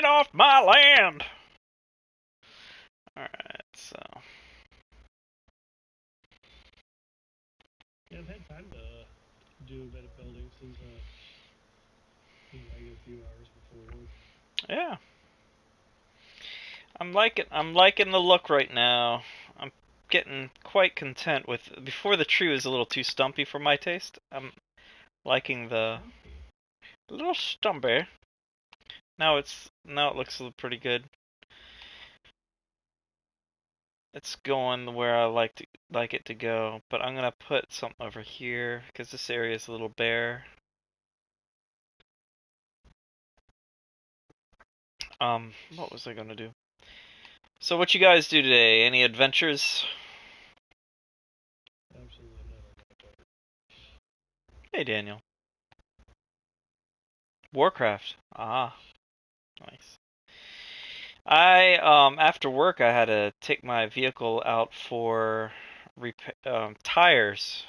Get off my land! Alright, so... Yeah, I've had time to do a bit of building since I get a few hours before work. Yeah. I'm liking the look right now. I'm getting quite content with... Before, the tree was a little too stumpy for my taste. I'm liking the... A little stumpy. Now it looks pretty good. It's going where I like it to go, but I'm gonna put something over here because this area is a little bare. What was I gonna do? So what you guys do today? Any adventures? Absolutely not. Hey, Daniel. Warcraft. Ah, nice. After work I had to take my vehicle out for tires.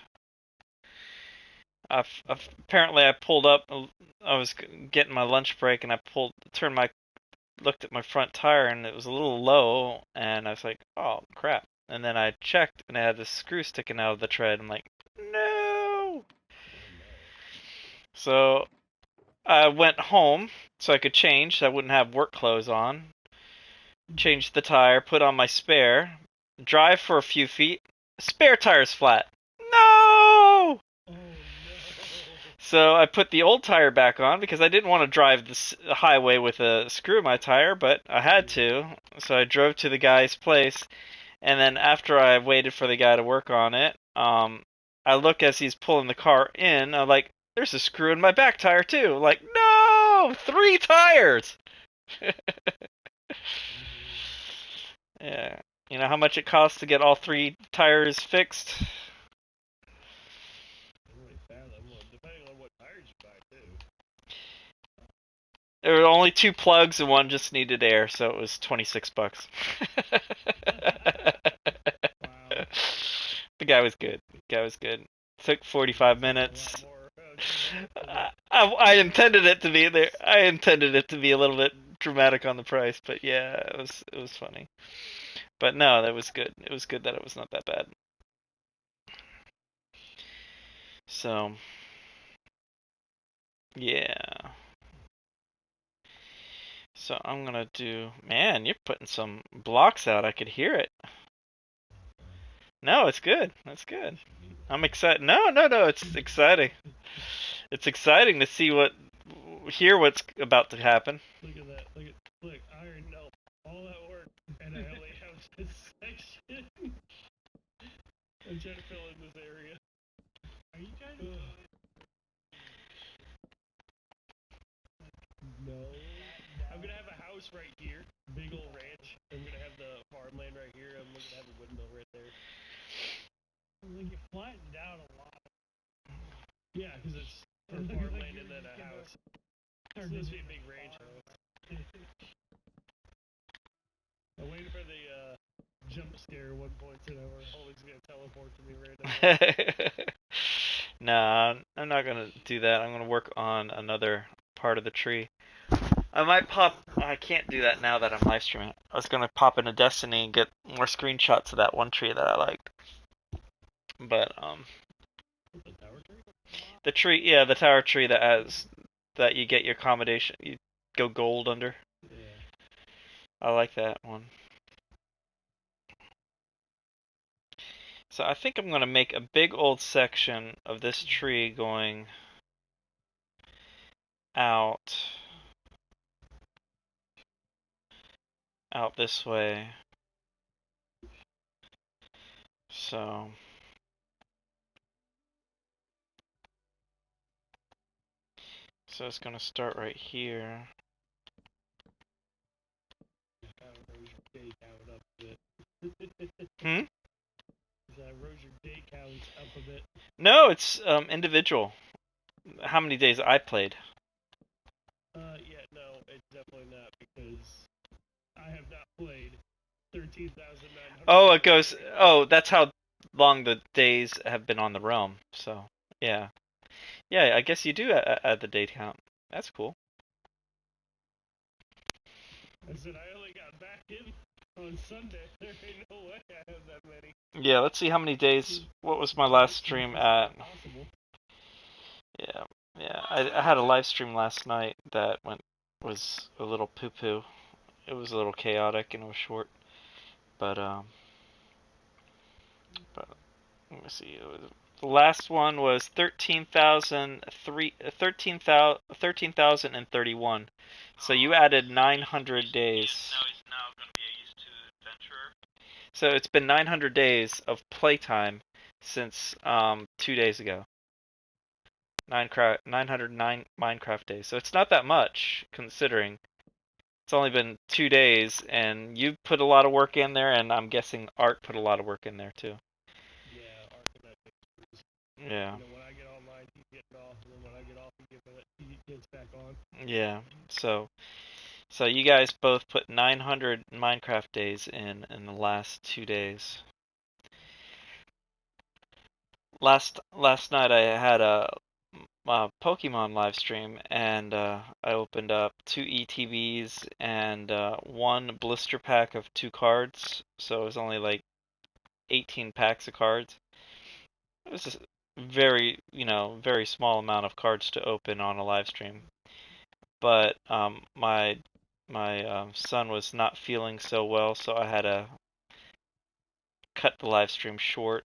Apparently I pulled up. I was getting my lunch break and I looked at my front tire and it was a little low, and I was like, oh crap. And then I checked and it had this screw sticking out of the tread. I'm like, no. So I went home so I could change, so I wouldn't have work clothes on. Changed the tire, put on my spare, drive for a few feet, spare tire's flat. No! Oh no! So I put the old tire back on because I didn't want to drive this highway with a screw in my tire, but I had to. So I drove to the guy's place, and then after I waited for the guy to work on it, I look as he's pulling the car in. I'm like, "There's a screw in my back tire too." I'm like, no, 3 tires. Yeah, you know how much it costs to get all 3 tires fixed? Depending on what tires you buy too. There were only 2 plugs and one just needed air, so it was $26. Wow. The guy was good. The guy was good. Took 45 minutes. I intended it to be there. I intended it to be a little bit dramatic on the price, but yeah, it was funny. But no, that was good. It was good that it was not that bad. So, yeah. So I'm gonna do. Man, you're putting some blocks out. I could hear it. No, it's good. That's good. I'm excited. No, no, no. It's exciting. It's exciting to hear what's about to happen. Look at that. Look, iron, no. All that work, and I only have this section. I'm trying to fill in this area. Are you trying to fill in? No. I'm gonna have a house right here, big old ranch. I'm gonna have the farmland right here. I'm gonna have a windmill right there. Like you flattened out a lot. Yeah, because it's for farmland and then a house. It's supposed to be a big ranch house. I'm waiting for the jump scare 1.0 where Holly's gonna teleport to me randomly. Nah, I'm not gonna do that. I'm gonna work on another part of the tree. I can't do that now that I'm live streaming. I was gonna pop into Destiny and get more screenshots of that one tree that I liked. But The tower tree? the tree, yeah, the tower tree that you get your accommodation, you go gold under. Yeah. I like that one. So I think I'm gonna make a big old section of this tree going out this way. So it's gonna start right here. Hmm? I rose your day count up a bit. No, it's individual. How many days I played? Yeah, no, it's definitely not because I have not played 13,900. Oh, it goes. Oh, that's how long the days have been on the realm. So, yeah. Yeah, I guess you do add the day count. That's cool. I said I only got back in on Sunday. There ain't no way I have that many. Yeah, let's see how many days. What was my last stream at? Possible. Yeah, yeah. I had a live stream last night that was a little poo poo. It was a little chaotic and it was short, but but let me see. The last one was 13,031. So you added 900 days. Now he's now going to be a used to adventurer. So it's been 900 days of playtime since 2 days ago. 909 Minecraft days. So it's not that much considering it's only been 2 days, and you put a lot of work in there, and I'm guessing Art put a lot of work in there too. Yeah, Ark and I take screws. Yeah. You know, when I get online, he's getting off, and then when I get off, he gets back on. Yeah. So you guys both put 900 Minecraft days in the last 2 days. Last night I had a Pokemon live stream, and I opened up 2 ETBs and one blister pack of 2 cards. So it was only like 18 packs of cards. It was just very, very small amount of cards to open on a live stream. But my son was not feeling so well, so I had to cut the live stream short.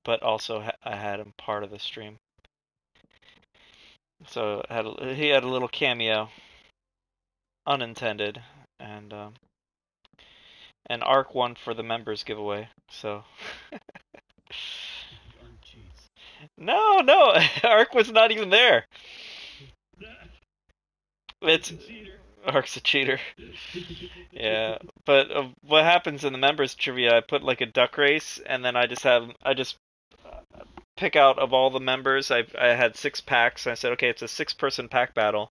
But also I had him part of the stream, so he had a little cameo, unintended, and Arc won for the members giveaway. So Ark cheats. no, Arc was not even there. It's Arc's a cheater. Yeah, but what happens in the members trivia? I put like a duck race, and then I just pick out of all the members. I had 6 packs, and I said, okay, it's a 6-person pack battle,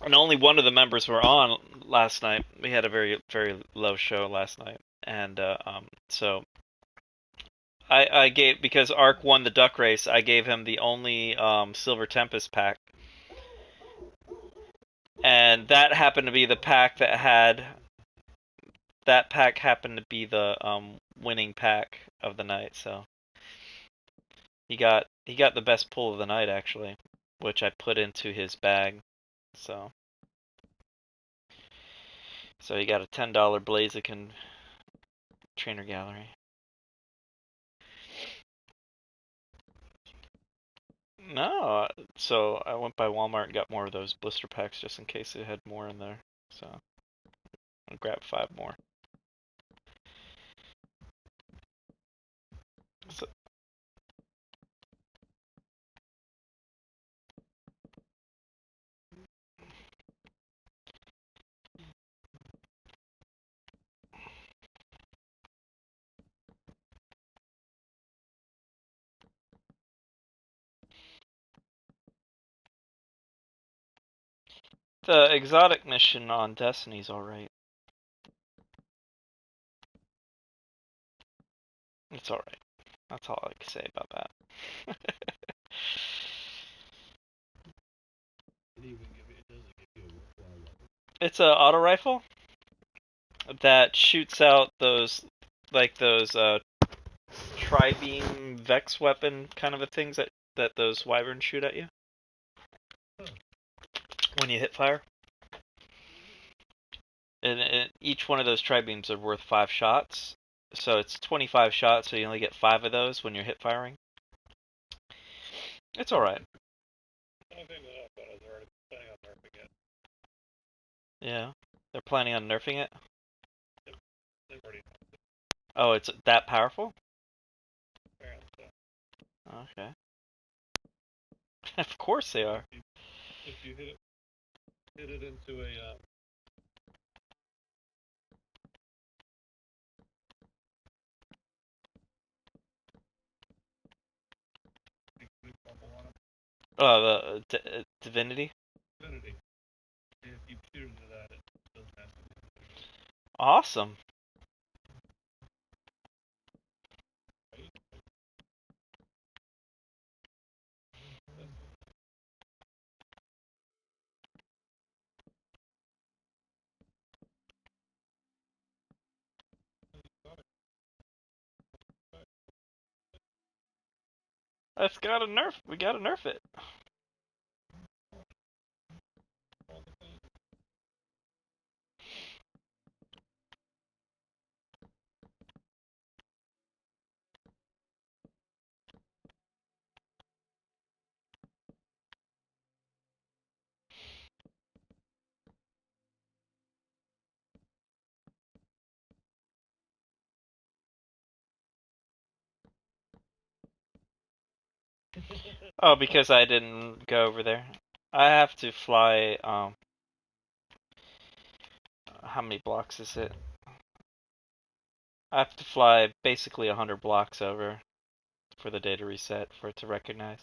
and only one of the members were on last night. We had a very very low show last night, and so I gave, because Arc won the duck race, I gave him the only Silver Tempest pack, and that happened to be the pack that pack happened to be the winning pack of the night. So he got the best pull of the night actually, which I put into his bag. So he got a $10 Blaziken trainer gallery. No, so I went by Walmart and got more of those blister packs just in case it had more in there. So I'll grab 5 more. So, the exotic mission on Destiny's alright. It's alright. That's all I can say about that. It's a auto rifle that shoots out those tri-beam Vex weapon kind of a things that those wyverns shoot at you when you hit fire. And each one of those tri-beams are worth 5 shots. So it's 25 shots, so you only get 5 of those when you're hit firing. It's alright. The only thing that I thought I was already planning on nerfing it. Yeah. They're planning on nerfing it? They've already Oh, it's that powerful? apparently so. Okay. Of course they are. If you hit it into a bubble on it. Oh, the Divinity? Divinity. If you shoot into that, it does massive damage. Awesome. That's gotta nerf. We gotta nerf it. Oh, because I didn't go over there. I have to fly, how many blocks is it? I have to fly basically 100 blocks over for the data reset for it to recognize.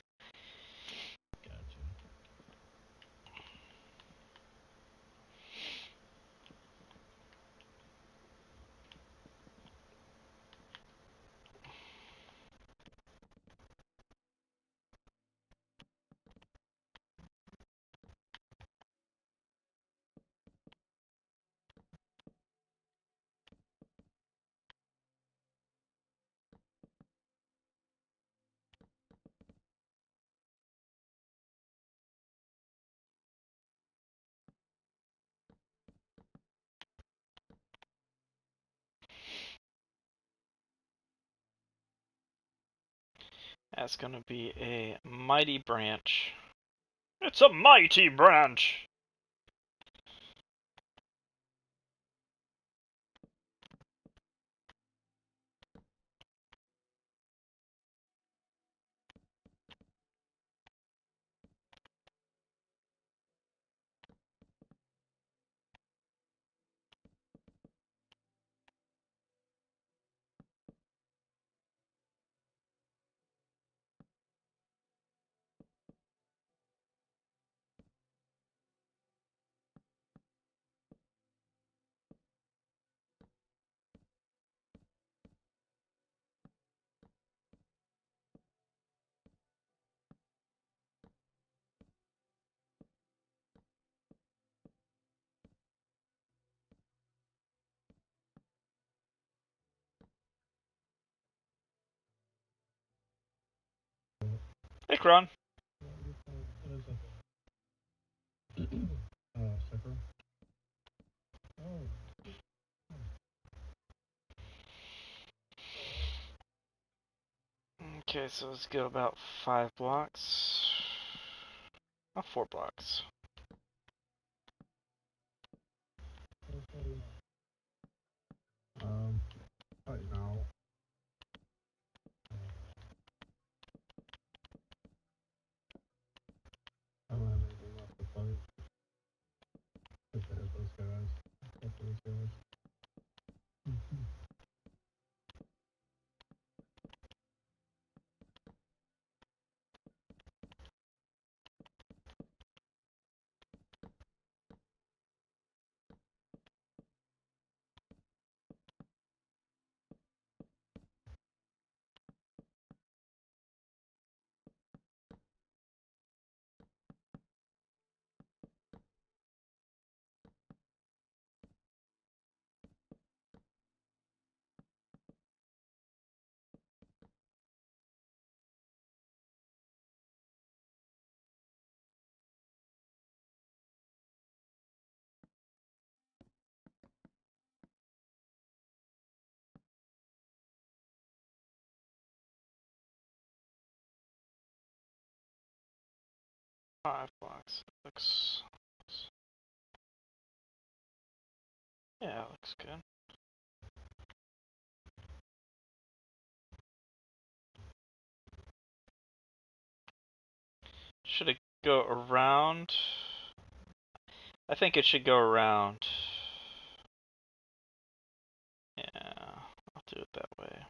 Gotcha. That's gonna be a mighty branch. It's a mighty branch! Hey, Kron. What is that? Slipper. Oh. Okay, so let's go about 5 blocks. Oh, 4 blocks. Right now. I don't have anything left to fight. Just to hit those guys. Hit those guys. Five blocks. Looks. Yeah, looks good. Should it go around? I think it should go around. Yeah, I'll do it that way.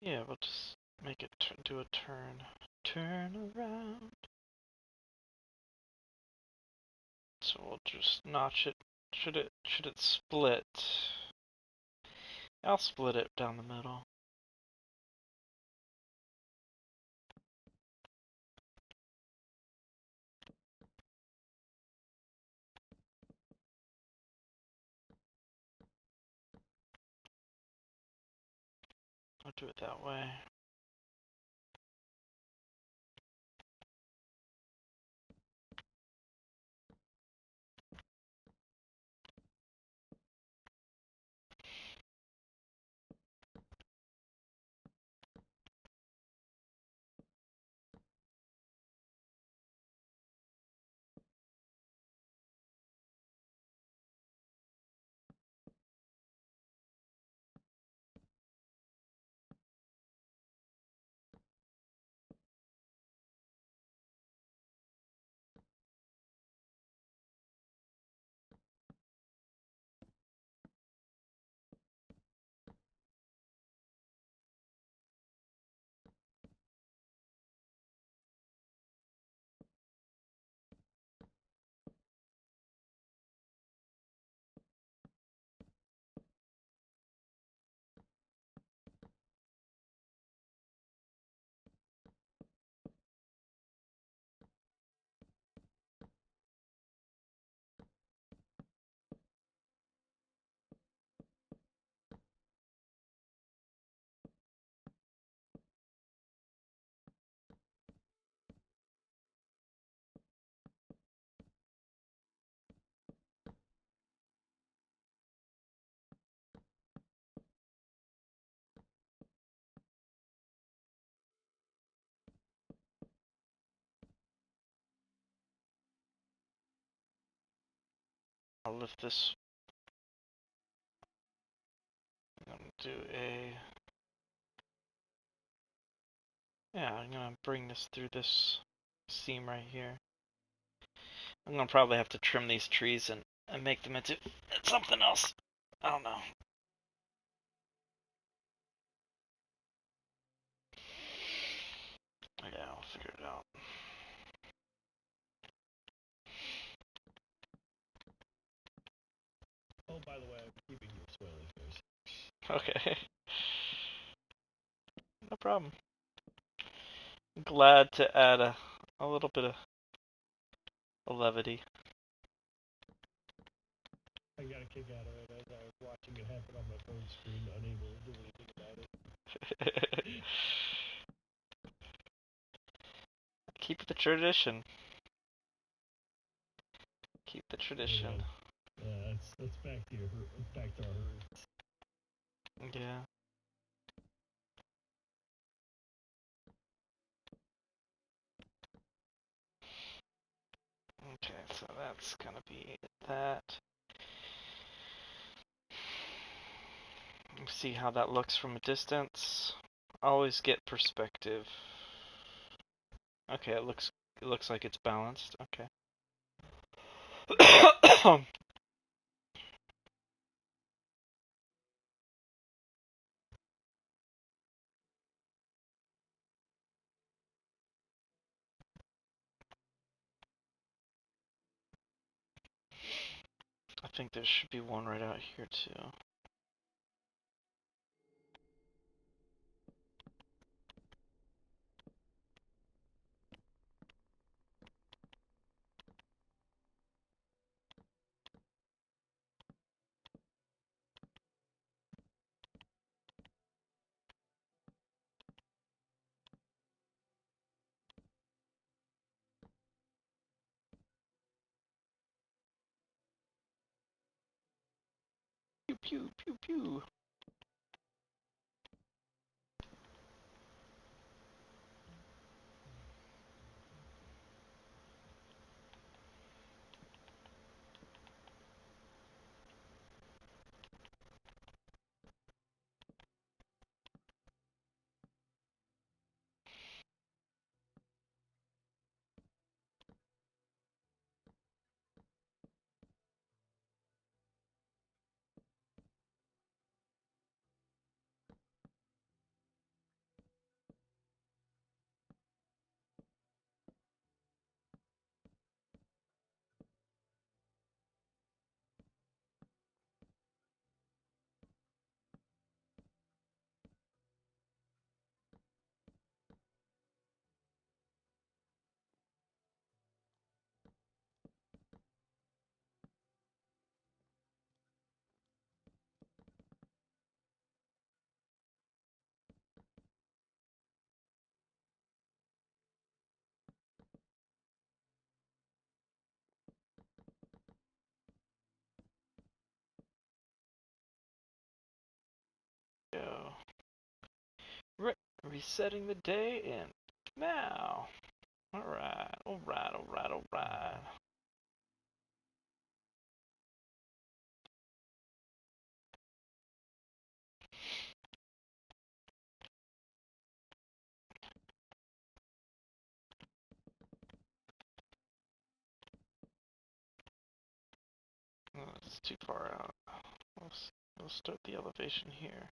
Yeah, we'll just make it do a turn. Turn around. So we'll just notch it Should it split? I'll split it down the middle. I'll do it that way. I'll lift this. I'm gonna do a. Yeah, I'm gonna bring this through this seam right here. I'm gonna probably have to trim these trees and make them into something else. I don't know. Yeah, I'll figure it out. Oh, by the way, I'm keeping your spoiler first. Okay. No problem. I'm glad to add a little bit of levity. I got a kick out of it as I was watching it happen on my phone screen, unable to do anything about it. Keep the tradition. Keep the tradition. That's back to back to our roots. Yeah. Okay, so that's gonna be that. See how that looks from a distance. Always get perspective. Okay, it looks like it's balanced. Okay. I think there should be one right out here too. Pew pew pew pew. Resetting the day and now. Alright, alright, alright, alright. Oh, it's too far out. We'll start the elevation here.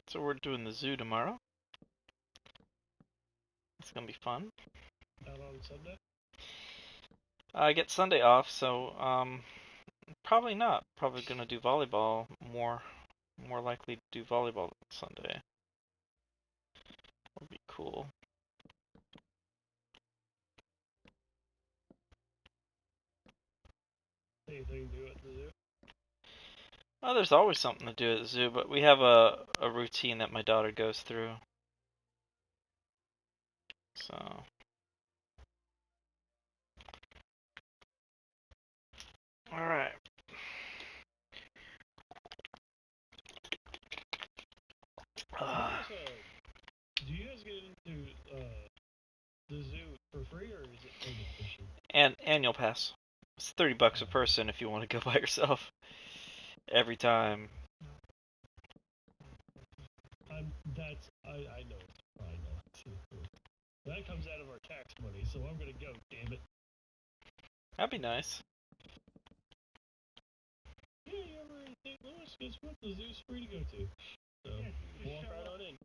So we're doing the zoo tomorrow. It's gonna be fun. Out on Sunday? I get Sunday off, so probably not. Probably gonna do volleyball more likely do volleyball on Sunday. Would be cool. Anything to do at the zoo? Oh, there's always something to do at the zoo, but we have a routine that my daughter goes through. So. Alright. Do you guys get into the zoo for free or is it paid admission? And annual pass. It's $30 a person if you want to go by yourself. Every time. I know it's probably not too. That comes out of our tax money, so I'm gonna go. Damn it. That'd be nice. Yeah, you ever in St. Louis? Guess what? The zoo's free to go to. So walk right on in.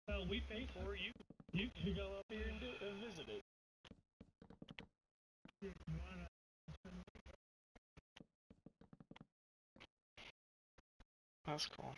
Hell, we pay for it. You can go up here and visit it. That's cool.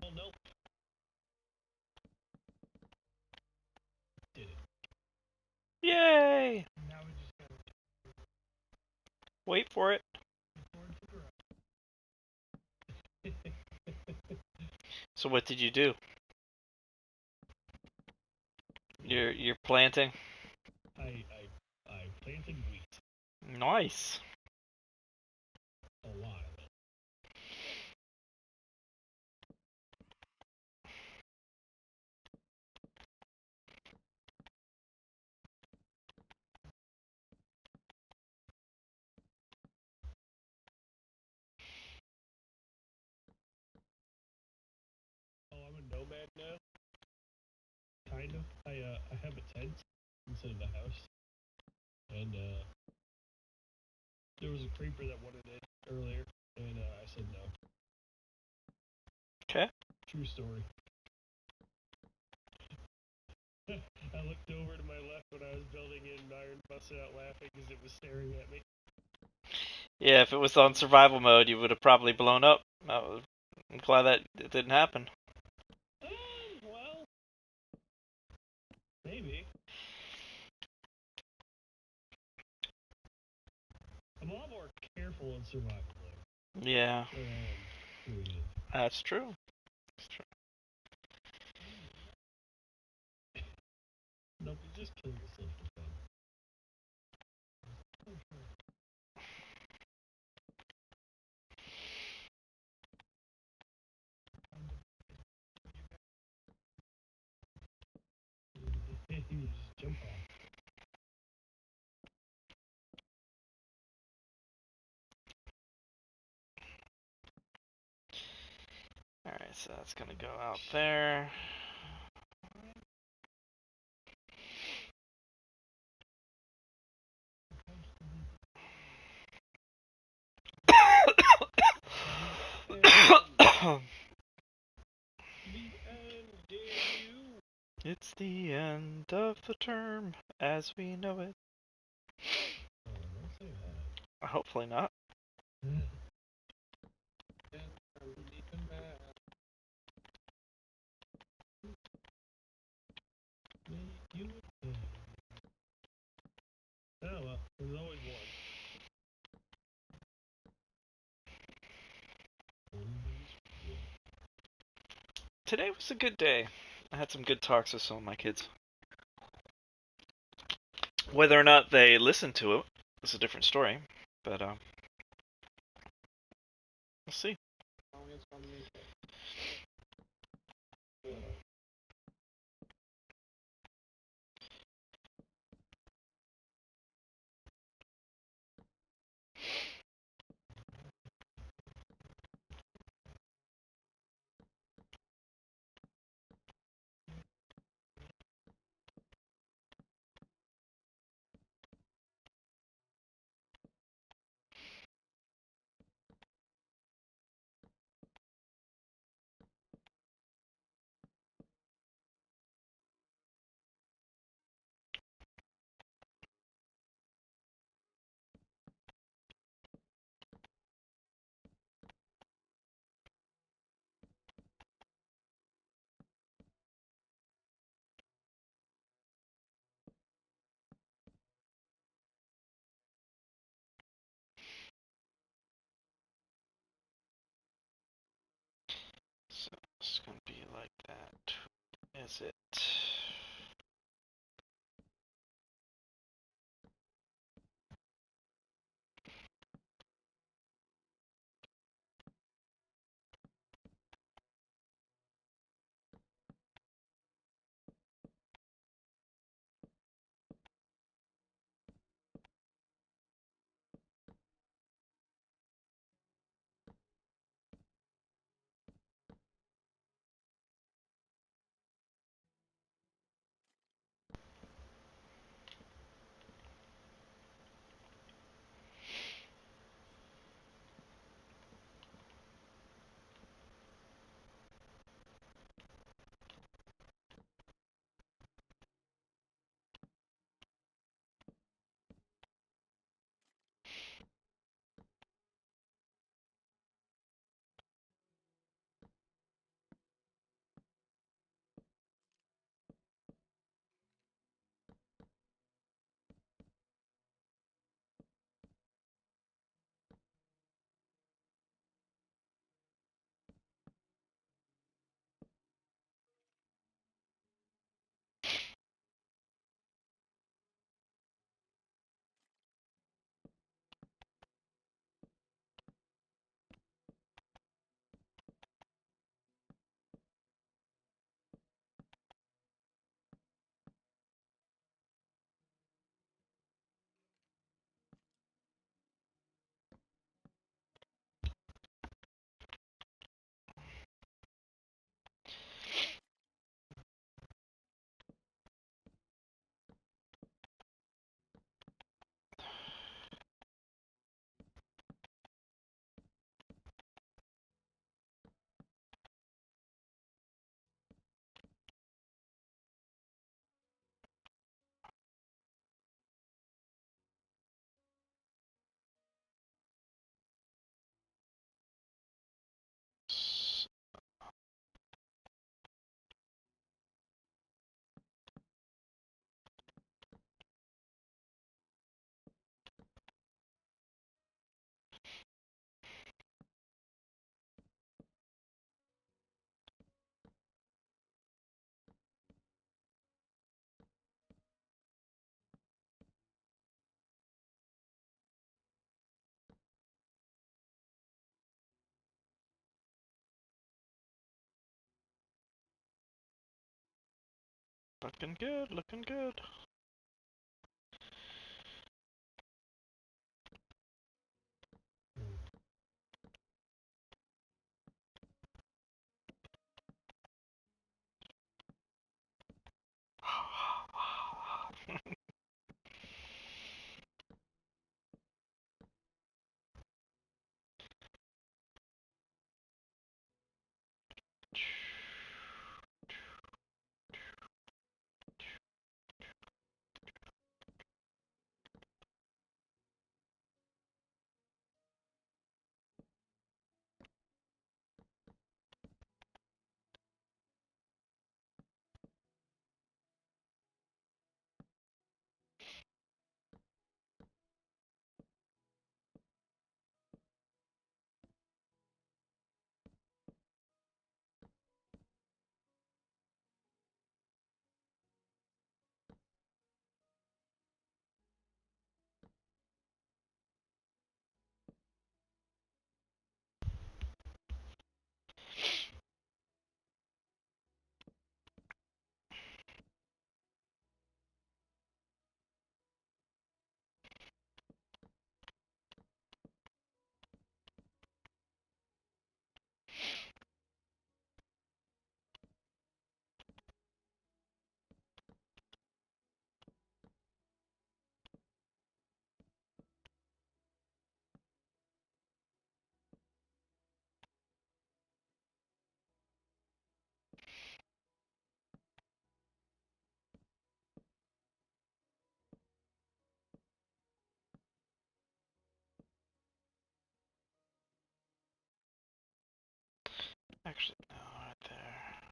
Well, no. Did it. Yay! Now we just gotta Wait for it. So what did you do? You're planting? I planted wheat. Nice. A lot of it. Oh, I'm a nomad now. Kind of. I have a tent instead of a house, and there was a creeper that wanted it earlier, and I said no. Okay. True story. I looked over to my left when I was building it, and Iron busted out laughing because it was staring at me. Yeah, if it was on survival mode, you would have probably blown up. I'm glad that it didn't happen. Well, maybe. I'm a lot more careful in survival mode Yeah, than I am creative. that's true. That's true. Nope, you just kill yourself for fun. You just jump off. Alright, so that's gonna go out there. It's the end of the term as we know it. Oh, don't say that. Hopefully not. Oh well, there's always one. Today was a good day. I had some good talks with some of my kids. Whether or not they listened to it is a different story, but we'll see. That is it. Looking good, looking good. Actually, no, right there.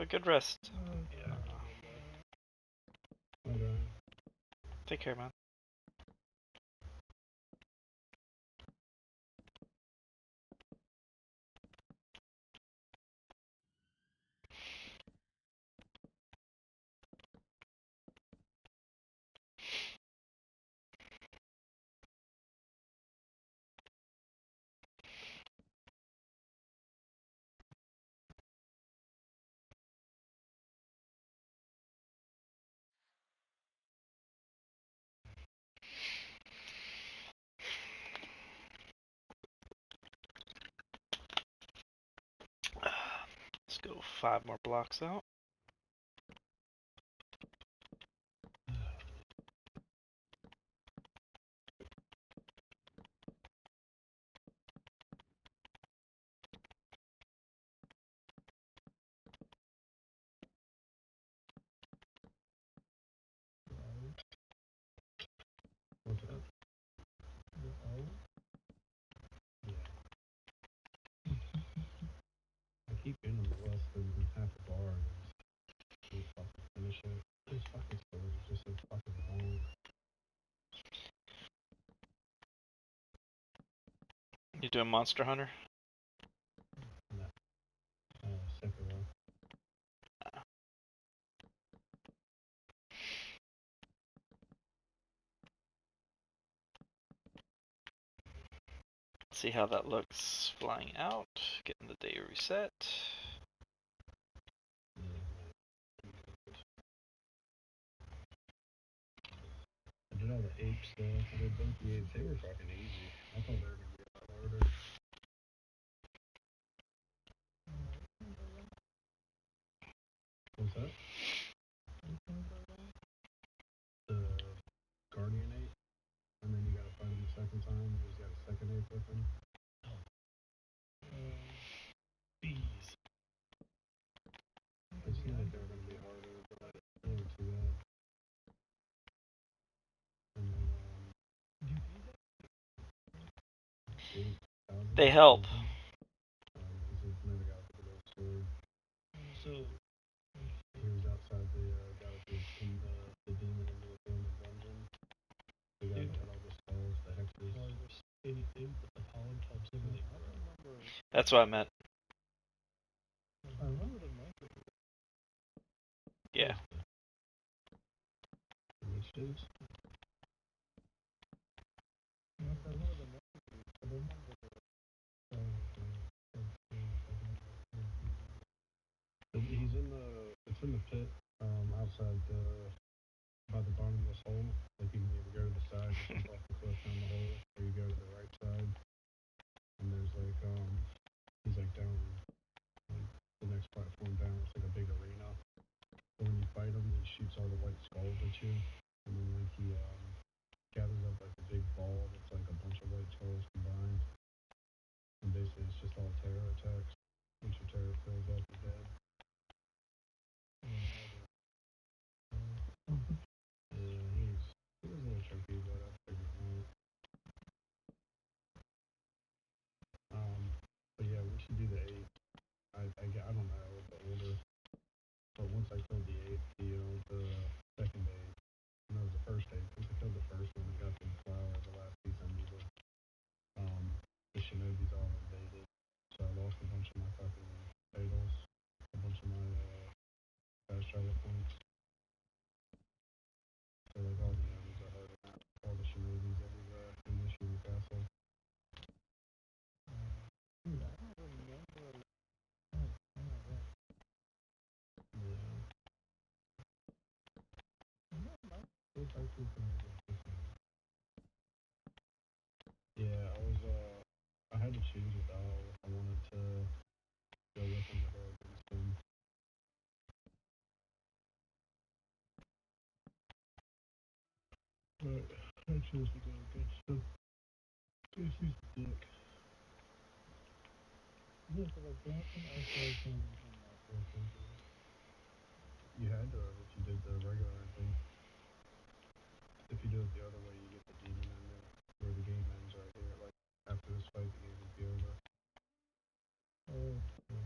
a good rest. Yeah. Okay. Take care, man. Let's go 5 more blocks out. What's up? Oh? Yeah. I keep getting them less than half a bar and just fucking finish it. This fucking storage is just so fucking long. You doing Monster Hunter? No. Second one. See how that looks flying out. Getting the day reset. I did all the ape stuff. I did both the apes. They were fucking easy. I thought they were gonna be a lot harder. What's that? The Guardian ape. And then you gotta fight him the second time. He's got a second ape with him. Bees. I just knew that they were gonna be harder, but they weren't too bad. And then, 8,000. They help. This is another guy with a little sword. So, He was outside the guy with the demon in the abandoned dungeon. The guy that had all the spells, the hexes. are there anything that the pollen helps stimulate grow? That's what I meant. I remember the monster. Yeah. Which is? He's in the. It's in the pit. Outside by the bottomless hole. Like you can either go to the side, just jump off the cliff down the hole, or you go to the right side. And there's like he's like down like the next platform down. It's like a big arena. So when you fight him, he shoots all the white skulls at you, and then like he gathers up like a big ball that's like a bunch of white skulls combined. And basically, it's just all terror attacks. Once your terror fills up, you're dead. Yeah, he was a little tricky, but I figured him out. But yeah, once you do the 8, I don't know the order, but once I killed the 8, the second 8, no, it was the first 8. Once I killed the first one and got to the flower, the last piece I needed, the shinobis all invaded. So I lost a bunch of my fucking fatals, a bunch of my fast travel points. So like all the enemies are harder now. All the shinobis everywhere in this human castle. Dude, I don't remember. Yeah. It's actually pretty good. Yeah, I had to choose it though if I wanted to go with him or go against him. But I chose to go against him. Because he's a dick. Yeah, so like dancing, I chose him in my first entry. You had to if you did the regular ending. If you do it the other way, you get the demon ending, where the game ends right here. Like after this fight, the game would be over. Oh, yeah.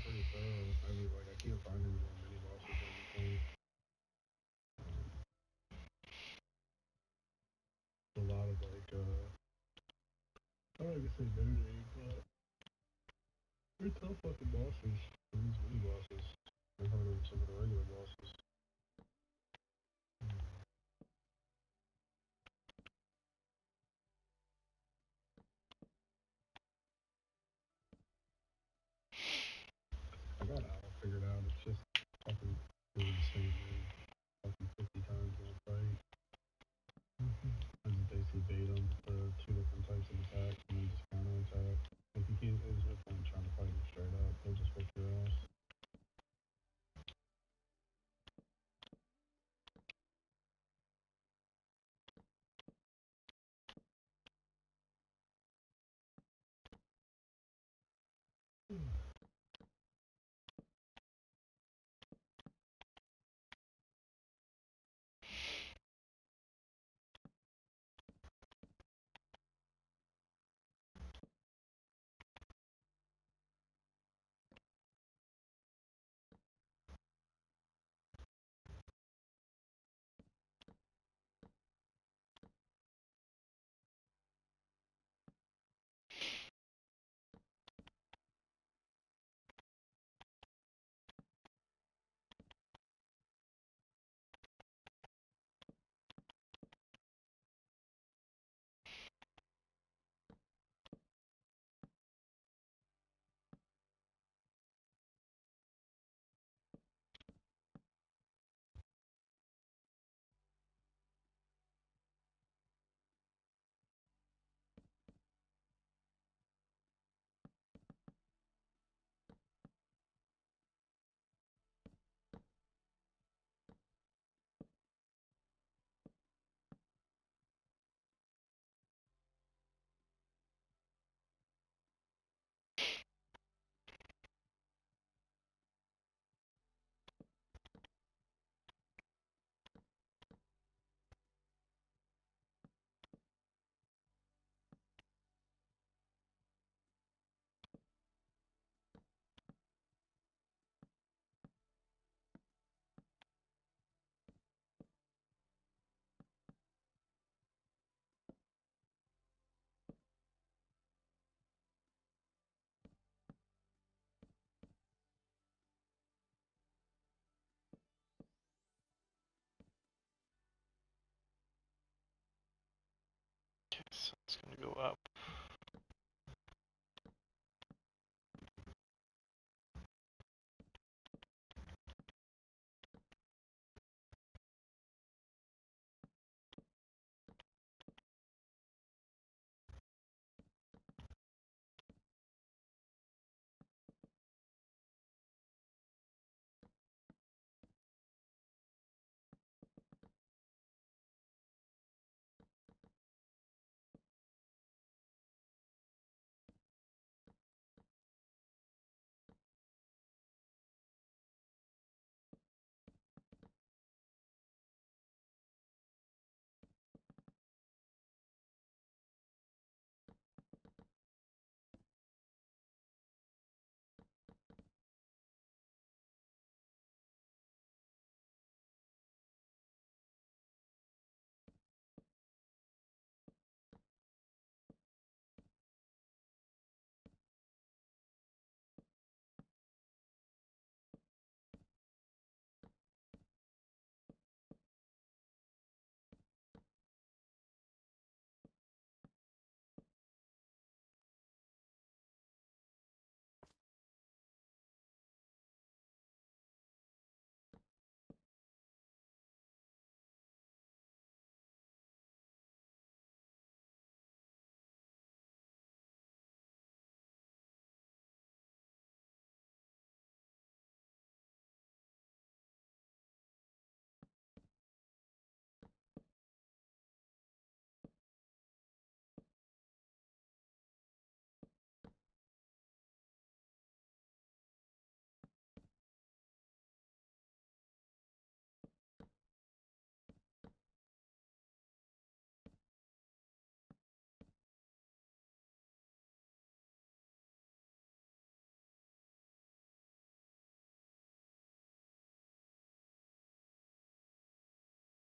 pretty thorough. I can't find any more mini bosses or anything. A lot of like, I don't like to say nudity, but they're tough fucking bosses. And these mini bosses are harder than some of the regular bosses. I got Owl figured out. It's just fucking doing the same move fucking 50 times in a fight. I just basically bait them for two different types of attacks and then just counter attack. Like you can't, there's no point trying to fight them straight up. They'll just whip your ass. Okay, so it's gonna go up.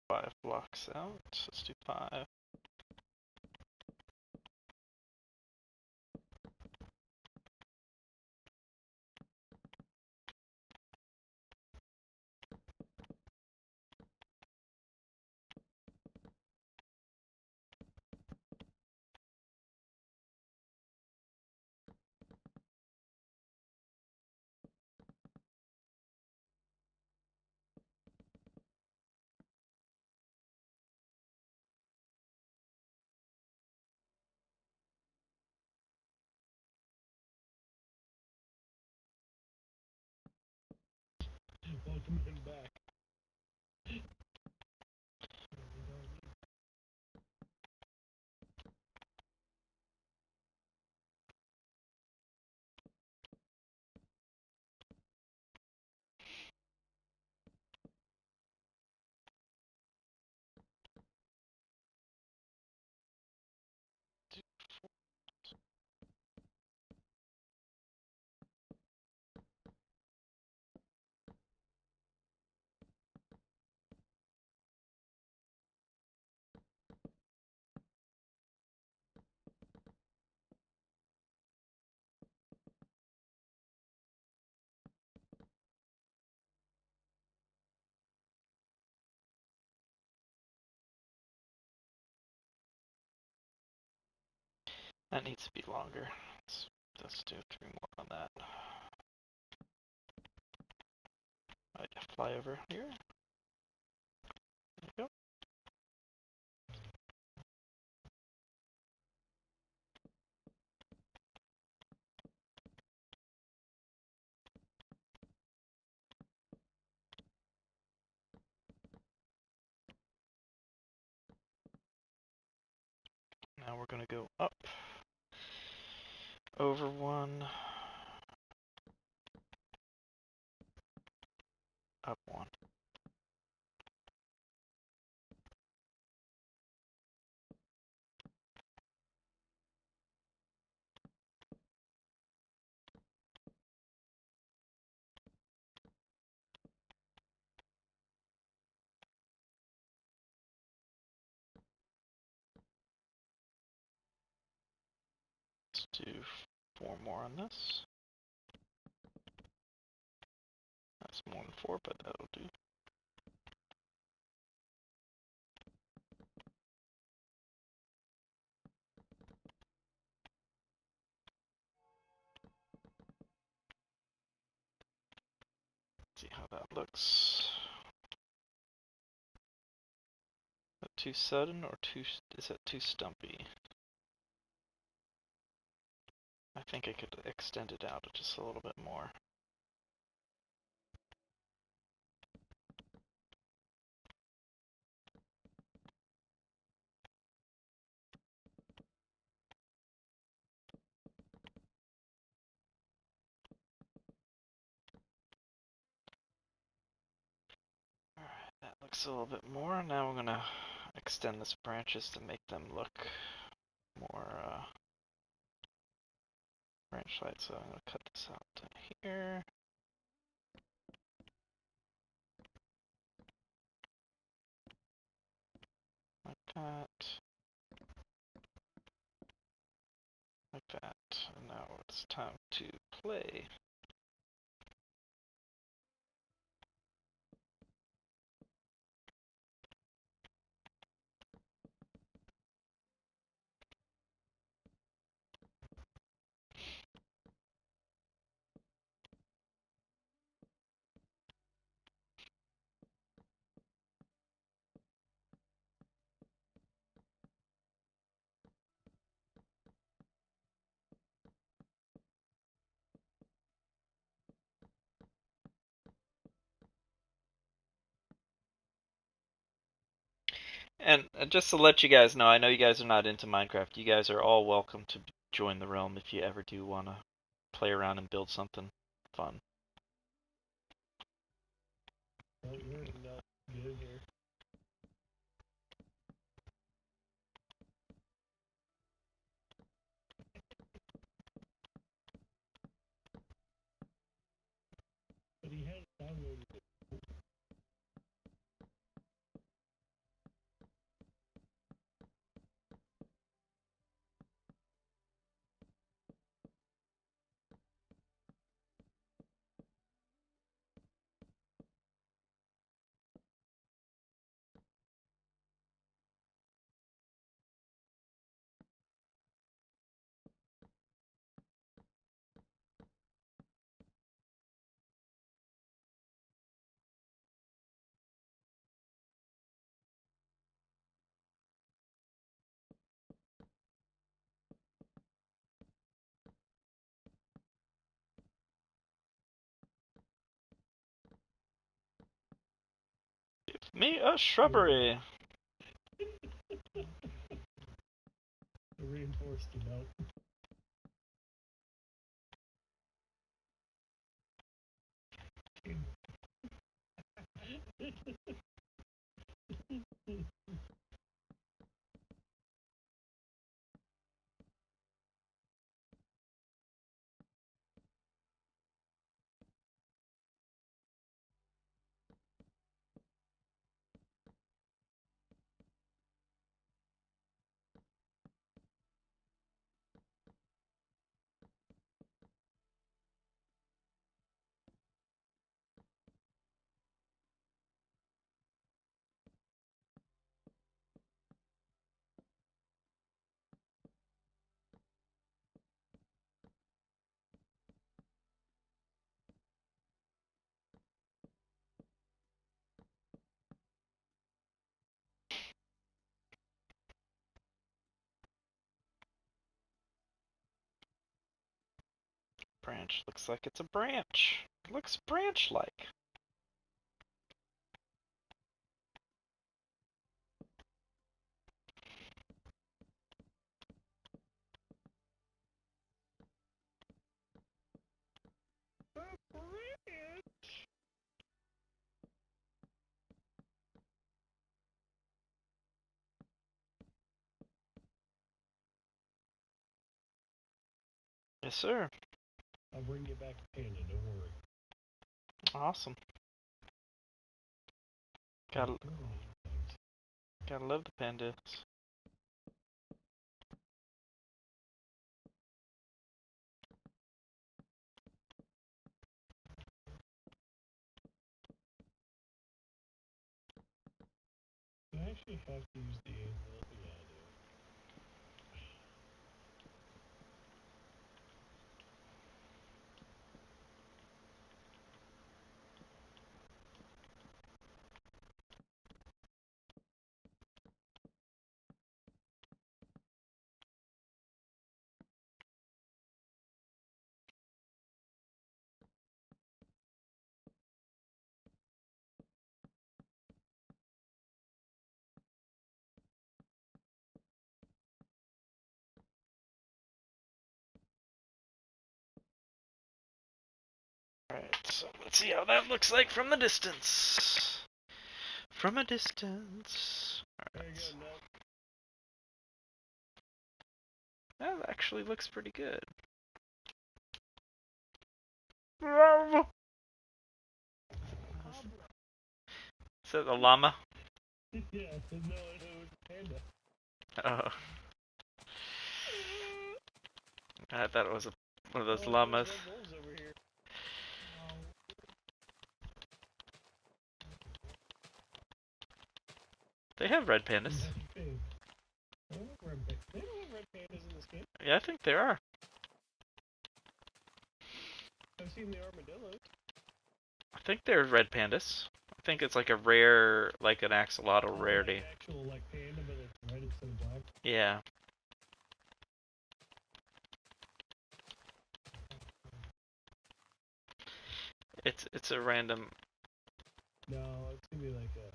5 blocks out. Let's do 5. Welcome him back. That needs to be longer. Let's do 3 more on that. I fly over here. There we go. Now we're gonna go up. Over 1. Up 1. Let's do 4 more on this. That's more than 4, but that'll do. See how that looks. Is that too sudden or is that too stumpy? I think I could extend it out just a little bit more. Alright, that looks a little bit more. Now we're gonna extend these branches to make them look more branch-like. So I'm gonna cut this out to here. Like that. Like that. And now it's time to play. And just to let you guys know, I know you guys are not into Minecraft. You guys are all welcome to join the realm if you ever do want to play around and build something fun. Oh, you're not good here. But he had it downloaded. Me a shrubbery. Reinforced to melt. Branch looks like it's a branch. It looks branch-like. Yes, sir. I'll bring you back a panda, don't worry. Awesome. Gotta love the pandas. Do I actually have to use the anvil? Yeah, I do. Alright, so let's see how that looks like from the distance. From a distance. There you Alright. go, Nut. That actually looks pretty good. Is that a llama? Yeah, no, it was a panda. Oh. I thought it was one of those Oh, llamas. there's red wolves over here. They have red pandas. They don't have red pandas in this game. Yeah, I think there are. I've seen the armadillos. I think they're red pandas. I think it's like a rare, like an axolotl rarity. Like actual like panda, but it's red instead of black. Yeah. It's a random. No, it's gonna be like a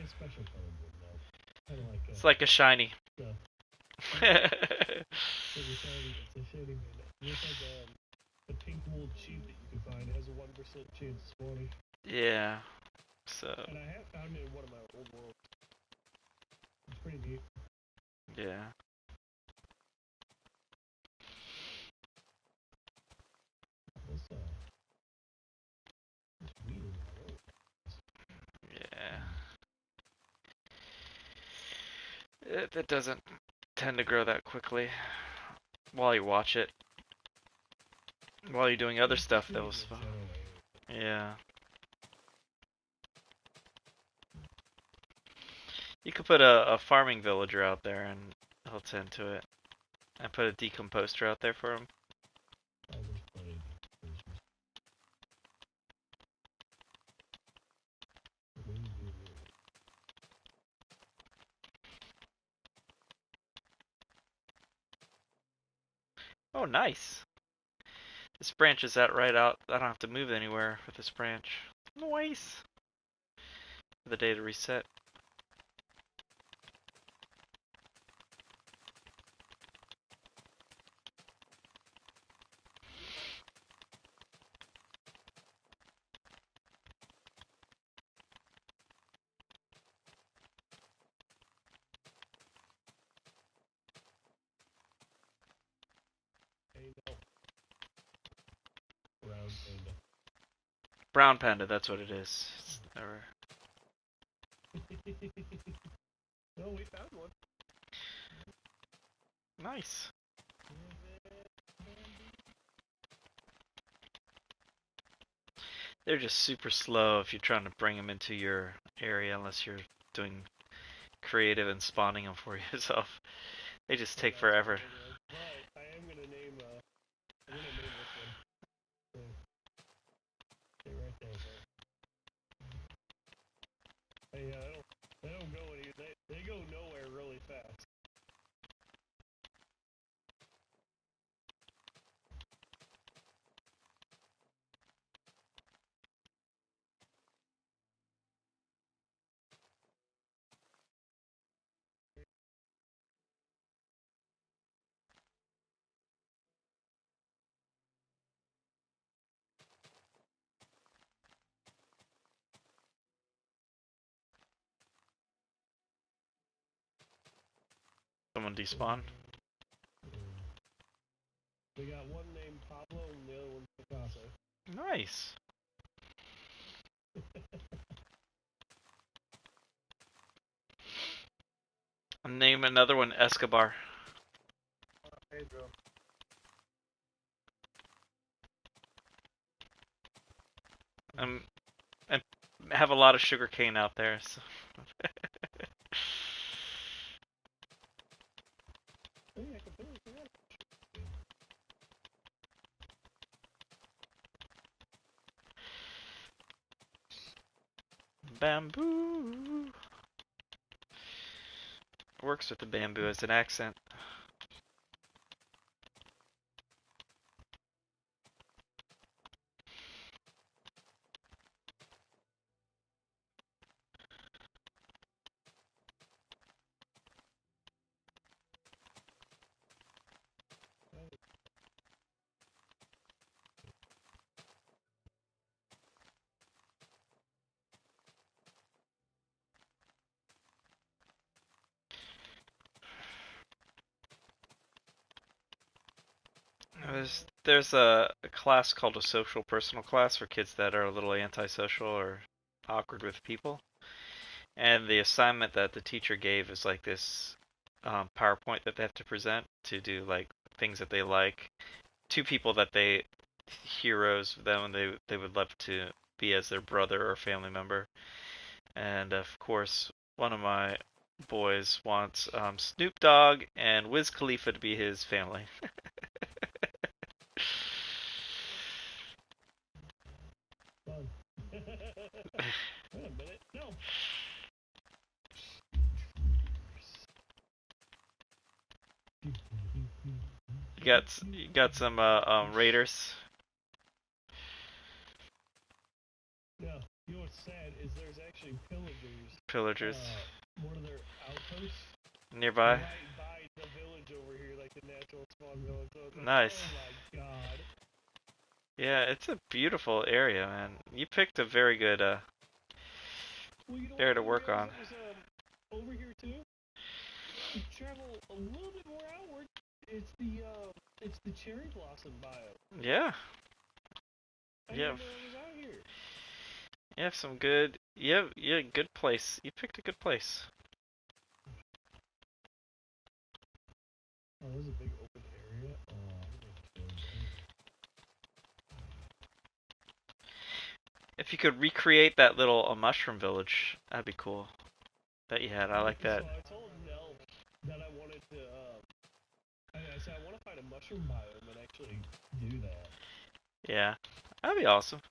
special colored one though. Kind of like It's like a shiny. Yeah. Yeah. It's a shiny panda. Just like the pink wool sheep that you can find. It has a 1% chance of spawning. So. And I have found it in one of my old worlds. It's pretty neat. Yeah. What's weird. Yeah. It doesn't tend to grow that quickly while you watch it. While you're doing other stuff, that was fun. Yeah. You could put a farming villager out there and he'll tend to it. I put a decomposter out there for him. Oh, nice. This branch is that right out. I don't have to move anywhere with this branch. Nice. for the day to reset. Hey, no. Brown panda. Brown panda, that's what it is. It's never... No, we found one. Nice. They're just super slow if you're trying to bring them into your area, unless you're doing creative and spawning them for yourself. They just take forever. But I am gonna name I'm gonna name this one. So, stay right there, bro. Hey, they don't go any. They go nowhere really fast. Someone despawn. We got one named Pablo and the other one's Picasso. Nice. I'll name another one Escobar. Pedro. I have a lot of sugar cane out there. So. Hey, I completely forgot. Bamboo. Works with the bamboo as an accent. There's a class called a social personal class for kids that are a little antisocial or awkward with people. And the assignment that the teacher gave is like this PowerPoint that they have to present to do like things that they like. Two people that they heroes of them and they would love to be as their brother or family member. And of course, one of my boys wants Snoop Dogg and Wiz Khalifa to be his family. Fun. Wait a minute. No. You got some raiders. No. You know what's sad is there's actually Pillagers one of their outposts nearby. right by the village over here, like the natural spawn village. So it's like, Nice. oh my god. Yeah, it's a beautiful area, man. You picked a very good Well, you know area what to I work on. realized that was over here too? You travel a little bit more outward. It's the cherry blossom biome. Yeah. I Yeah. didn't know it was out here. You have some good. Yeah, good place. You picked a good place. Oh, there's a big open area. Oh, I'm gonna kill If you could recreate that little mushroom village, that'd be cool. That you had. I like that. So I told Nell that I wanted to. I said I want to find a mushroom biome and actually do that. Yeah, that'd be awesome.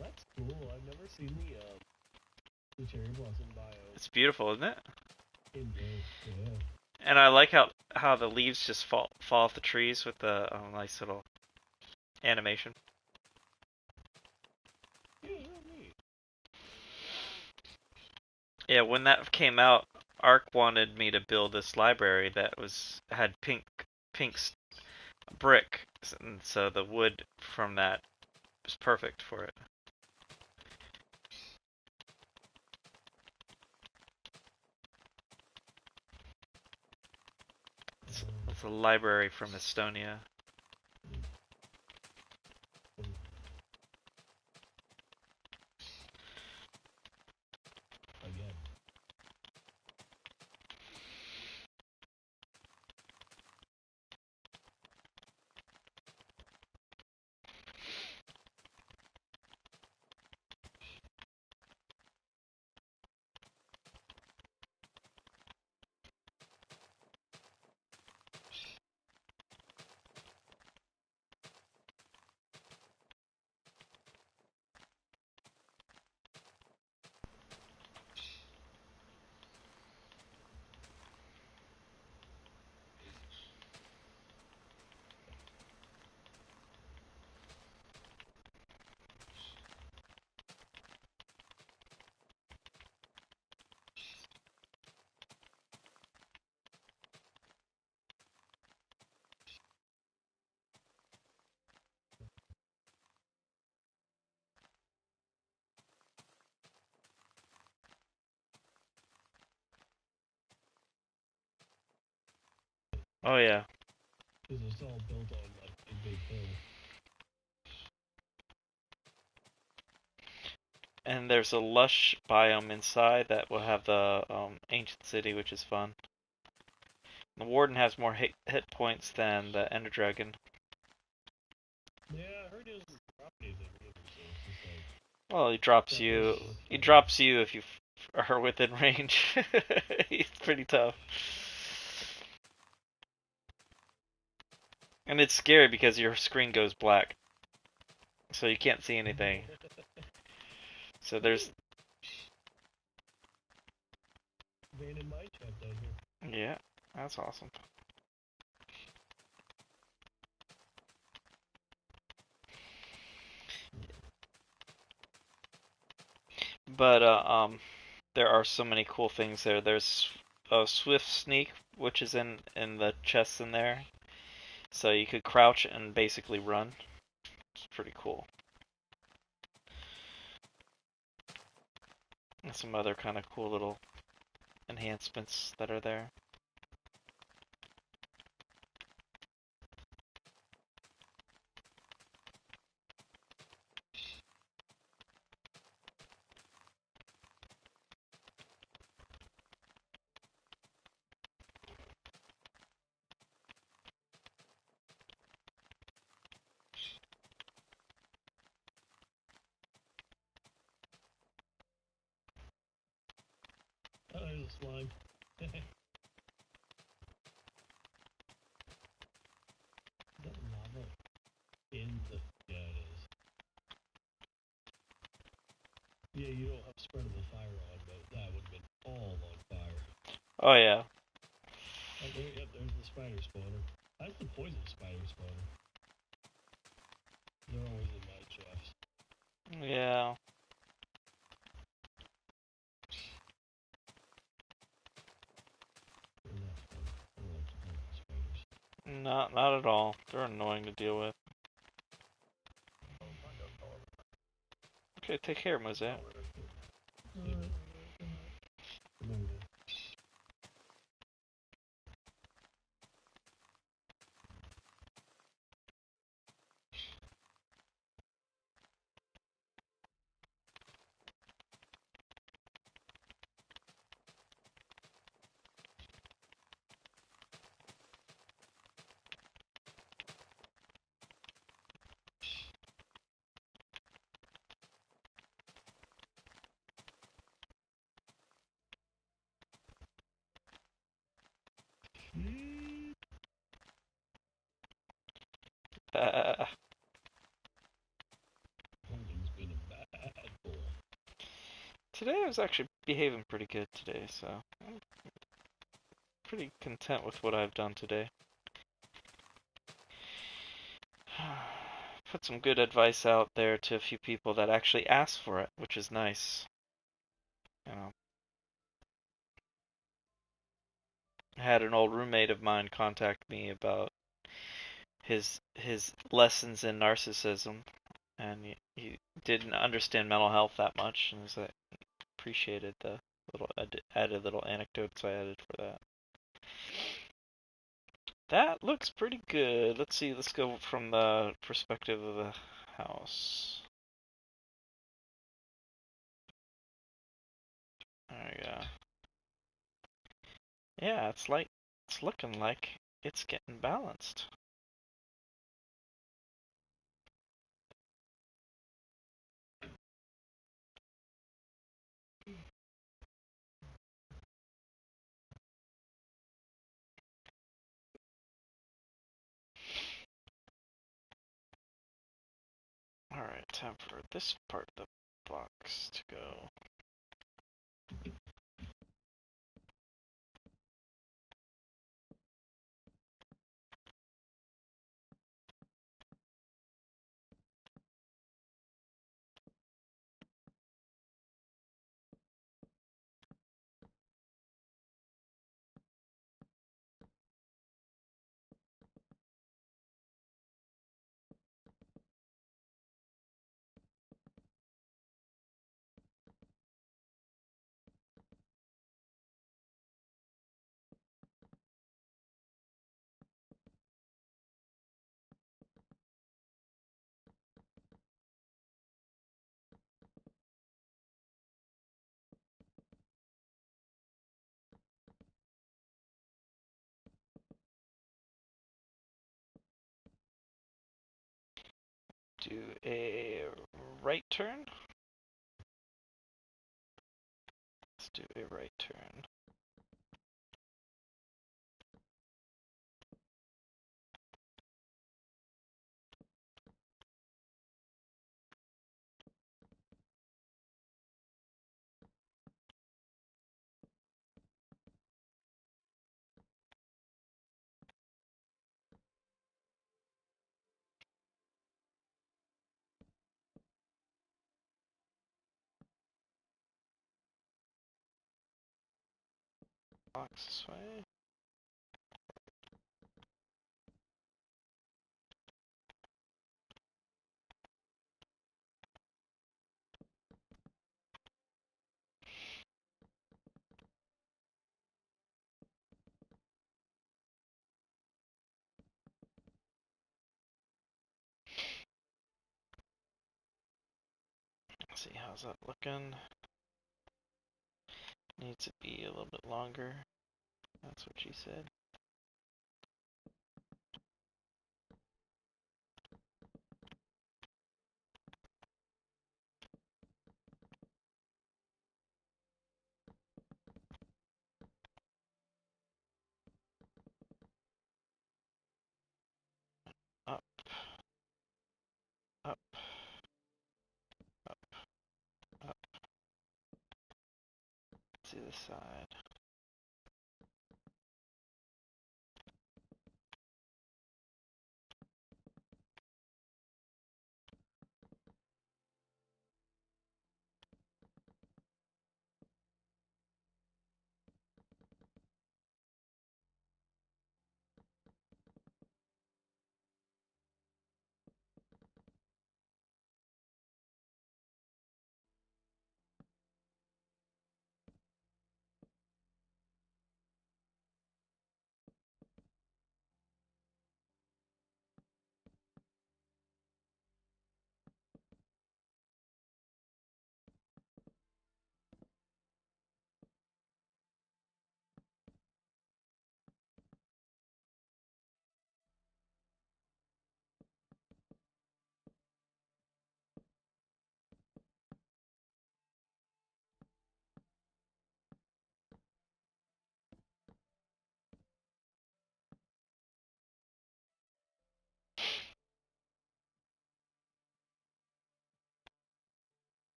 That's cool. I've never seen the cherry blossom biome. It's beautiful, isn't it? Indeed, yeah. And I like how the leaves just fall off the trees with the nice little animation. Yeah, when that came out, Ark wanted me to build this library that had pink brick, and so the wood from that was perfect for it. It's a library from Estonia. Again. Oh yeah. Because it's all built on like a big hill. And there's a lush biome inside that will have the ancient city, which is fun. The warden has more hit points than the ender dragon. Yeah, I heard it doesn't drop anything either, so it's just like. Well, he drops you. He drops you if you are within range. He's pretty tough. And it's scary because your screen goes black, so you can't see anything. So there's. Abandoned mine shaft down here. Yeah, that's awesome. But there are so many cool things there. There's a swift sneak, which is in the chests in there, so you could crouch and basically run. It's pretty cool. And some other kind of cool little enhancements that are there. Oh, there's a slime. Is that lava in the... Yeah, it is. Yeah, you don't have spreadable fire on, but that would have been all on fire. Oh yeah. Oh, yep, there's the spider spawner. That's the poison spider spawner. They're always in mine shafts. Yeah. They're not fun. I don't like spiders. Not at all. They're annoying to deal with. Okay, take care, Mosaic. Holding's been a bad boy. Today I was actually behaving pretty good today, so I'm pretty content with what I've done today. put some good advice out there to a few people that actually asked for it, which is nice. You know, I had an old roommate of mine contact me about his lessons in narcissism, and he didn't understand mental health that much, and so I appreciated the little added little anecdotes I added for that. That looks pretty good. Let's see. Let's go from the perspective of the house. There we go. Yeah, it's looking like it's getting balanced. Alright, time for this part of the box to go. Do a right turn. Let's do a right turn. Box this way. Let's see, how's that looking? Needs to be a little bit longer. That's what she said. Up, up, up, up. Let's see this side.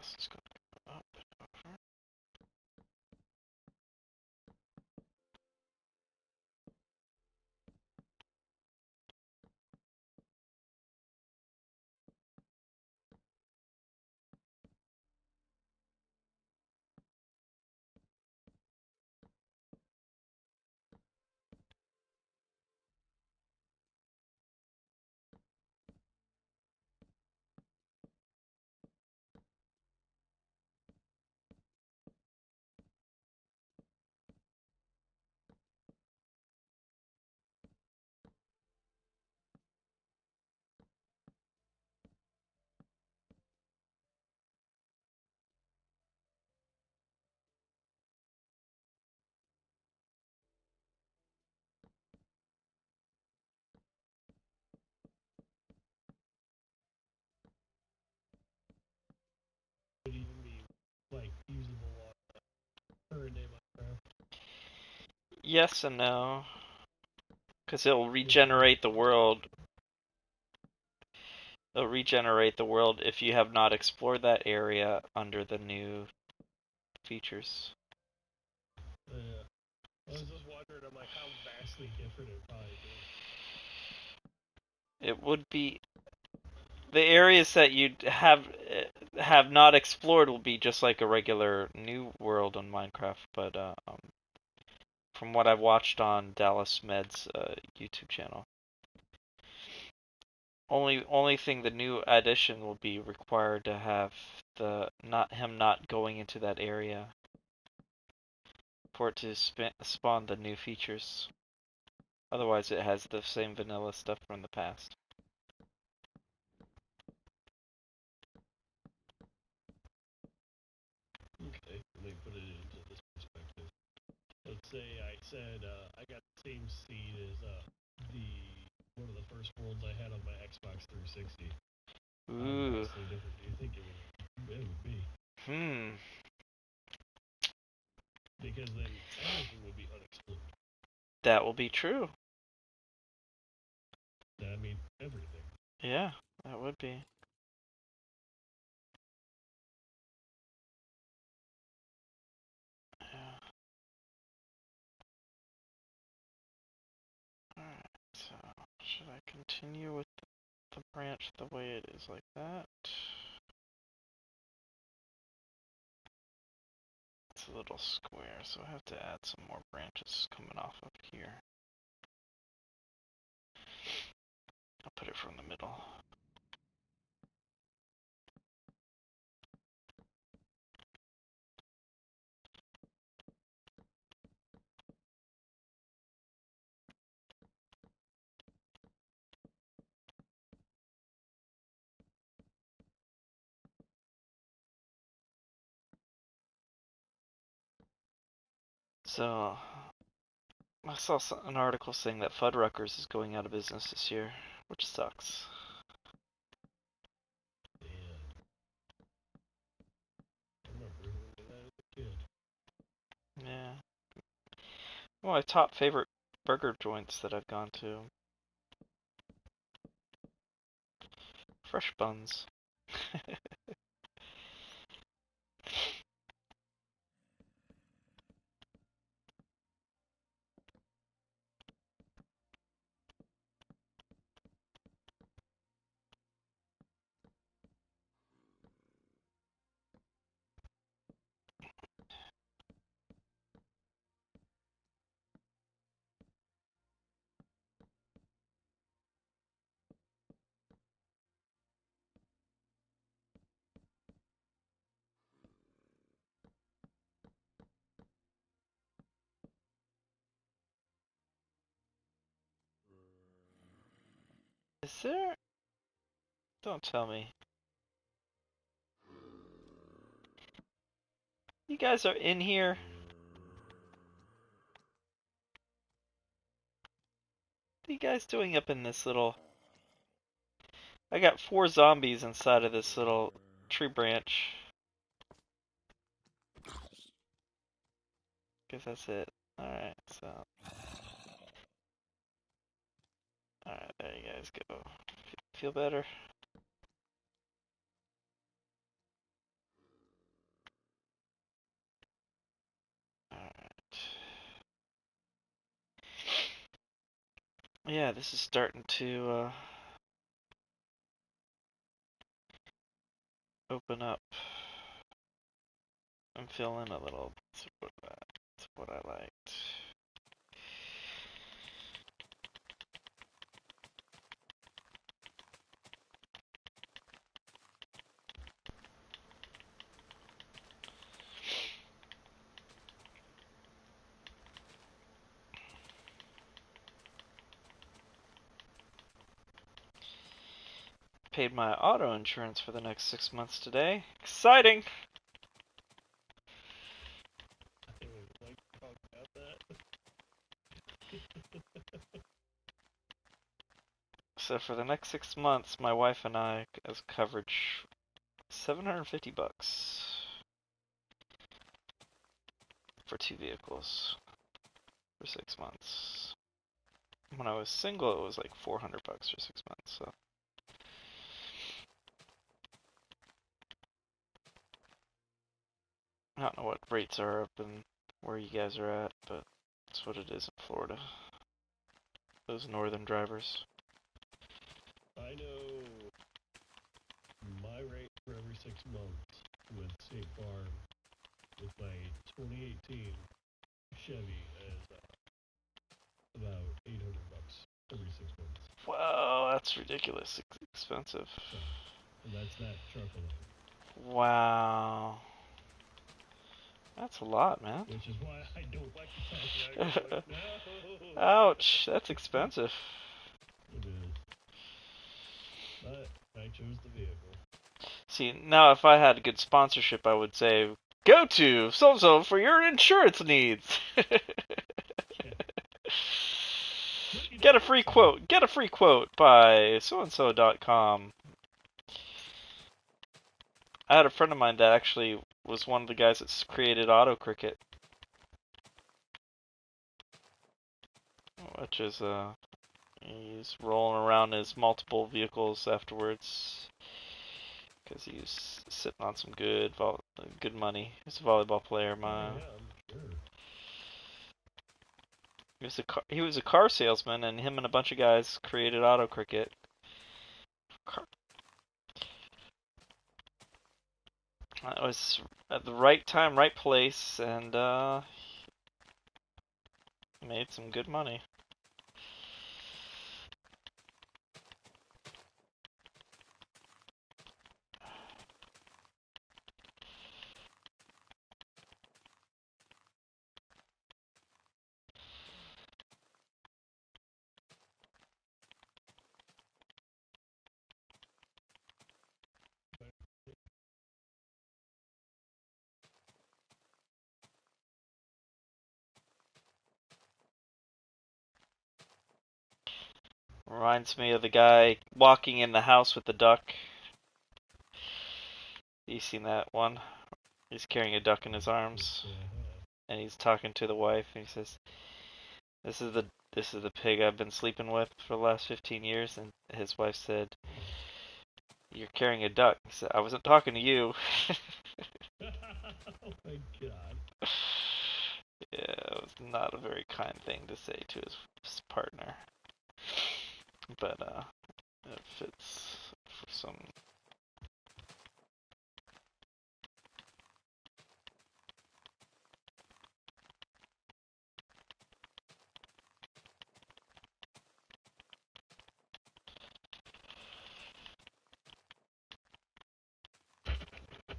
this is going to go up and over. Would even be like usable on current day Minecraft. Yes and no. Because it'll regenerate the world. It'll regenerate the world if you have not explored that area under the new features. Yeah. I was just wondering, I'm like, how vastly different it probably be. It would be the areas that you have not explored will be just like a regular new world on Minecraft, but from what I've watched on Dallas Med's YouTube channel, only thing the new addition will be required to have the not going into that area for it to spawn the new features. Otherwise, it has the same vanilla stuff from the past. Okay, let me put it into this perspective. Let's say I said I got the same seed as the one of the first worlds I had on my Xbox 360. How Ooh. vastly different do you think it would be? Because then everything would be unexplored. That will be true. I mean, everything. Yeah, that would be. Yeah. Alright, so should I continue with the branch the way it is like that? It's a little square, so I have to add some more branches coming off of here. I'll put it from the middle. So, I saw an article saying that Fuddruckers is going out of business this year, which sucks. Yeah. I remember doing that as a kid. Yeah. One of my top favorite burger joints that I've gone to. Fresh buns. Is there? Don't tell me. You guys are in here? What are you guys doing up in this little... I got 4 zombies inside of this little tree branch. Guess that's it. Alright, so... Alright, there you guys go. Feel better? Yeah, this is starting to open up. I'm feeling a little. That's what I liked. Paid my auto insurance for the next 6 months today. Exciting! I would like to talk about that. So for the next 6 months, my wife and I as coverage $750 for 2 vehicles for 6 months. When I was single, it was like $400 for 6 months. So I don't know what rates are up and where you guys are at, but that's what it is in Florida. Those northern drivers. I know my rate for every 6 months with State Farm with my 2018 Chevy is about $800 every 6 months. Wow, that's ridiculous expensive. So, and that's that truck alone. Wow. That's a lot, man. Which is why I don't like to talk about it. I'm like, no. Ouch, that's expensive. It is. But I chose the vehicle. See, now if I had good sponsorship, I would say, go to so-so for your insurance needs. Get a free quote. Get a free quote by soandso.com. I had a friend of mine that actually was one of the guys that created AutoCricket, which is he's rolling around his multiple vehicles afterwards because he was sitting on some good money. He's a volleyball player. Yeah, I'm sure. He was a car salesman, and him and a bunch of guys created AutoCricket. It was at the right time, right place, and made some good money. Reminds me of the guy walking in the house with the duck. You seen that one? He's carrying a duck in his arms, and he's talking to the wife, and he says, "This is the pig I've been sleeping with for the last 15 years." And his wife said, "You're carrying a duck." He said, "I wasn't talking to you." Oh my god. Yeah, it was not a very kind thing to say to his partner. But it fits for some.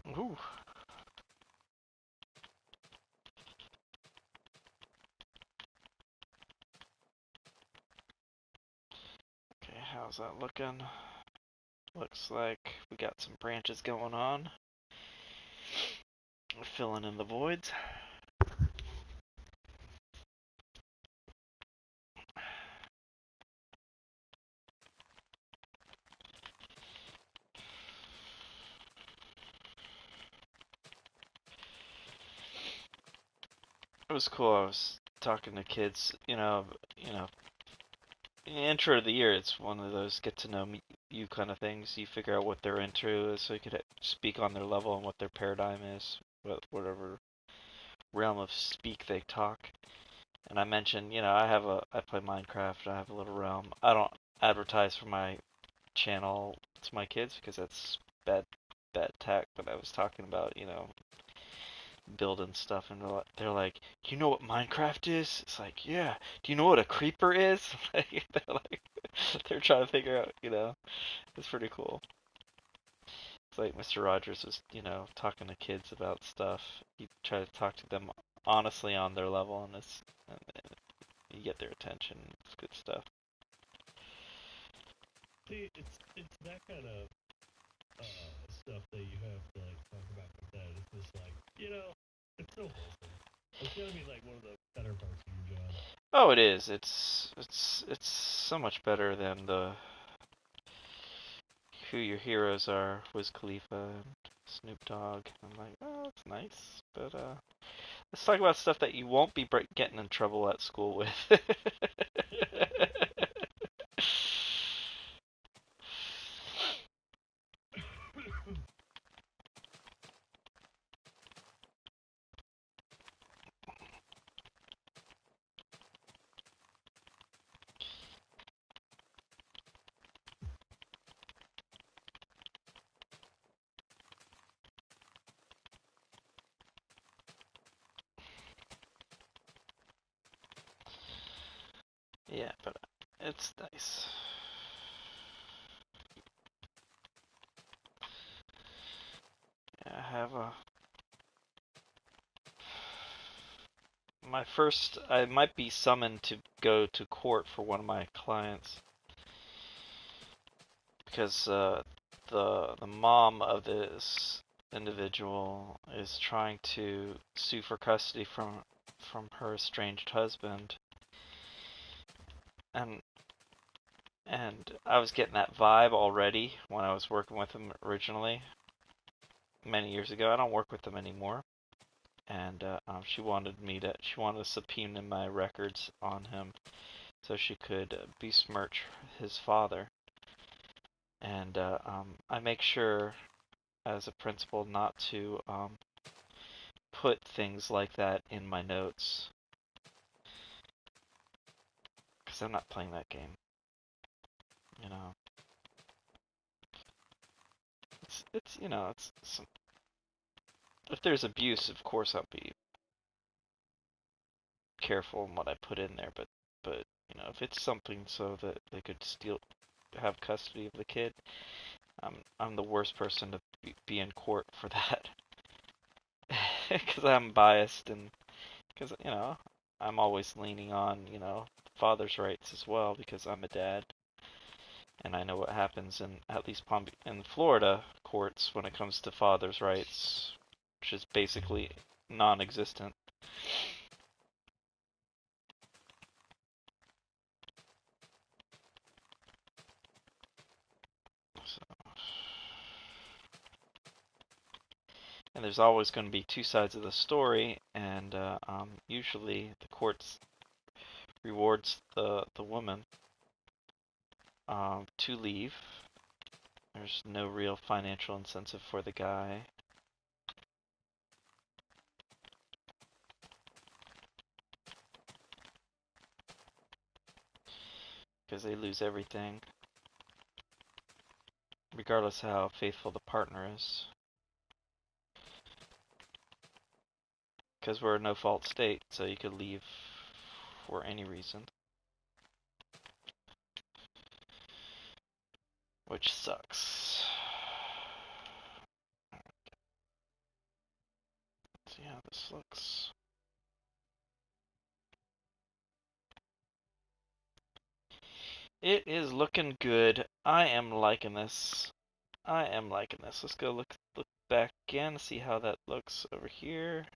Ooh. Okay, how's that looking? Looks like we got some branches going on. We're filling in the voids. It was cool. I was talking to kids, intro of the year, it's one of those get to know you kind of things. You figure out what they're into so you could speak on their level and what their paradigm is, whatever realm of speak they talk. And I mentioned, I play Minecraft. I have a little realm. I don't advertise for my channel to my kids because that's bad tech. But I was talking about, building stuff, and they're like, "Do you know what Minecraft is?" It's like, "Yeah." "Do you know what a creeper is?" They're trying to figure out, It's pretty cool. It's like Mr. Rogers was, talking to kids about stuff. He tried to talk to them honestly on their level, and you get their attention. It's good stuff. See, it's that kind of stuff that you have to like talk about with that. It's just like it's so wholesome. It's gonna be like one of the better parts of your job. Oh, it is. It's so much better than the who your heroes are, Wiz Khalifa and Snoop Dogg. I'm like, oh, that's nice, but let's talk about stuff that you won't be getting in trouble at school with. Yeah, but it's nice. I have I might be summoned to go to court for one of my clients because the mom of this individual is trying to sue for custody from her estranged husband, and I was getting that vibe already when I was working with him originally many years ago. I don't work with them anymore, and she wanted to subpoena my records on him so she could besmirch his father. And I make sure, as a principal, not to put things like that in my notes, because I'm not playing that game. You know, it's if there's abuse, of course I'll be careful in what I put in there. But if it's something so that they could have custody of the kid, I'm the worst person to be in court for that, because I'm biased and because I'm always leaning on father's rights as well because I'm a dad and I know what happens in at least in Florida courts when it comes to father's rights, which is basically non-existent. So, and there's always going to be two sides of the story, and usually the courts rewards the woman to leave. There's no real financial incentive for the guy. Because they lose everything, regardless of how faithful the partner is. Because we're a no-fault state, so you could leave for any reason. Which sucks. Let's see how this looks. It is looking good. I am liking this. Let's go look back again, see how that looks over here.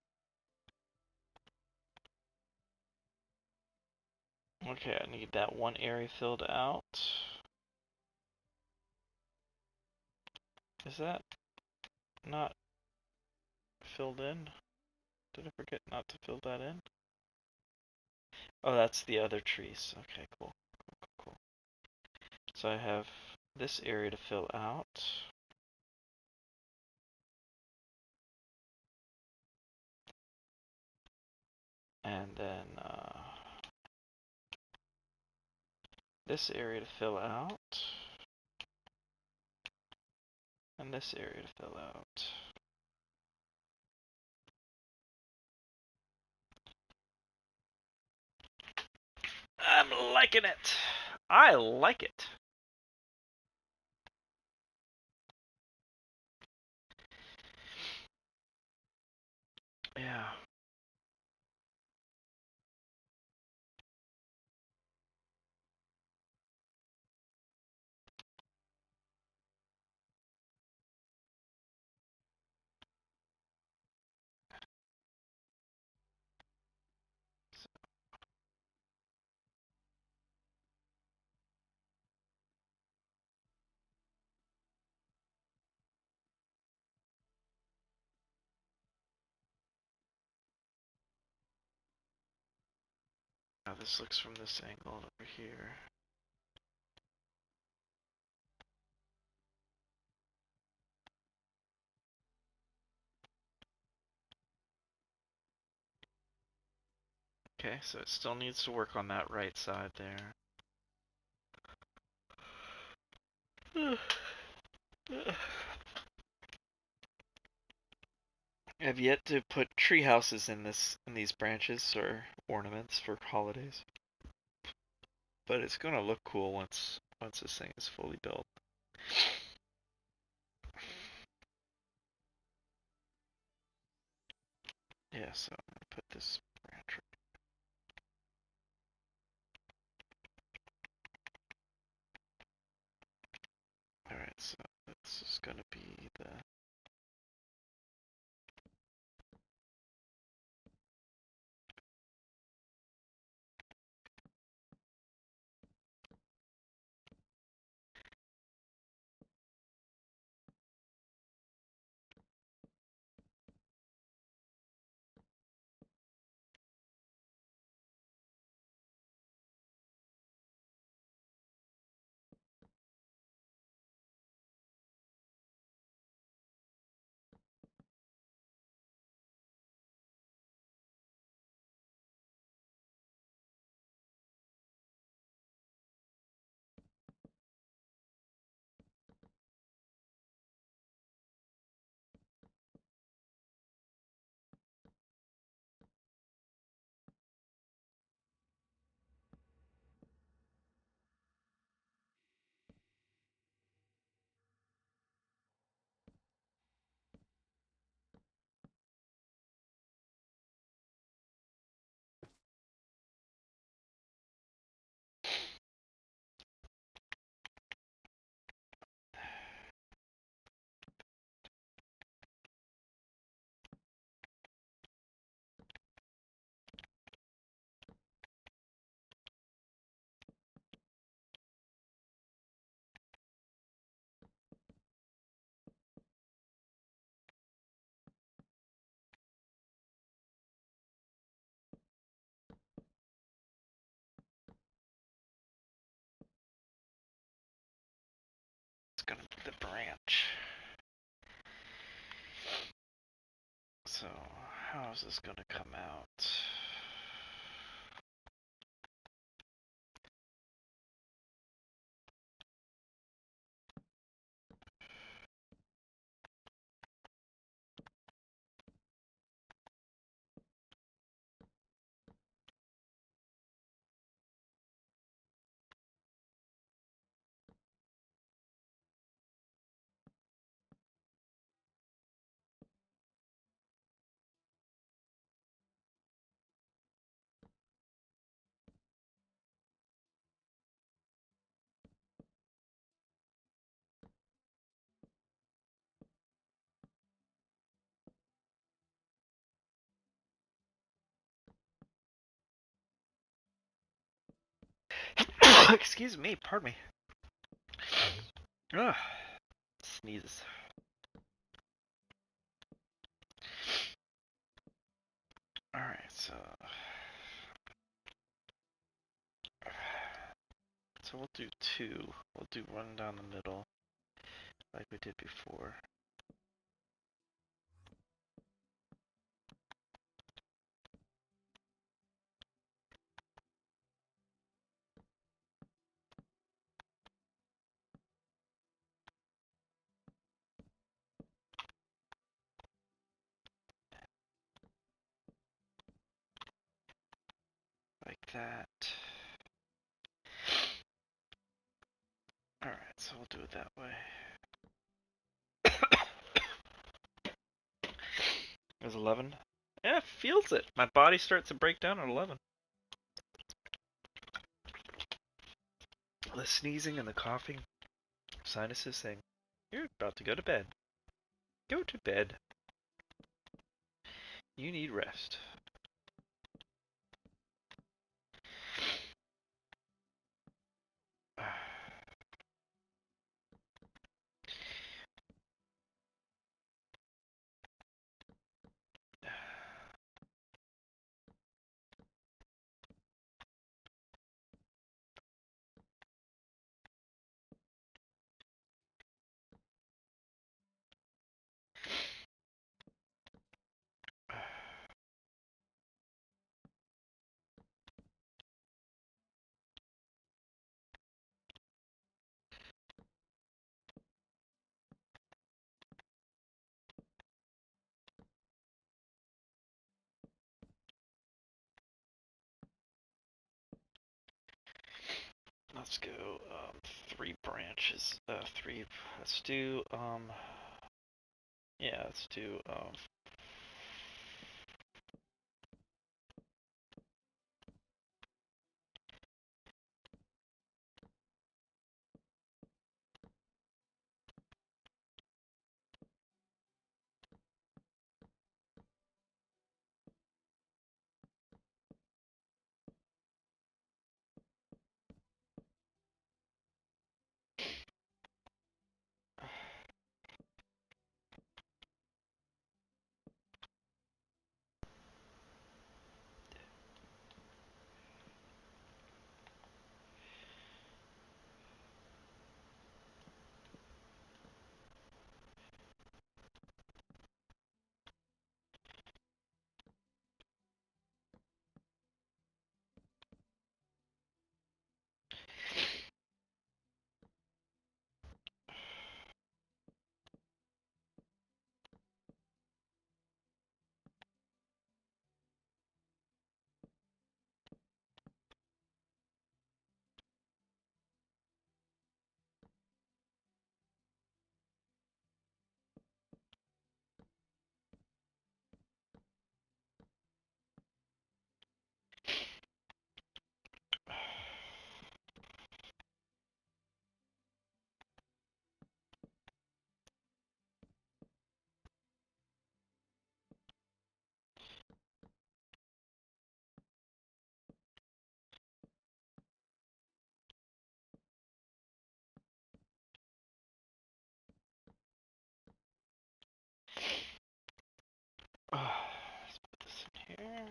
Okay, I need that one area filled out. Is that not filled in? Did I forget not to fill that in? Oh, that's the other trees. Okay, cool. Cool. So I have this area to fill out. And then this area to fill out. And this area to fill out. I'm liking it. I like it. Yeah. Now this looks from this angle over here. Okay, so it still needs to work on that right side there. I've yet to put tree houses in these branches or ornaments for holidays. But it's gonna look cool once this thing is fully built. Yeah, so I'm gonna put this branch. Alright, so this is gonna be the it's gonna be the branch. So how is this gonna come out? Excuse me, pardon me. Ugh. Sneezes. Alright, so we'll do two. We'll do one down the middle, like we did before. that. Alright, so we'll do it that way. It was 11. Yeah, it feels it. My body starts to break down at 11. The sneezing and the coughing, sinuses saying, "You're about to go to bed. Go to bed. You need rest." Let's go 3 branches. 3. Let's do yeah, let's do let's put this in here.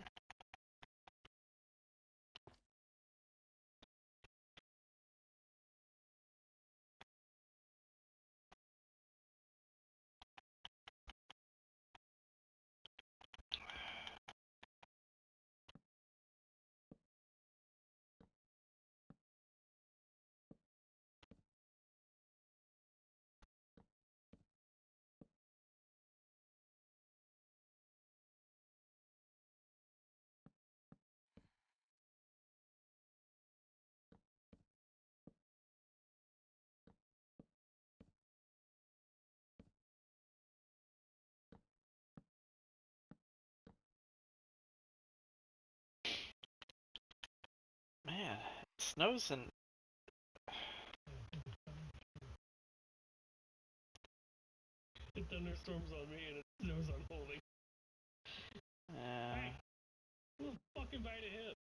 Man, it snows in It thunderstorms on me and it snows on Holy. Hey, who fucking invited him?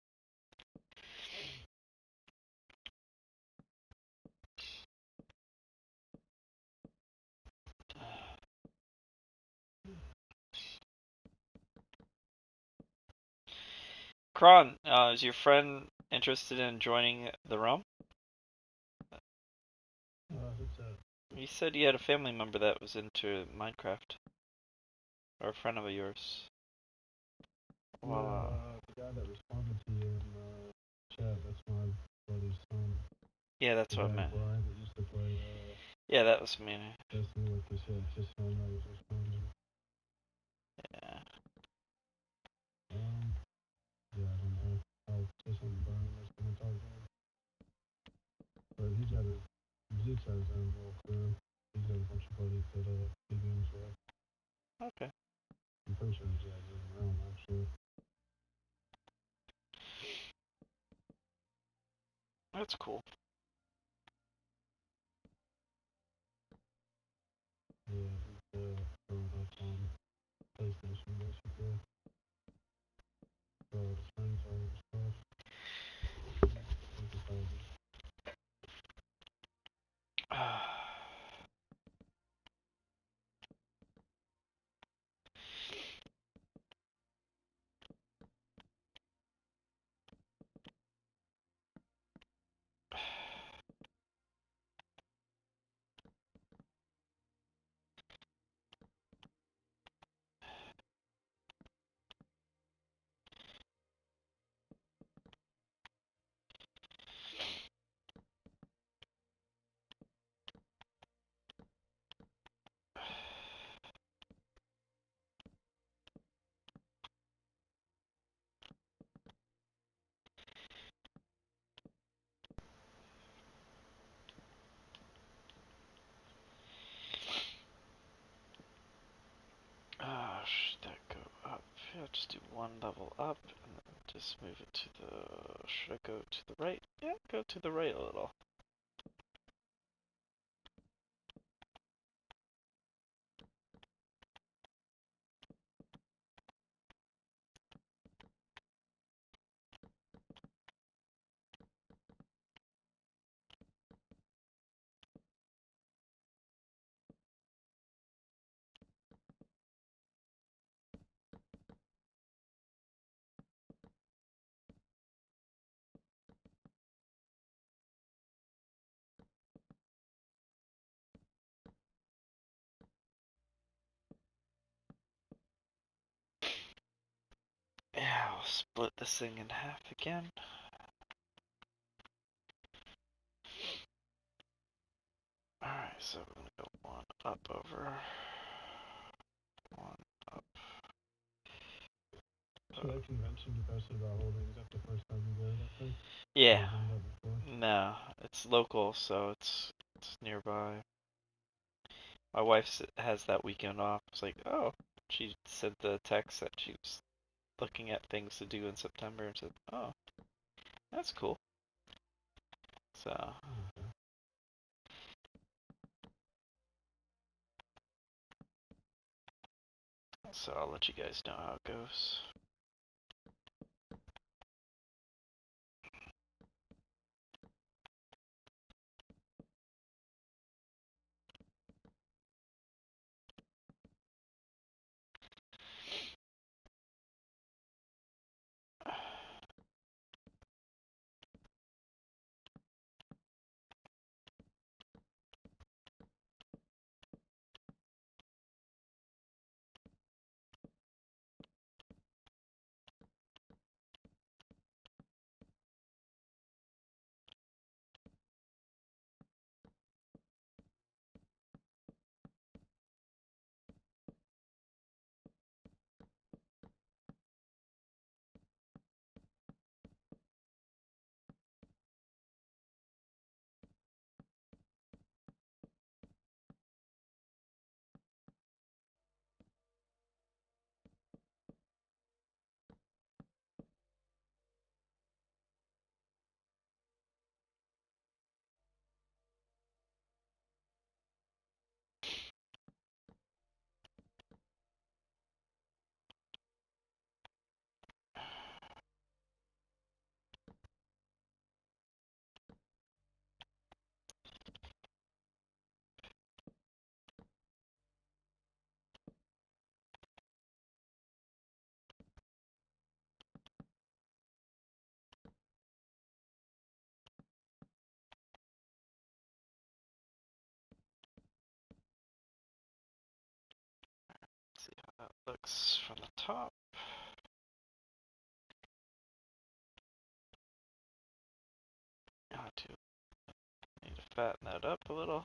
Kron, is your friend interested in joining the realm? Who's that? You said you had a family member that was into Minecraft. Or a friend of yours. No, the guy that responded to you in chat, that's my buddy's son. Yeah, that's The what I guy meant. Brian that used to play Yeah, that was me. Destiny with his son that was responding. Yeah. Yeah, I don't know. I'll say something about Zeke's has his own little crew. He's got a bunch of buddies that he games with. Okay. I'm pretty sure he has his own actually. That's cool. Yeah, he's growing up on PlayStation basically. So all his friends all his stuff. Like it's all Should that go up? Yeah, just do one level up and then just move it to the. Should I go to the right? Yeah, go to the right a little. Yeah, I'll split this thing in half again. Alright, so we're gonna go one up over. One up. So that convention you posted about holding, is that the first time you go to that thing? Yeah. Or have you done that before? No, it's local, so it's nearby. My wife has that weekend off. It's like, oh, she sent the text that she was looking at things to do in September and said, oh, that's cool. So, Okay. so I'll let you guys know how it goes. See how that looks from the top. I do need to fatten that up a little.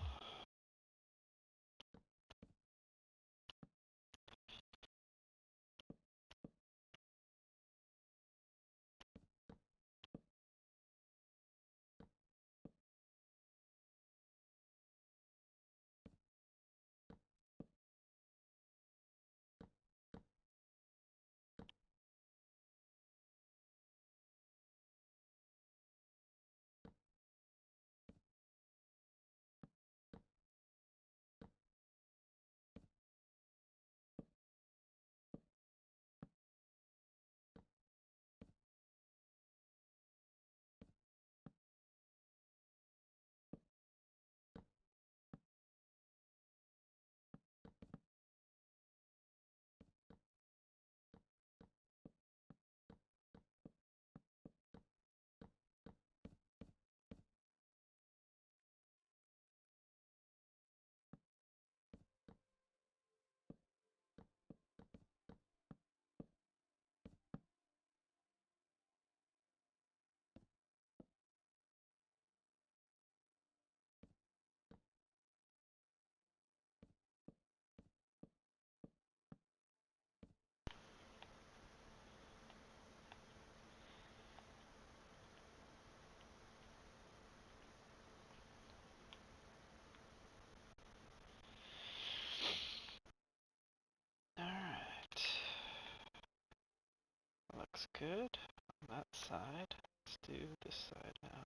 Looks good on that side. Let's do this side now.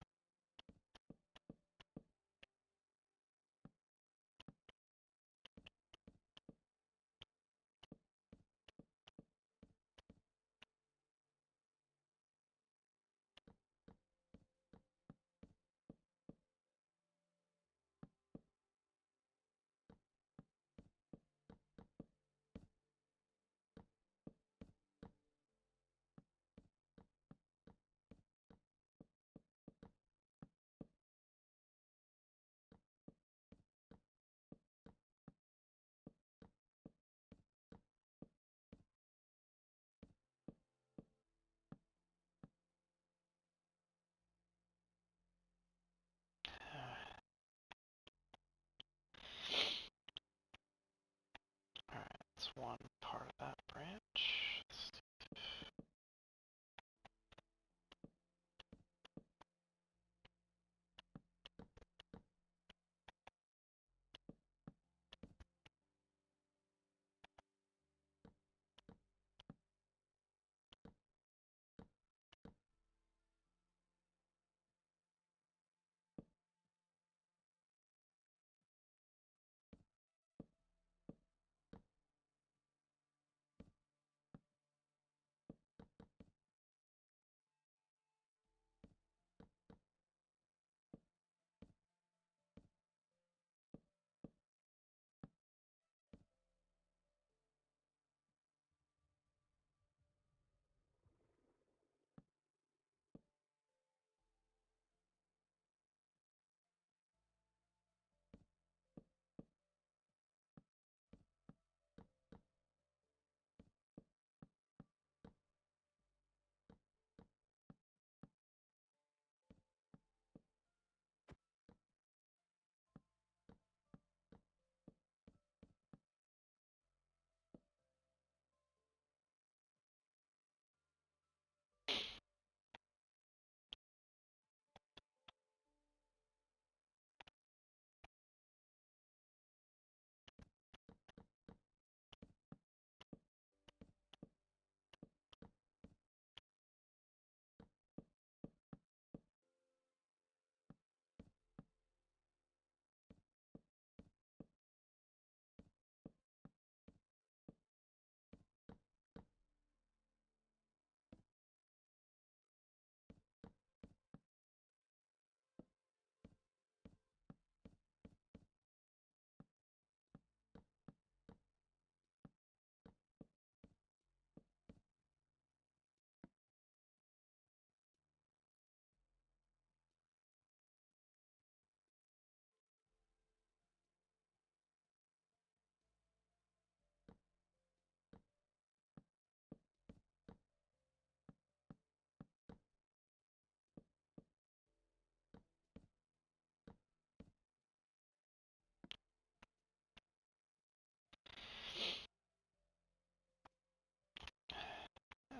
Alright, that's one part of that branch.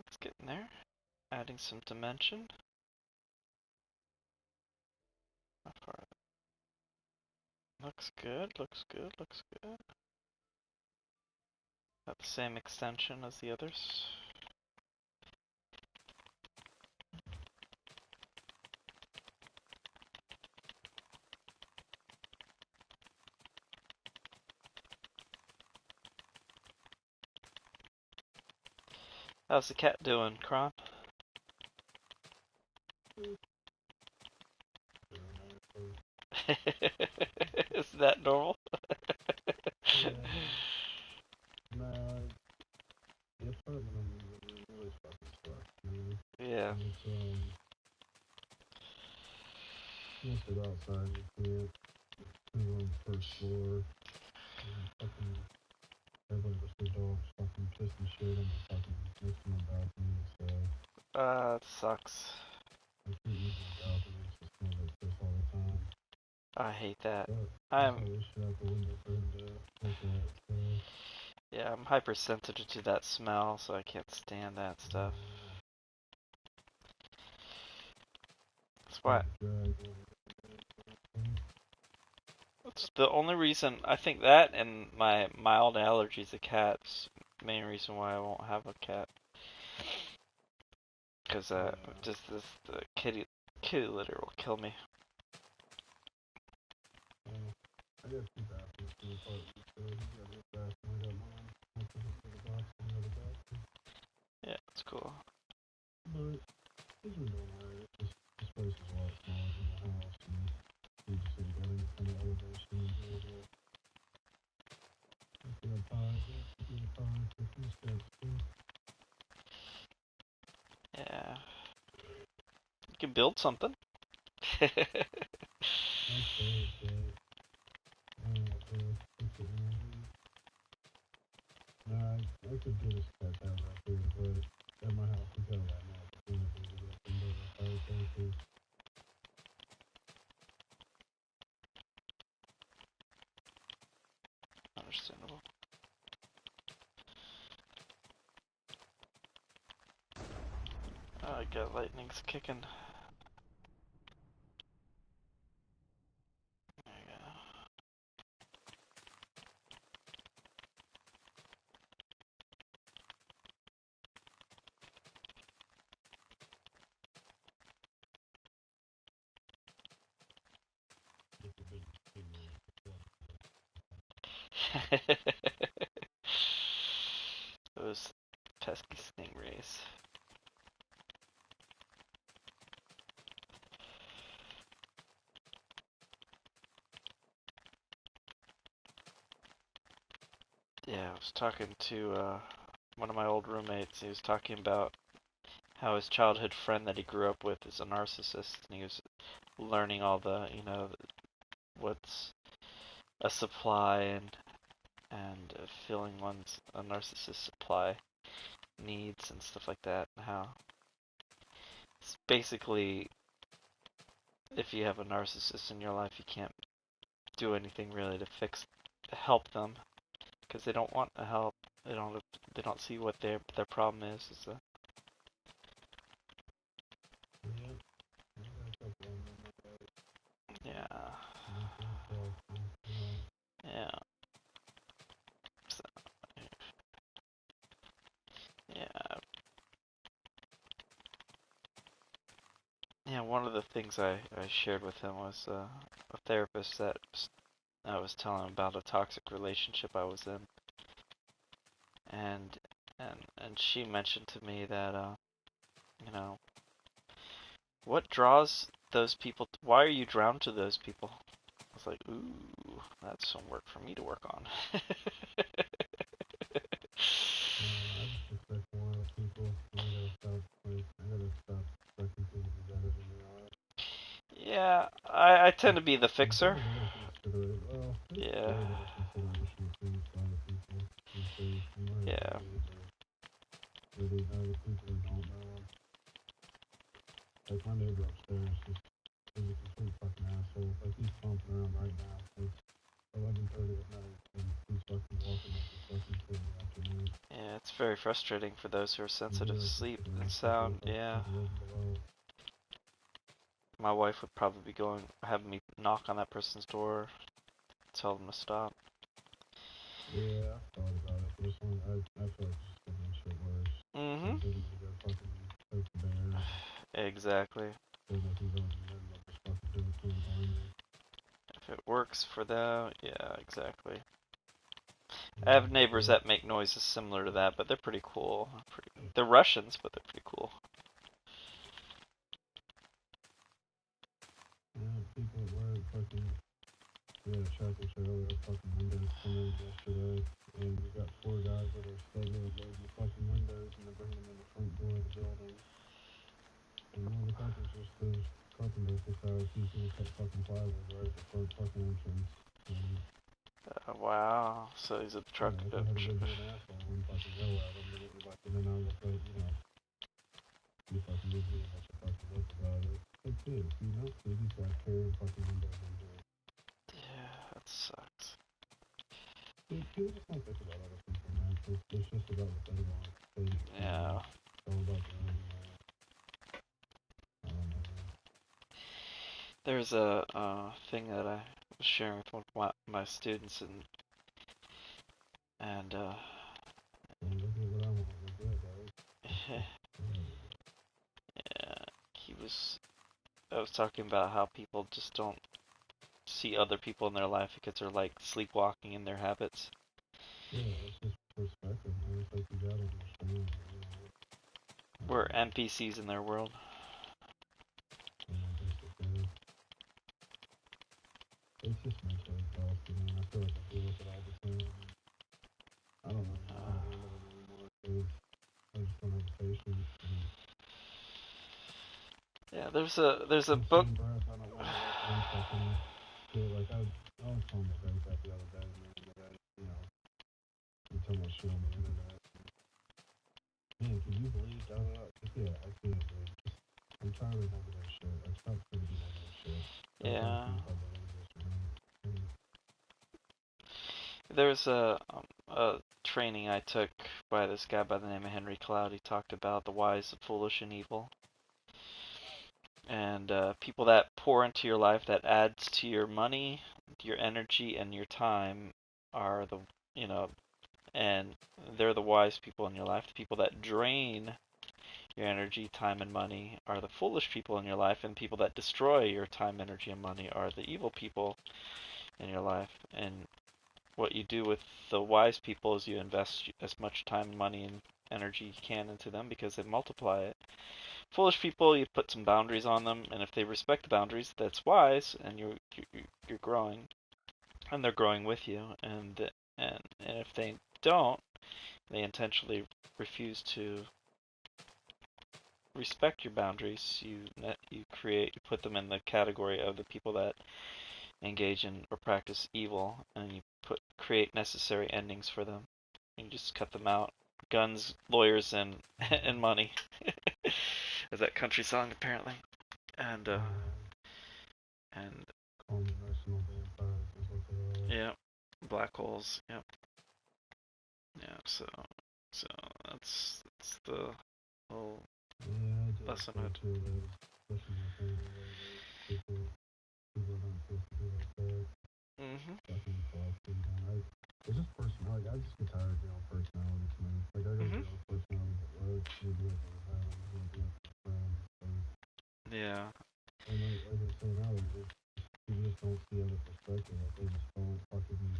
It's getting there. Adding some dimension. How far? Looks good, looks good, looks good. Got the same extension as the others. How's the cat doing, Kron? Is that normal? Yeah. Nah, the apartment I'm in really fucking sucks, man. Yeah. Once it's outside, you can't. You're on the first floor. And fucking everybody with their dogs fucking pissing shit on my fucking next to my balcony, so It sucks. I can't use my balcony. It just smells like piss all the time. I hate that. But I I'm saw this shit out the window for him to look at, so yeah, I'm hypersensitive to that smell, so I can't stand that stuff. That's why. That's the only reason I think that and my mild allergies to cats. Main reason why I won't have a cat. Because just this the kitty litter will kill me. I got two bathrooms in the apartment, so you got this bathroom, I got mine. I put it in the box in the other bathroom. Yeah, it's cool. But things are doing alright. This place is a lot smaller than the house, and we just need to get any kind of elevation and be able to get a pie, get a pie, get a few steps too. Yeah. You can build something. I could, but I don't know if it's it really. Nah, I could get a step out right here, but at my house we got a lot more opportunity to get up and build a fireplaces. Understandable. Oh, I got lightning's kicking. There you go. Those pesky stingrays. Yeah, I was talking to one of my old roommates. He was talking about how his childhood friend that he grew up with is a narcissist, and he was learning all the, what's a supply and filling one's a narcissist supply needs and stuff like that, and how it's basically if you have a narcissist in your life, you can't do anything really to help them because they don't want to help. They don't see what their problem is. Yep. I got a couple of them like that. Yeah, Yeah. yeah, so, yeah, yeah. One of the things I shared with him was a therapist that I was telling him about a toxic relationship I was in, and and she mentioned to me that you know, what draws those people? Why are you drawn to those people? I was like, ooh, that's some work for me to work on. I just respect a lot of people, and I gotta stop expecting people to be better than they are. Yeah, I tend to be the There's a fixer. lot of consideration. Well, there's Yeah, very little consideration between a lot of people these days, in my yeah, opinion. Or they know the people who don't know them. Like my neighbor upstairs, he's a complete fucking asshole. Like he's pumping around right now. It's 11:30 at night, and he's fucking walking like he's fucking 2 in the afternoon. yeah. It's very frustrating for those who are sensitive to Zero sleep and consideration for the sound. fucking Yeah, people living below. my wife would probably be having me knock on that person's door, tell them to stop. Yeah, I thought about it, but it's only, I feel like it's just gonna make shit worse. Mm-hmm. Like, they're gonna go fucking poke the bear and Exactly. feel like he's on the end, they'll just fucking do it to him blindly. If it works for them, yeah, exactly. I Yeah, have neighbors but, that make noises similar to that, but they're pretty cool. They're Russians, but they're pretty cool. yeah, people at work fucking, we had a tractor trailer, fucking windows come in yesterday, and we got 4 guys that are struggling loading the fucking windows, and they're bringing them in the front door of the building. And one of the carpenters, took out a piece of fucking plywood right at the front fucking entrance. And Wow. So he's a yeah, truck. like I had to go be an asshole and fucking yell at him, and it was like, and then I was like, you fucking give me a bunch of fucking look about it. Like, dude, if you don't see these guys carrying fucking windows in here. Yeah, that sucks. Dude, people just don't think about other people, man. It's just about what they want. Yeah. It's all about them. I don't know, man. There's a thing that I was sharing with one of my students, and So look at what I want to look good, right? I was talking about how people just don't see other people in their life because they're like sleepwalking in their habits. Yeah, it's just perspective, man. It's like you gotta understand, you know. We're NPCs in their world. It's just mental exhaustion, man. I feel like I deal with it all the time. I don't really know how to handle it anymore, because I just don't have the patience. Yeah, there's a In the book. same breath, I don't want to let them fucking feel like I was telling my guys that the other day, man. The guy, you know, he told me shit on the internet. Man, can you believe that? Yeah, I can't, dude. I'm tired of negative shit. I stopped trying to be negative shit. I don't Yeah, think if I believe this or not. there's a training I took by this guy by the name of Henry Cloud. He talked about the wise, the foolish, and evil. And people that pour into your life, that adds to your money, your energy, and your time are the, you know, and they're the wise people in your life. The people that drain your energy, time, and money are the foolish people in your life, and people that destroy your time, energy, and money are the evil people in your life. And what you do with the wise people is you invest as much time, money, and energy you can into them because they multiply it. Foolish people, you put some boundaries on them, and if they respect the boundaries, that's wise, and you're growing, and they're growing with you. And if they don't, they intentionally refuse to respect your boundaries. You put them in the category of the people that engage in or practice evil, and you create necessary endings for them. You just cut them out. Guns, lawyers, and and money. Is that country song apparently? And and National vampires is what they are. yeah, black holes. Yep. Yeah. So that's the whole Yeah, I do lesson. feel too that, especially in my family lately, people are not supposed to be like that. Mhm. Fucking collecting, man. It's just personality. I just get tired of dealing with personalities, man. Like, I gotta Mhm. deal with personalities at work. I gotta deal with my family. I gotta deal with my friends. Yeah. And like I was saying earlier, people just don't see other perspective. Like, they just don't fucking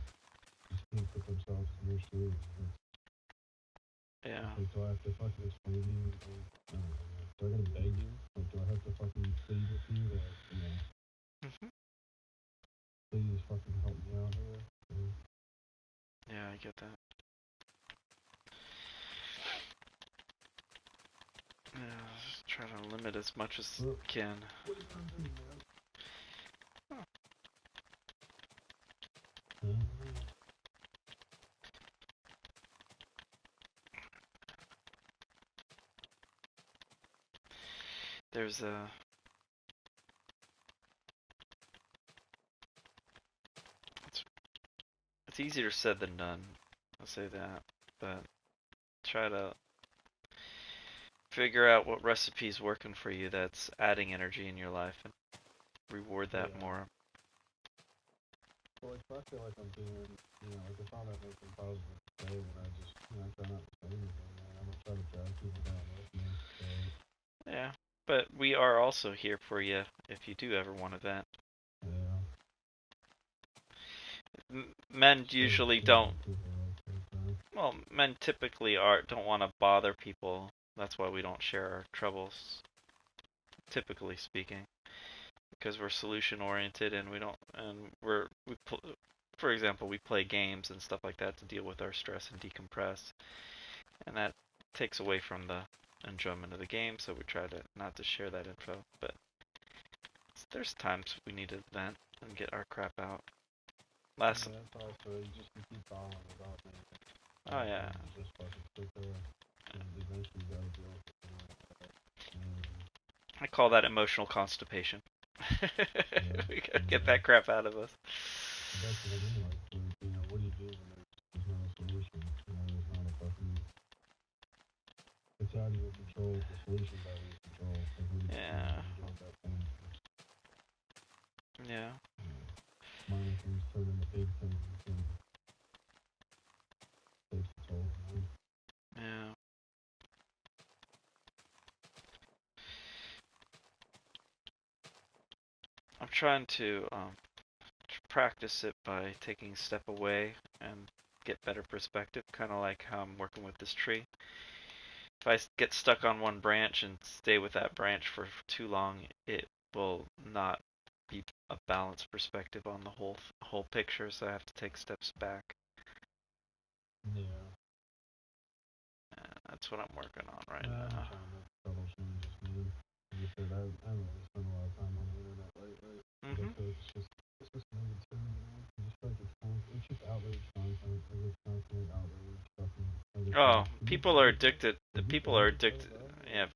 just can't put themselves in your shoes. Yeah. It's like, do I have to fucking explain to you? Like, I don't know, man. Do I gotta beg you? Like, do I have to fucking plead with you that, you know, Mhm. please fucking help me out here? Yeah, I get that. Yeah, just try to limit as much as Well, can. what are you gonna do, man? Huh. There's a it's, it's easier said than done. I'll say that, but try to figure out what recipe's working for you that's adding energy in your life and reward that Yeah. more. Well, if I feel like I'm doing, you know, like if I'm not making positive say, then I just, you know, I try not to say anything, man. I don't try to drag people down with me. So, Yeah, but we are also here for you if you do ever want to vent. yeah. Men Sure, usually sure, don't. people like that, Well, men typically don't want to bother people. That's why we don't share our troubles, typically speaking, because we're solution oriented and we don't and for example, we play games and stuff like that to deal with our stress and decompress, and that takes away from the enjoyment of the game. So we try to not to share that info, but there's times we need to vent and get our crap out. Last. Yeah, that's also, you keep following without me. Oh yeah. You just fucking sit there, and eventually you gotta deal with it. I call that emotional constipation. Yeah, We gotta get yeah. that crap out of us. That's what I mean. Like, you know, what do you do when there's not a solution? You know, there's not a fucking. It's out of your control. The solution's out of your control. Like, what do Yeah. you do at that point? Yeah. Minor things turn into big things, and takes a toll, man. Yeah. I'm trying to practice it by taking a step away and get better perspective, kind of like how I'm working with this tree. If I get stuck on one branch and stay with that branch for too long, it will not be a balanced perspective on the whole picture, so I have to take steps back. Yeah. That's what I'm working on right I'm now. trying to trouble changes, man. Like I said, I haven't really spent a lot of time on the internet lately. I feel like it's just negativity, you know? I just feel like it's just outrage content. Like it's constantly outrage, fucking Oh, everything. people are addicted. Did you People find are it so addicted. bad? Yeah,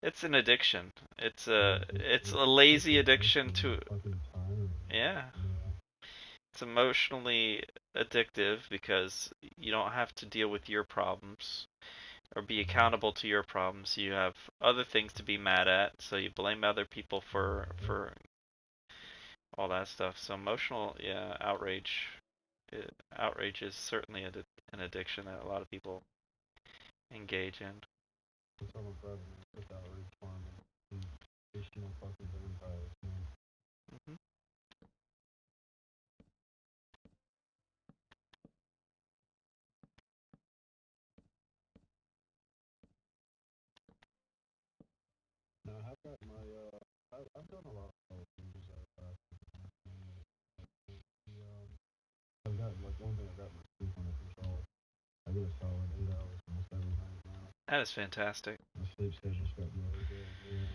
it's an addiction. It's Like, it's a it's lazy fucking addiction addicting to, and fucking tiring. yeah. Yeah. It's emotionally addictive because you don't have to deal with your problems or be accountable to your problems. You have other things to be mad at, so you blame other people for all that stuff. So emotional, yeah, outrage is certainly an addiction that a lot of people engage in. That's how my brother, man. Just outrage farming. These fictional fucking vampires, man. Hmm. Now, I have got my, I've done a lot of college changes out of last I've got, like, one thing, I've got my sleep under control. I get a solid 8 hours almost every night now. That is fantastic. My sleep schedule's gotten really good, yeah.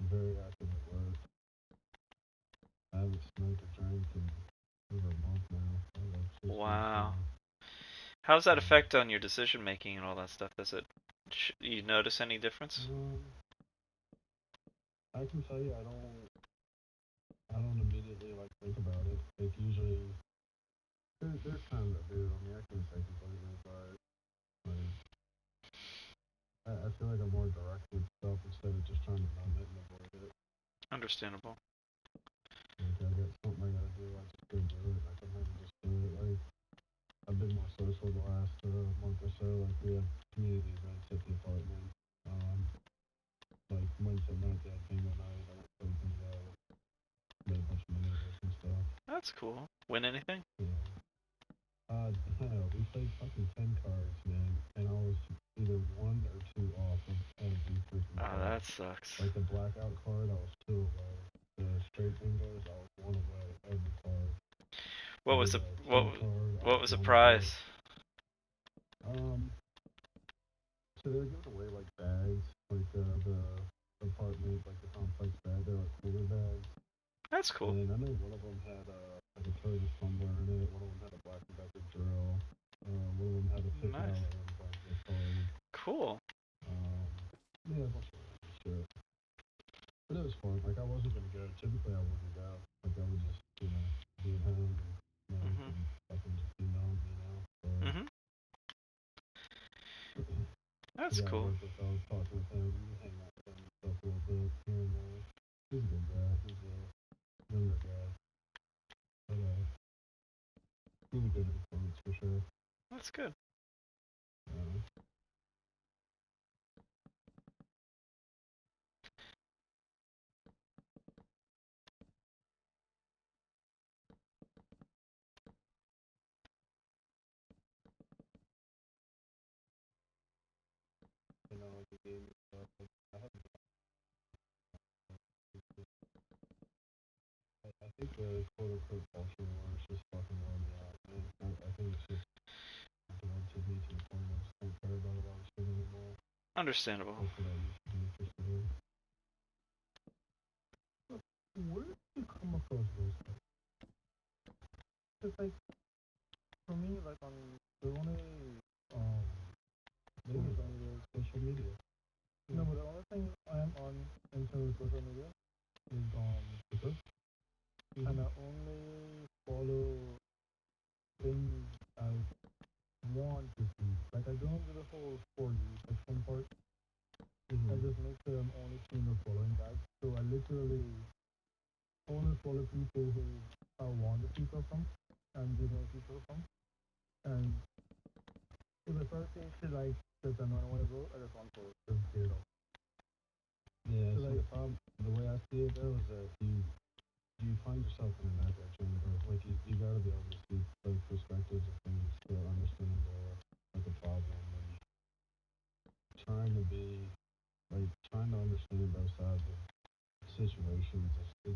I'm very active at work. I haven't smoked or drank in over a month now. Like 6 weeks Wow. now. How does that affect on your decision making and all that stuff? Does it, you notice any difference? I can tell you, I don't immediately like think about it. Like usually, there's times I do. I mean, I can't say completely, but like, I feel like I'm more direct with stuff instead of just trying to numb it and avoid it. Understandable. Like I got something I gotta do, I just go do it. I come home and just do it. Like I've been more social the last month or so. Like we have community events at the apartment. Um, like Wednesday night they had bingo night. I went to play bingo, made a bunch of maneuvers and stuff. That's cool. Win anything? Yeah. No, we played fucking 10 cards, man, and I was either 1 or 2 off of every freaking Oh, card. that sucks. Like the blackout card, I was 2 away. The straight bingos, I was 1 away every card. What was the king card, I what was was the 1 away. prize? So they're giving away like bags, like the apartment, like the complex bag. They're like cooler bags. That's cool. And I know one of them had like a Turkish tumbler in it. One of them had a Black and Decker drill. One of them had a $50 Nice. Amazon gift card. Cool. Yeah, a bunch of random shit. But it was fun. Like I wasn't gonna go. Typically, I wouldn't go. Like I would just, be at home and smoke and fucking just be numb, But Mhm. That's the guy I cool. worked with, I was talking with him, hang out with him and stuff a little bit here and there. He's a good guy. He's a younger guy, but he's a good influence for sure. That's good. Uh, like the game and stuff. Like, I think the quote unquote culture war is just fucking wore me out, man. I think it's just demented me to the point I just don't care about a lot of shit anymore. Understandable. Like what I used to be interested in. Where did you come across those guys? Cause like for me, like on the only social media. No, but the only thing I am on in terms of social media is Twitter, and I only follow things I want to see. Like I go into the whole for you section part. I just make sure I'm only seeing the following guys. So I literally only follow people who I want to see from and give me people from. And if I start seeing shit like that I don't want to go, I just unfollow. Just get it off. Yeah, so like, the way I see it though is that you find yourself in an echo chamber. Like you gotta be able to see both perspectives of things to understand like a problem and trying to be like trying to understand both sides of situations. It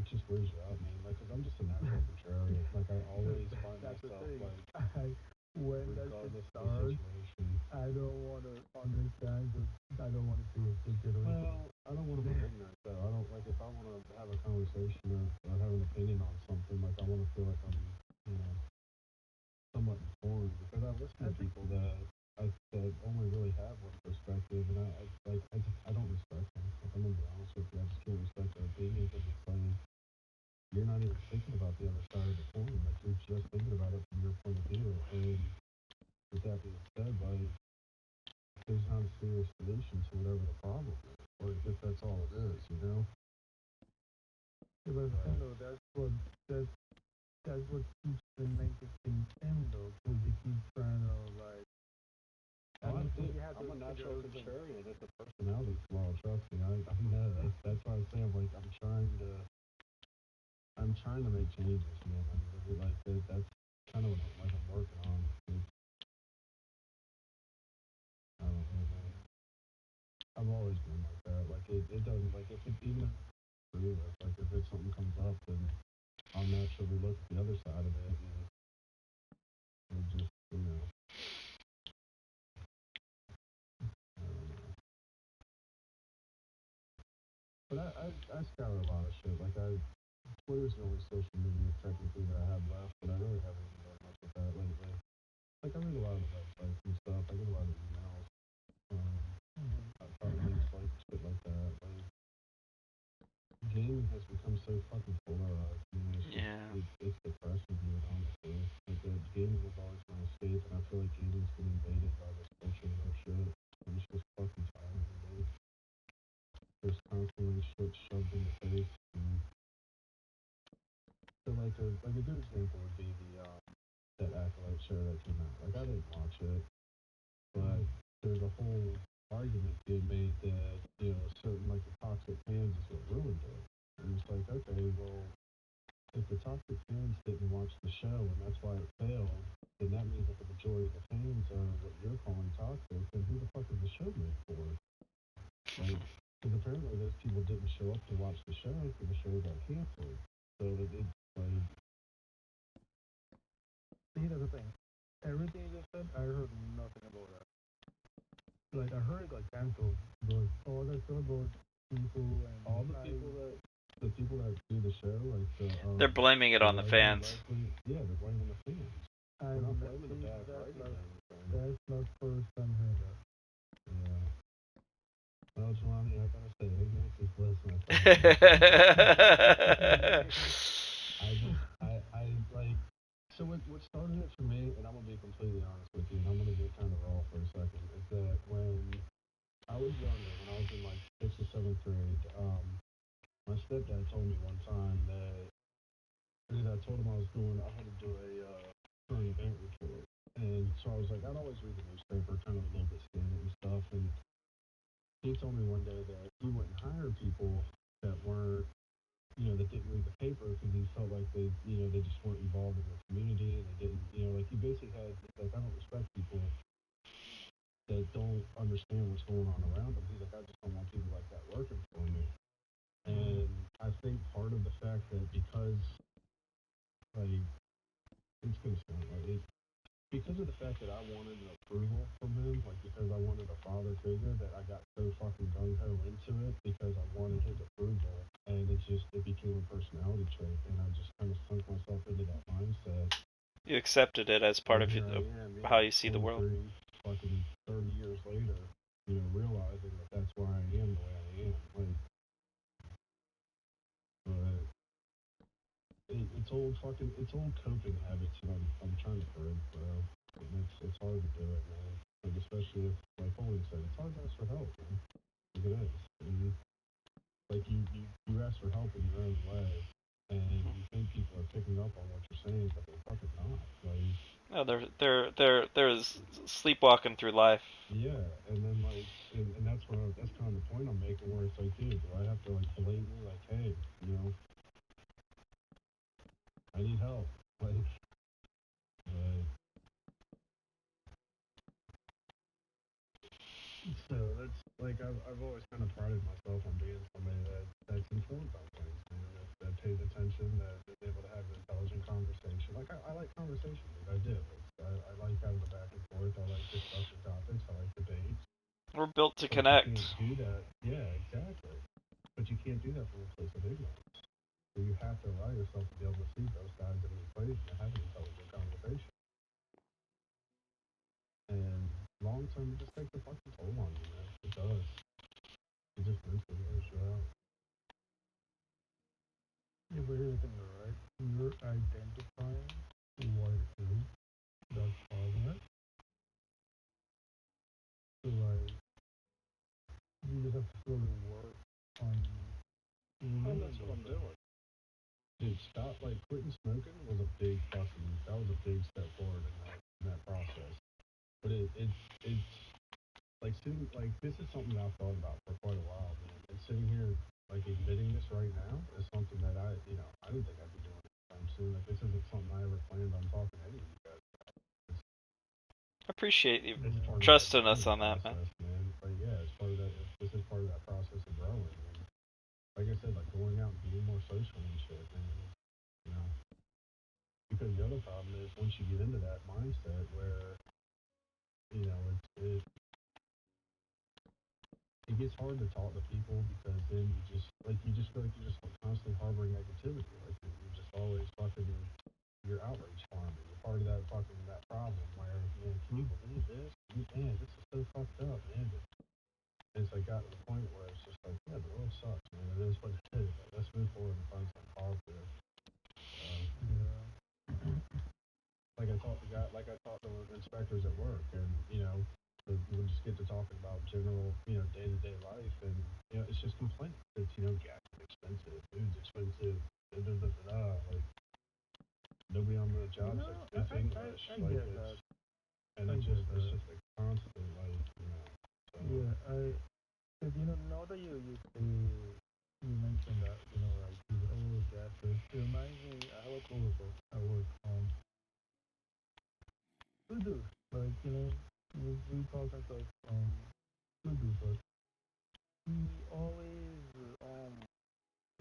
just wears you out, man. Like, cause I'm just a natural contrarian. Like I always find myself like When that shit regardless of the starts, situation. I don't want to understand because I don't want to see it degenerate. Well, I don't want to be ignorant though. I don't like if I want to have a conversation or have an opinion on something. Like I want to feel like I'm, you know, somewhat informed because I listen to people that only really have one perspective, and I don't respect them. Like I'm gonna be honest with you, I just can't respect their opinion because it's like you're not even thinking about the other side of the coin. Like you're just thinking about it from your point of view. And with that being said, like there's not a serious solution to whatever the problem is, or if that's all it is, you know. Yeah, but you know, that's what keeps the negative thing in though, because you keep trying to like. Well, I mean, I'm you have to a figure natural out the- contrarian. It's a personality flaw. Trust me. I know. That's why I say I'm trying to make changes, man. I mean, like that's kind of what I'm working on. I don't know, man. I've always been like that. Like it doesn't like if it even if it's true, like if it's something comes up, then I'll naturally look at the other side of it and just I don't know. But I scour a lot of shit. Like Twitter's the only social media technically that I have left, but I really haven't even done much with that lately. Like I read a lot of websites and stuff. I get a lot of emails. About links like shit like that. Like gaming has become so fucking polarized. You know, Yeah. it's depressing, dude. Honestly, like gaming was always my escape, and I feel like gaming's been invaded by this culture war shit. And it's just fucking tiring, dude. There's constantly shit shoved in the face. And so like a good example would be the that Acolyte show that came out. Like I didn't watch it, but there's a whole argument being made that certain like the toxic fans is what ruined it. And it's like, okay, well, if the toxic fans didn't watch the show and that's why it failed, then that means that the majority of the fans are what you're calling toxic. Then who the fuck is the show made for? Like, because apparently those people didn't show up to watch the show because the show got canceled. So it's like, See, that's the thing. Everything you just said, I heard nothing about that. Like I heard like canceled, but all that stuff about people and all the people that do the show, like They're blaming it on the fans. Yeah, they're blaming the fans. They're not blaming the bad writing or anything. That's not first time heard that. Yeah. Well, Jelani, I gotta say, ignorance is bliss, my friend. I like. So what started it for me, and I'm gonna be completely honest with you, and I'm gonna get kind of raw for a second, is that when I was younger, when I was in like 6th or 7th grade, my stepdad told me one time that I told him I had to do a current event report, and so I was like, I'd always read the newspaper, kind of a little bit scan it and stuff, and he told me one day that he wouldn't hire people that weren't, that didn't read the paper because he felt like they just weren't involved in the community and they didn't, like he basically had, like, I don't respect people that don't understand what's going on around them. He's like, I just don't want people like that working for me. And I think part of the fact that because, like, it's gonna sound like it, because of the fact that I wanted an approval from him, like because I wanted a father figure, that I got so fucking gung ho into it because I wanted his approval, and it became a personality trait, and I just kind of sunk myself into that mindset. You accepted it as part of how you see the world. Fucking 30 years later, realizing that that's why I am the way I am. Like, but it's old coping habits that I'm trying to break, bro. And it's hard to do it, man. Like especially if, like Holy said, it's hard to ask for help, man. Like it is. And like you ask for help in your own way, and you think people are picking up on what you're saying, but they're fucking not. Like, No, they're sleepwalking through life. yeah, and then like, and that's kind of the point I'm making, where it's like, dude, do I have to like blatantly like, hey, I need help. Like, but so that's like I've always kind of prided myself on being somebody that's informed about things, man. That pays attention, that is able to have an intelligent conversation. Like I like conversation, dude. I do. I like having the back and forth. I like discussing topics. I like debates. We're built to But you connect. can't do that. Yeah, exactly. But you can't do that from a place of ignorance. So you have to allow yourself to be able to see both sides of the equation and have an intelligent conversation. And long term, it just takes a fucking toll on you, man. It does. It just mentally wears you out. Yeah, but here's the thing, though, right? You're identifying what it is that's causing it. So, like, you just have to slowly work on And that's what I'm doing. Dude, stop, like, quitting smoking was a big fucking, that was a big step forward in that process. But it's, like, sitting, like, this is something that I've thought about for quite a while, man. And sitting here, like, admitting this right now is something that I didn't think I'd be doing anytime soon. Like, this isn't something I ever planned on talking to any of you guys about. I appreciate you It's part trusting of us that on that, man. process, man. Like, yeah, it's part of that, this is part of that process of growing. And like I said, like, going out and being more social and shit, man. You know, because the other problem is once you get into that mindset where it gets hard to talk to people because then you just feel like you're just constantly harboring negativity. Like you're just always fucking you're outrage farming. You're part of that problem where, man, can you believe this? Man, this is so fucked up, man. And it's like got to the point where it's just like, yeah, the world sucks, man. It is what it is. Like, let's move forward and find something positive. Yeah. Like I taught the inspectors at work, and we'll just get to talking about general, day to day life, and it's just complaining. It's gas is expensive, food's expensive, da da da da da. Like nobody on the job speaks English. I Like get it's that. and I it's get it's that. just a constant So. Yeah, cause now that you mentioned that, like these old gases, it reminds me. I have a coworker at work. Good dude. Like we talk and stuff. Good dude, but he always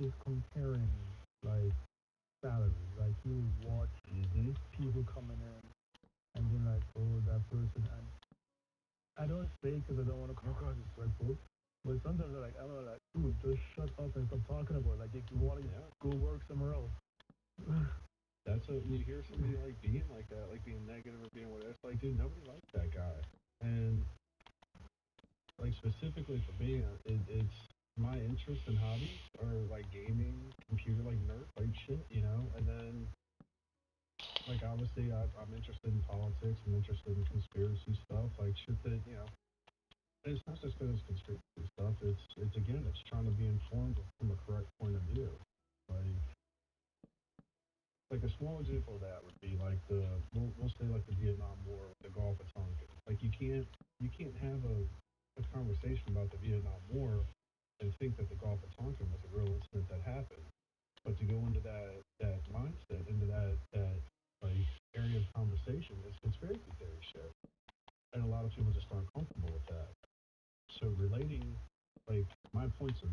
is comparing like salaries. Like he will watch people coming in and being like, oh, that person. And I don't say because I don't want to come across disrespectful. But sometimes I'm like, dude, just shut up and stop talking about it. Like, if you want to go work somewhere else. That's what you hear somebody like being like that, like being negative or being whatever. It's like, dude, nobody likes that guy. And like specifically for me, it's my interests and hobbies are like gaming, computer, like nerd like shit, And then like obviously I'm interested in politics. I'm interested in conspiracy stuff, like shit that And it's not just because it's conspiracy stuff. It's again, it's trying to be informed from a correct point of view. Like a small example of that would be like we'll say like the Vietnam War, the Gulf of Tonkin. Like you can't have a conversation about the Vietnam War and think that the Gulf of Tonkin was a real incident that happened. But to go into that mindset, into that like area of conversation, is conspiracy theory shit, and a lot of people just aren't comfortable with that. So relating like my points of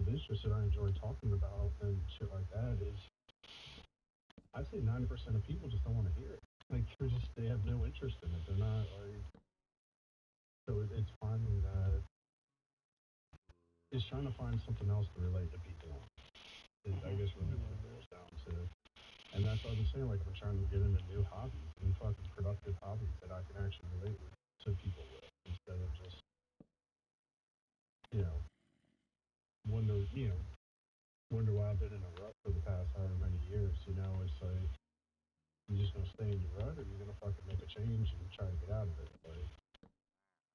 interest that I enjoy talking about and shit like that is I'd say 90% of people just don't want to hear it. Like they have no interest in it. They're not like so it's finding that it's trying to find something else to relate to people on. Is I guess really what it boils down to. And that's what I'm saying. Like I'm trying to get into new hobbies, new fucking productive hobbies that I can actually relate to people with instead of just you know wonder wonder why I've been in a rut for the past however many years. It's like you just gonna stay in your rut, or you're gonna fucking make a change and try to get out of it. Like,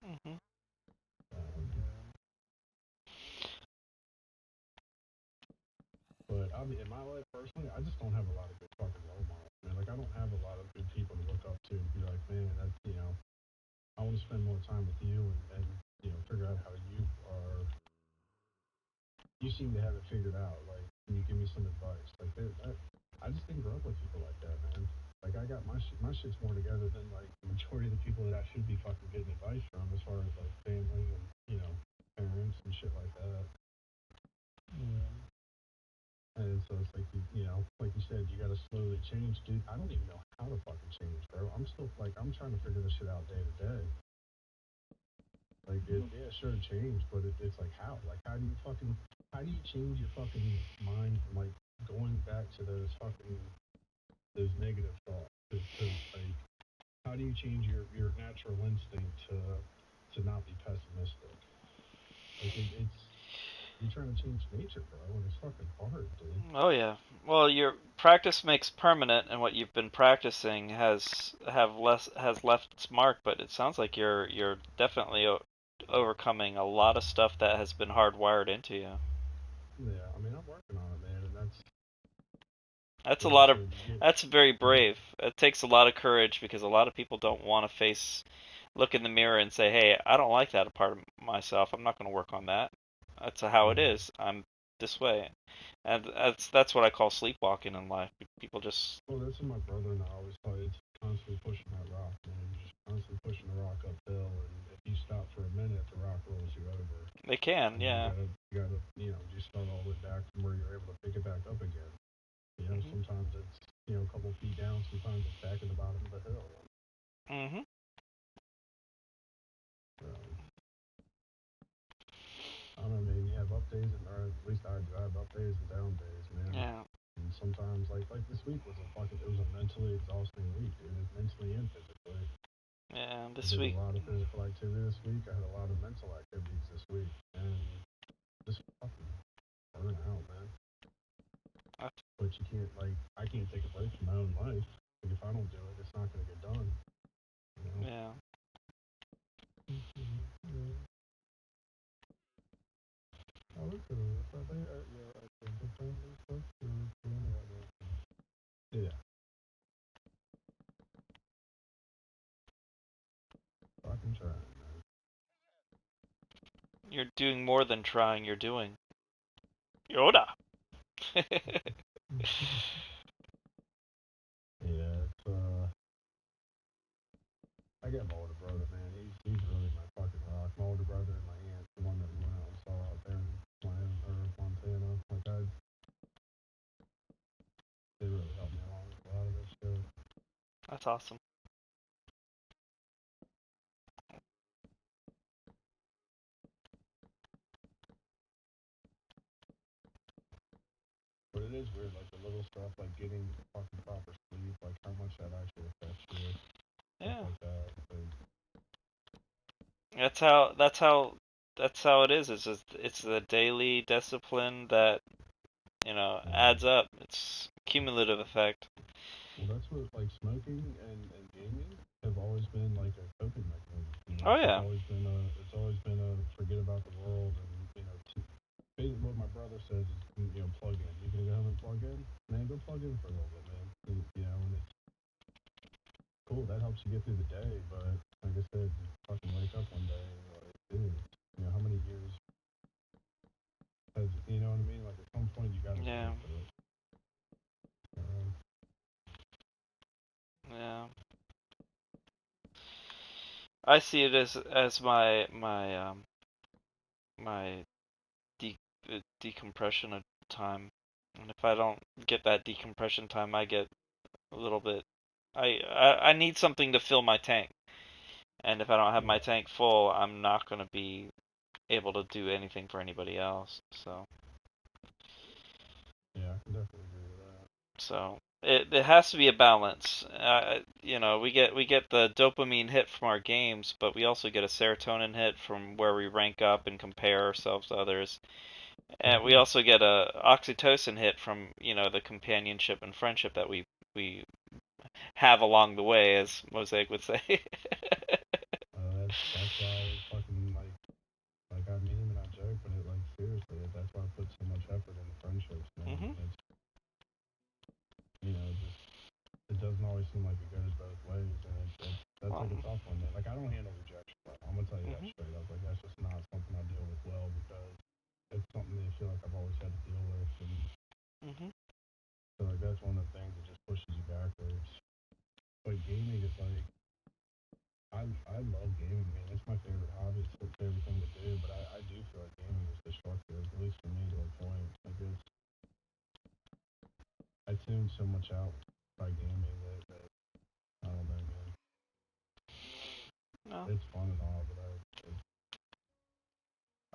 Mhm. Yeah. but I mean, in my life personally, I just don't have a lot of good fucking role models, man. Like, I don't have a lot of good people to look up to and be like, man, I want to spend more time with you and figure out how you are. You seem to have it figured out. Like, can you give me some advice? Like, I I just didn't grow up with people like that, man. Like I got my shit's more together than like the majority of the people that I should be fucking getting advice from, as far as like family and parents and shit like that. Yeah. And so it's like like you said, you gotta slowly change, dude. I don't even know how to fucking change, bro. I'm still like I'm trying to figure this shit out day to day. Like yeah, sure, change, but it's like how? Like how do you change your fucking mind from like going back to those negative thoughts to like how do you change your natural instinct to not be pessimistic? Like it's you're trying to change nature, bro, and it's fucking hard, dude. Oh yeah. Well, your practice makes permanent, and what you've been practicing has left its mark. But it sounds like you're definitely overcoming a lot of stuff that has been hardwired into you. Yeah, I mean I'm working on it, man, and That's a like I lot of said, you get that's very you get brave. It takes a lot of courage because a lot of people don't want to look in the mirror and say, "Hey, I don't like that part of myself. I'm not going to work on that. That's how it yeah. is. I'm this way." And that's what I call sleepwalking in life. People just Well, that's what my brother and I always thought. It's constantly pushing that rock, man. You're just constantly pushing the rock uphill, and if you stop for a minute, the rock rolls you over, they can, and then yeah. you gotta, you start all the way back from where you're able to pick it back up again. Mhm. Sometimes it's a couple feet down, sometimes it's back at the bottom of the hill. Mhm. So, I don't know, man. You have up days, or at least I do. I have up days and down days, man. Yeah. And sometimes, like this week was it was a mentally exhausting week, dude. Mentally and physically. Yeah. I This did a week. lot of physical activity this week. I had a lot of mental activities this week, and just fucking burn out, man. I- But you can't I can't take a break from my own life. Like if I don't do it, it's not gonna get done. You know? Yeah. Yeah. I look at it. I think the family stuff is doing it right now. Yeah. Fucking trying, man. You're doing more than trying. You're doing. Yoda. Yeah, it's I got my older brother, man. He's really my fucking rock. My older brother and my aunt, the one that we went out and saw out there in Montana. Like they really helped me along with a lot of this shit. That's awesome. But it is weird, like the little stuff, like getting fucking proper sleep, like how much that actually affects you, stuff Yeah. like that. Like, That's how. That's how it is. It's the daily discipline that yeah. adds up. It's cumulative effect. Well, that's what like smoking and gaming have always been like a coping mechanism for me. Oh It's yeah. always been a forget about the world and basically what my brother says is plug in. You gonna go home and plug in? Man, go plug in for a little bit, man. And it's cool. That helps you get through the day. But like I said, you fucking wake up one day and you're like, dude, how many years has you know what I mean? Like at some point you gotta Yeah. commit to it. Um, Yeah. I see it as my decompression of time, and if I don't get that decompression time, I get a little bit. I need something to fill my tank, and if I don't have my yeah, tank full, I'm not gonna be able to do anything for anybody else. yeah, I can definitely agree with that. So it has to be a balance. We get the dopamine hit from our games, but we also get a serotonin hit from where we rank up and compare ourselves to others. And we Mm-hmm. also get a oxytocin hit from, the companionship and friendship that we have along the way, as Mosaic would say. That's why I was fucking like I meme and I joke, but like seriously, that's why I put so much effort into friendships, man. Mhm. It's just it doesn't always seem like it goes both ways, and that's like a Um, tough one, man. Like I don't handle rejection well. I'm gonna tell you that mhm. straight up. Like that's just not something I deal with well because it's something that I feel like I've always had to deal with, and Mhm. so like that's one of the things gaming. I mean, it's my favorite hobby. It's my favorite thing to do. But I do feel like gaming is destructive, at least for me, to a point. Like I tune so much out by gaming that I don't know, man. No. It's fun and all, but I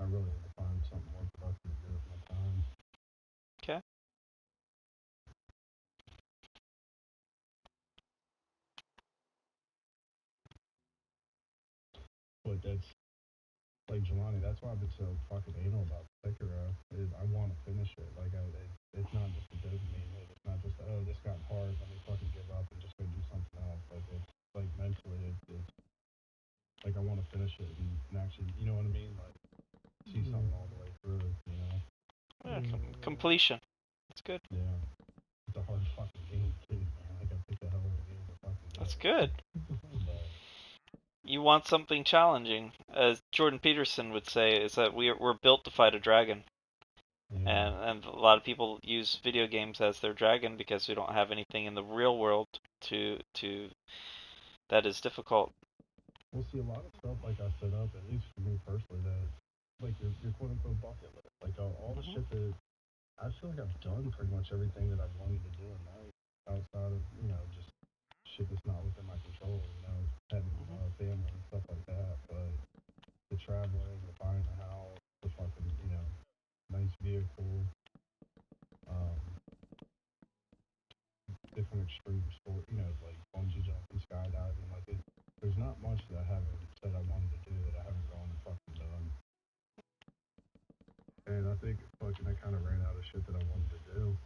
really need to find something more productive to do with my time. Okay. But that's like Jelani. That's why I've been so fucking anal about Sekiro. Is I want to finish it. Like it's not just a dopamine hit. It's not just oh this got hard. Let me fucking give up and just go do something else. Like it's like mentally it's like I want to finish it and actually you know what I mean. Like see something all the way through. You know. Yeah, completion. That's good. Yeah. It's a hard fucking game too, man. Like I picked a hell of a game to fucking get. That's good. But You want something challenging, as Jordan Peterson would say, is that we're built to fight a dragon, yeah. and a lot of people use video games as their dragon because we don't have anything in the real world to that is difficult. We'll see a lot of stuff like I set up, at least for me personally, that like your quote unquote bucket list. Like all the shit that I feel like I've done pretty much everything that I've wanted to do in life outside of, you know, just shit that's not within my control, you know, having a family and stuff like that. But the traveling, the buying a house, the fucking, you know, nice vehicle, um, different extreme sport, you know, like bungee jumping, skydiving, like there's not much that I haven't said I wanted to do that I haven't gone and fucking done. And I think fucking I kind of ran out of shit that I wanted to do.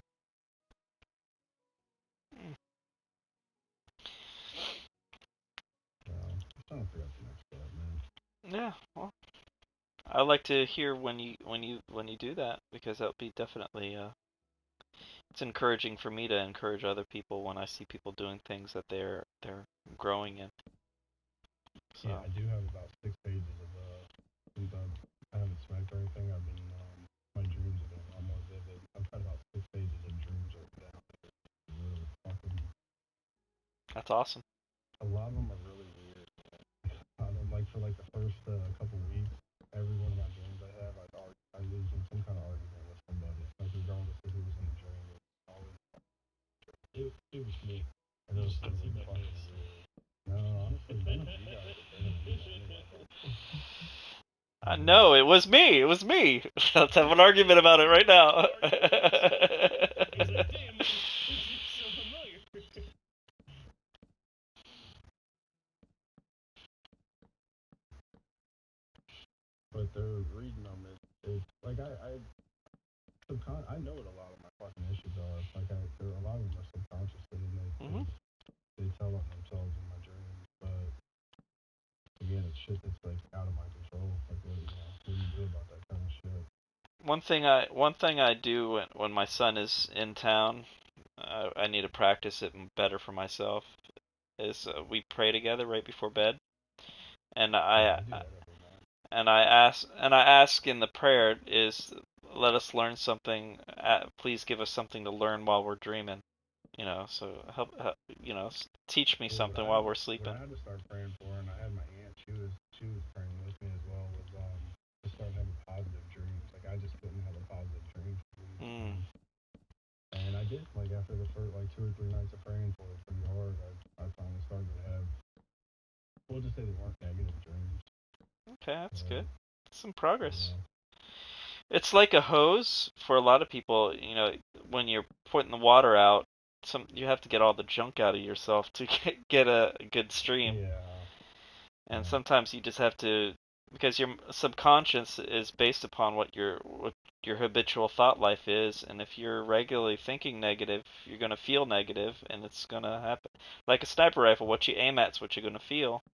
So I'm trying to figure out the next step, man. Yeah, well, I like to hear when you do that because that would be definitely it's encouraging for me to encourage other people when I see people doing things that they're growing in. So. Yeah, I do have about 6 pages of since I haven't smoked or anything. I've been my dreams have been a lot more vivid. I've got about 6 pages of dreams written down. Really fucking. That's awesome. A lot of them are really weird. Like for like the first couple weeks, every one of my dreams I have, I was in some kind of argument with somebody. Like regardless of who was in the dream, it was always it was me. And it was really fucking weird. No, honestly, none of you guys have been in these anyway. No, it was me. It was me. Let's have an argument about it right now. He's like, damn, this seems so familiar. But they're reading them. It's like I know what a lot of my fucking issues are. Like there a lot of them are subconsciously, and they tell on themselves in my dreams. But again, it's shit that's like out of my control. Like what do you do about that kind of shit? One thing I do when my son is in town, I need to practice it better for myself. Is we pray together right before bed, and Yeah, I do that every night. I ask in the prayer is let us learn something. Please give us something to learn while we're dreaming. So help teach me Well, something while we're what sleeping. I had to start praying for, and I had my aunt. She was praying with me as well. Was to start having positive dreams. Like I just couldn't have a positive dream for weeks. Mm. And I did. Like after the first like 2 or 3 nights of praying for it pretty hard, I finally started to have. We'll just say they weren't negative dreams. Okay, that's But, good. Some progress. yeah. It's like a hose for a lot of people. When you're putting the water out, you have to get all the junk out of yourself to get a good stream. Yeah. And Yeah. sometimes you just have to, because your subconscious is based upon what your habitual thought life is, and if you're regularly thinking negative, you're gonna feel negative, and it's gonna happen. Like a sniper rifle, what you aim at's what you're gonna feel.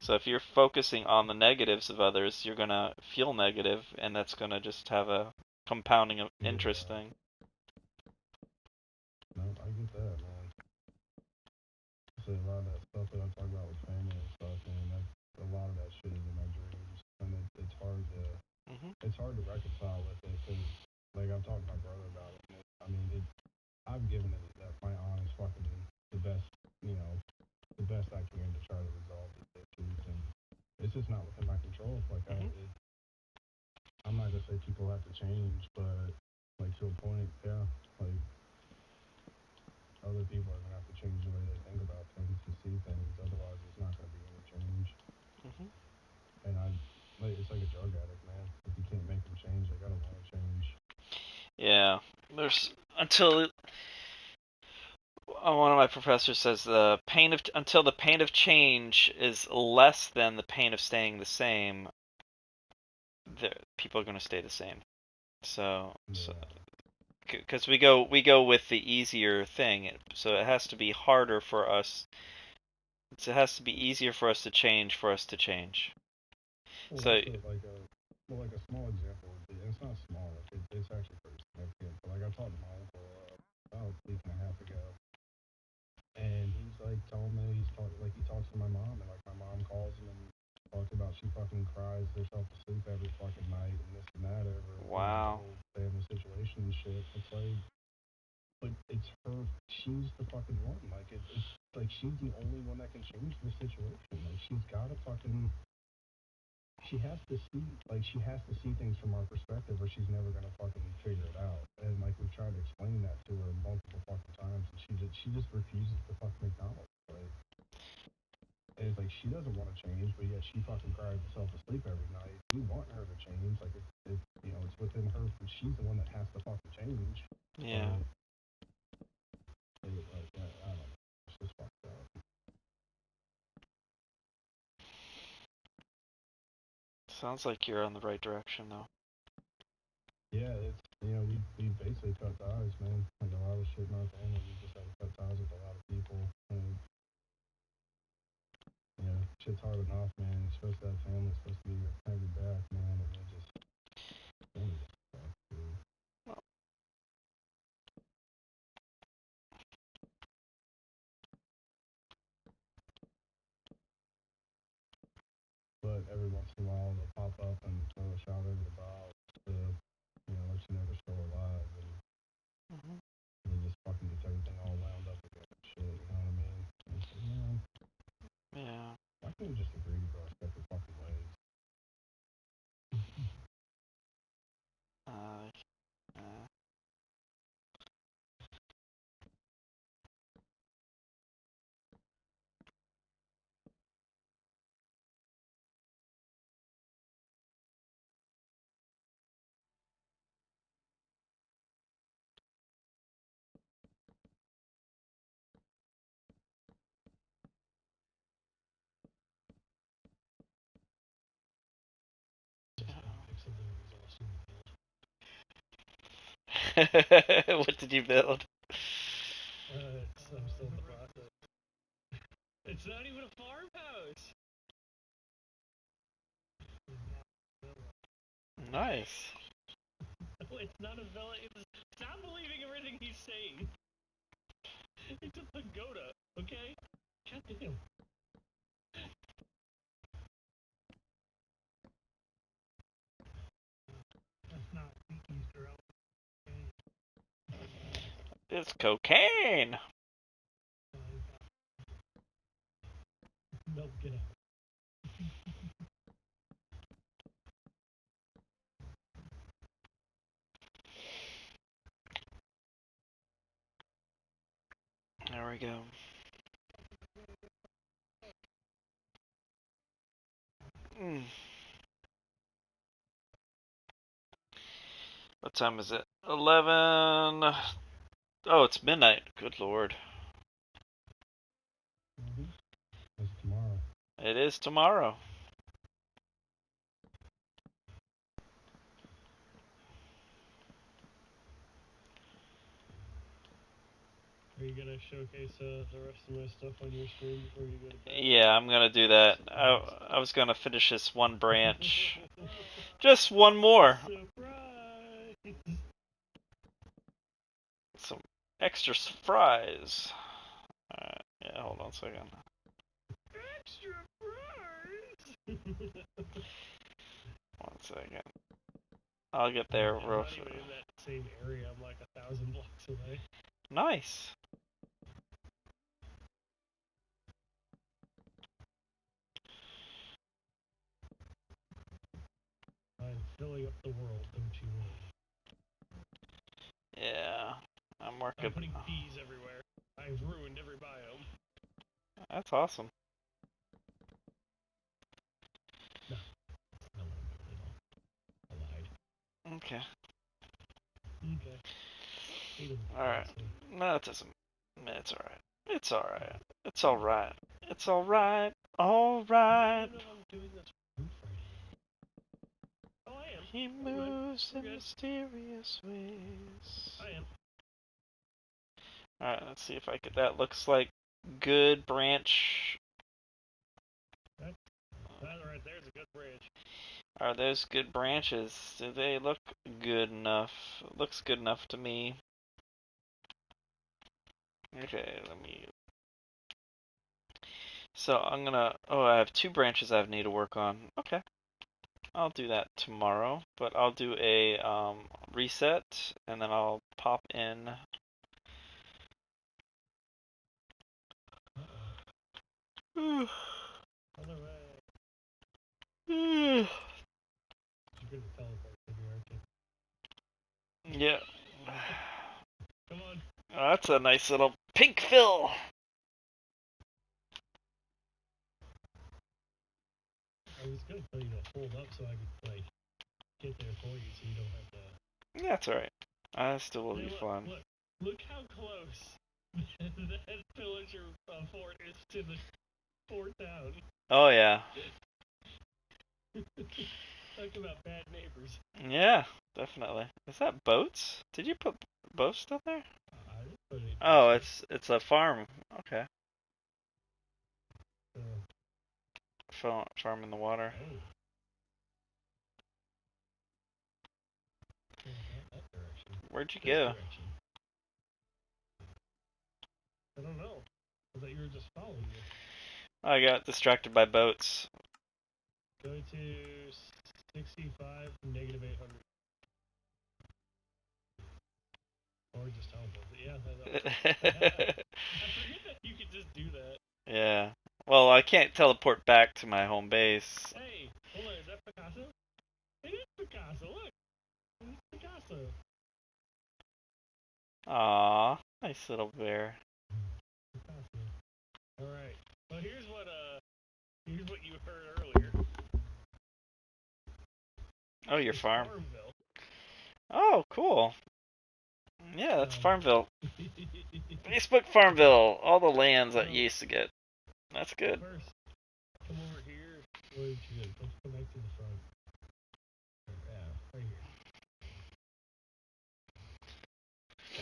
So if you're focusing on the negatives of others, you're gonna feel negative, and that's gonna just have a compounding of interest Yeah. thing. No, I get that, man. So a lot of that stuff that I talk about with family and stuff, man, that's a lot of that shit is in my dreams, and Hmm. it's hard to reconcile with it because like I've talked to my brother about it. And I mean, I've given it my honest fucking the best, you know, the best I can to try to resolve these issues, and it's just not within my control. Like I'm not gonna say people have to change, but like to a point, yeah. Like other people are gonna have to change the way they think about things to see things. Otherwise, it's not gonna be any change. Hmm. And it's like a drug addict, man. If you can't make them change, they gotta want to change. Yeah, there's until one of my professors says the pain of until the pain of change is less than the pain of staying the same, people are going to stay the same. So, because we go with the easier thing, so it has to be harder for us. It has to be easier for us to change Well, So, like a small example would be, and it's not small. Like it's actually pretty significant. But like I talked to my uncle about a week and a half ago, and he's like telling me he talks to my mom, and like my mom calls him and talks about she fucking cries herself to sleep every fucking night and this and that over wow. the whole family situation and shit. It's like, but it's her. She's the fucking one. Like it's like she's the only one that can change the situation. Like she's gotta fucking. She has to see things from our perspective, or she's never gonna fucking figure it out. And like we've tried to explain that to her multiple fucking times, and she just refuses to fucking acknowledge. Like, and it's like she doesn't want to change, but yet she fucking cries herself to sleep every night. We want her to change. Like it's within her. She's the one that has to fucking change. Yeah. Like I don't know. It's just fucked up. Sounds like you're on the right direction, though. Yeah, it's we basically cut ties, man. Like a lot of shit in our family, we just had to cut ties with a lot of people. And shit's hard enough, man. You're supposed to have family, supposed to have your back, man, and they just fuck, dude. But every once in a while, they'll pop up and throw a shot over the bow to, let you know they're still alive, and it just fucking gets everything all wound up again and shit. You know what I mean? And it's like, man, Yeah. why can't we just agree to go our separate fucking ways? Uh, what did you build? I'm still in the process. It's not even a farmhouse. Nice. No, it's not a villa. Stop believing everything he's saying. It's a pagoda, okay? Shut the hell. That's not the Easter egg. It's cocaine. No, get out. There we go. What time is it? 11. Oh, it's midnight. Good lord. It's tomorrow. It is tomorrow. Are you gonna showcase the rest of my stuff on your stream before you go to bed? Yeah, I'm gonna do that. I was gonna finish this one branch. Just one more. Surprise! Some extra fries. Alright, yeah, hold on a second. Extra fries! 1 second. I'll get there I'm real not fast. even in that same area. I'm like 1,000 blocks away. Nice. blowing up the world, don't you worry. Yeah, I'm working. I'm putting bees everywhere. I've ruined every biome. That's awesome. No, that's not what I'm doing at all. I lied. Okay. Okay. He doesn't All right. so. No, it doesn't. It's all right. It's all right. It's all right. It's all right. All right. I don't know if I'm doing this roof right here. Oh, I am. He We're good. moves We're in good. mysterious ways. I am. Alright, let's see if I could. That looks like good branch. That right there's a good branch. Are those good branches? Do they look good enough? Looks good enough to me. Okay, let me. So I'm gonna. Oh, I have 2 branches I need to work on. Okay, I'll do that tomorrow. But I'll do a reset, and then I'll pop in. All right. Yeah. You're good to teleport to me, aren't you? Come on. Oh, that's a nice little pink fill. I was gonna tell you to hold up so I could like get there for you, so you don't have to. Yeah, that's alright. I still will Hey, be look, fun. look how close that villager fort is to the fort town. Oh yeah. Talk about bad neighbors. Yeah, definitely. Is that boats? Did you put boats down there? I didn't put any Oh, boats it's a farm. Okay. there. Farm in the water. Oh. Yeah, not that direction. Where'd you This go? direction. I don't know. I thought you were just following me. I got distracted by boats. Go to 65, negative 800. Or just teleport. Yeah, I forget that you could just do that. Yeah. Well, I can't teleport back to my home base. Hey, hold on, is that Picasso? It is Picasso, look! It's Picasso. Aw, nice little bear. Picasso. Alright. Well, here's what you heard earlier. Oh, your It's farm. Farmville. Oh, cool. Yeah, that's Um, Farmville. Facebook Farmville. All the lands that you used to get. That's good. First, come over here. Where did you go? Let's come back to the front. Yeah, right here.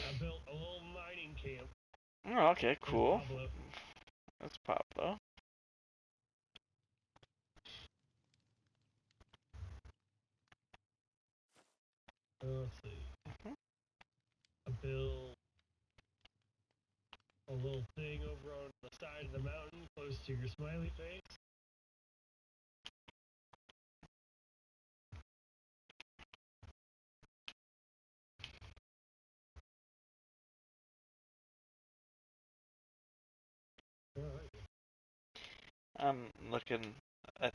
I built a little mining camp. Oh, okay, cool. Pablo. That's Pablo. Let's see. I built a little thing over on the side of the mountain close to your smiley face. Alright. I'm looking at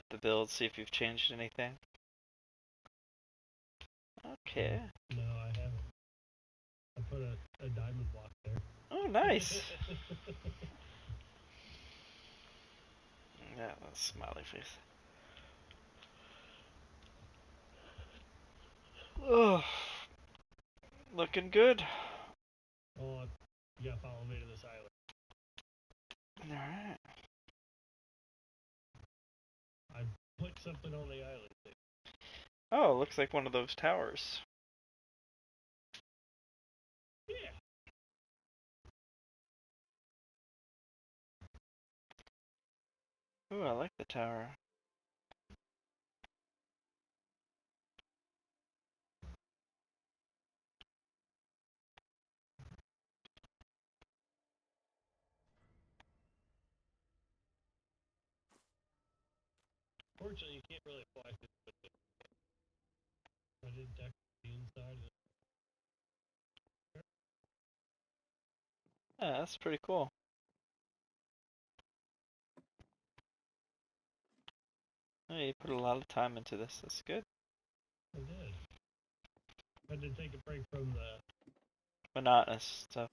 the build, see if you've changed anything. Okay. No, I haven't. I put a diamond block there. Oh, nice. Yeah, that's smiley face. Oh, looking good. Oh, you gotta follow me to this island. Alright. I put something on the island. Oh, looks like one of those towers. Yeah. Ooh, I like the tower. Fortunately, you can't really fly through it. I did deck the inside. Yeah, that's pretty cool. Oh, you put a lot of time into this. That's good. I did. I did take a break from the. monotonous stuff.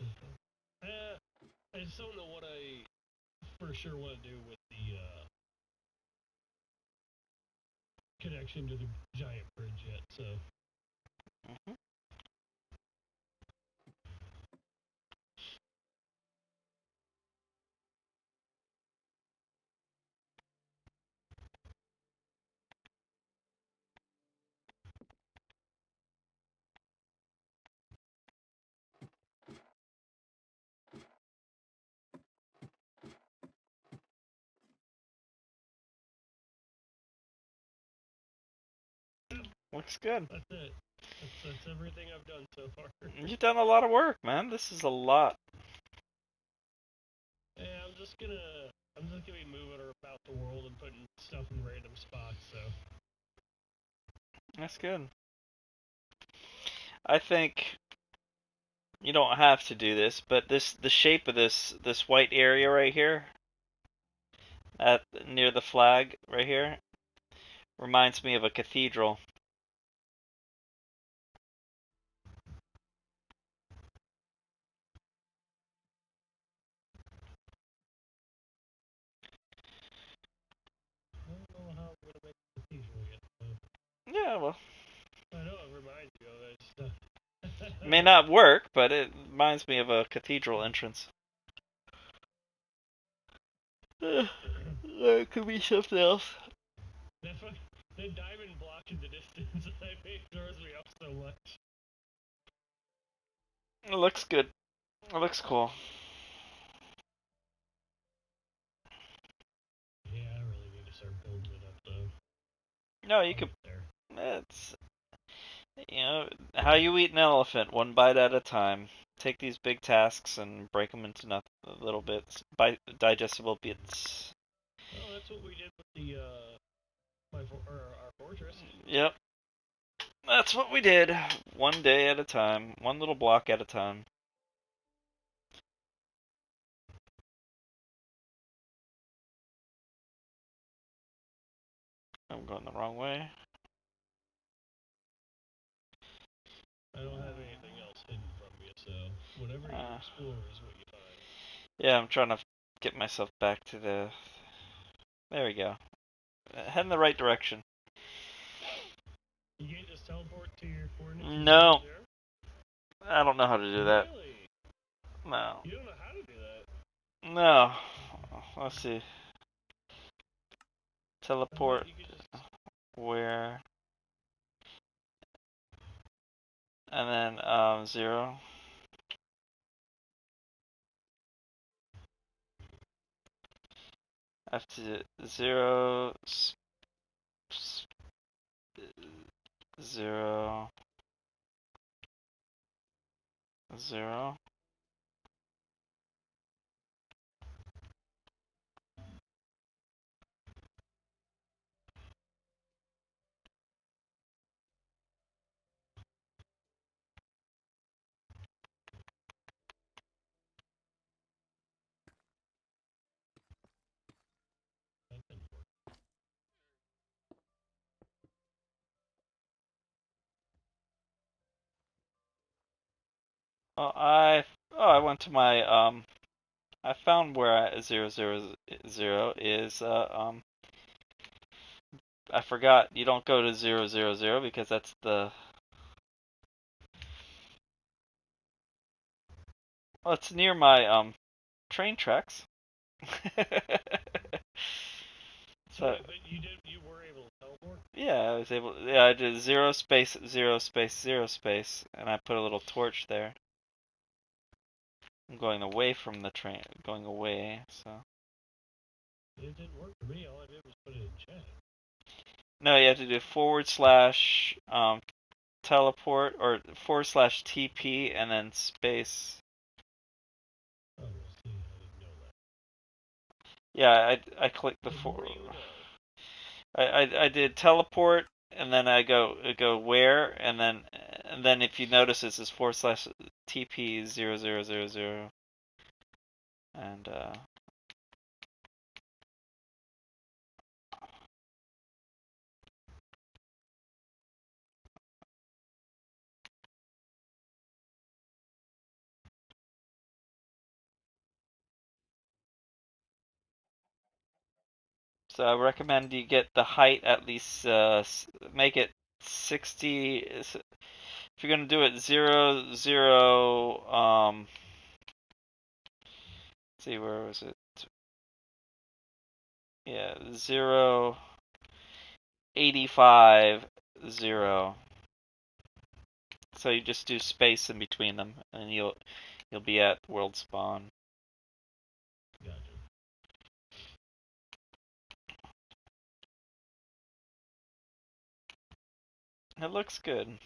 I just don't know what I for sure want to do with the connection to the giant bridge yet. So. Mhm. Looks good. That's it. That's everything I've done so far. You've done a lot of work, man. This is a lot. Yeah, I'm just gonna be moving about the world and putting stuff in random spots. So. That's good. I think you don't have to do this, but the shape of this white area right here at near the flag right here reminds me of a cathedral. I don't know how I'm gonna make the cathedral yet. So. Yeah, well, I know it reminds you of it. So. it may not work, but it reminds me of a cathedral entrance. It could be something else. The diamond block in the distance, I think, throws me off so much. It looks good. It looks cool. Yeah, I really need to start building it up though. No, you I'll could. get there. It's how you eat an elephant, one bite at a time. Take these big tasks and break them into little bits, digestible bits. Oh, that's what we did with the our fortress. Yep, that's what we did. One day at a time, one little block at a time. I'm going the wrong way. I don't have anything else hidden from you, so whatever you explore is what you find. Yeah, I'm trying to get myself back to the. There we go. Head in the right direction. You can't just teleport to your coordinates. No, I don't know how to do that. Really? No. You don't know how to do that? No. Let's see. Teleport You could just... where? And then 0. I have to 0 0 0. Oh, I went to my I found where 000 is I forgot you don't go to 000 because that's the well, it's near my train tracks. So but you were able to teleport? yeah, I was able. Yeah, I did 0 space 0 space 0 space, and I put a little torch there. I'm going away from the train, going away. So It didn't work for me. All I did was put it in chat. no, you have to do forward slash teleport or forward slash TP and then space. Oh, well, see, I didn't know that. Yeah, I clicked the The for. more you know. I did teleport and then I go where and then if you notice it says forward slash TP 0000 and So I recommend you get the height at least, make it 60. If you're gonna do it 0, 0, let's see, where was it? Yeah, 0, 85, 0. So you just do space in between them, and you'll be at world spawn. Gotcha. It looks good.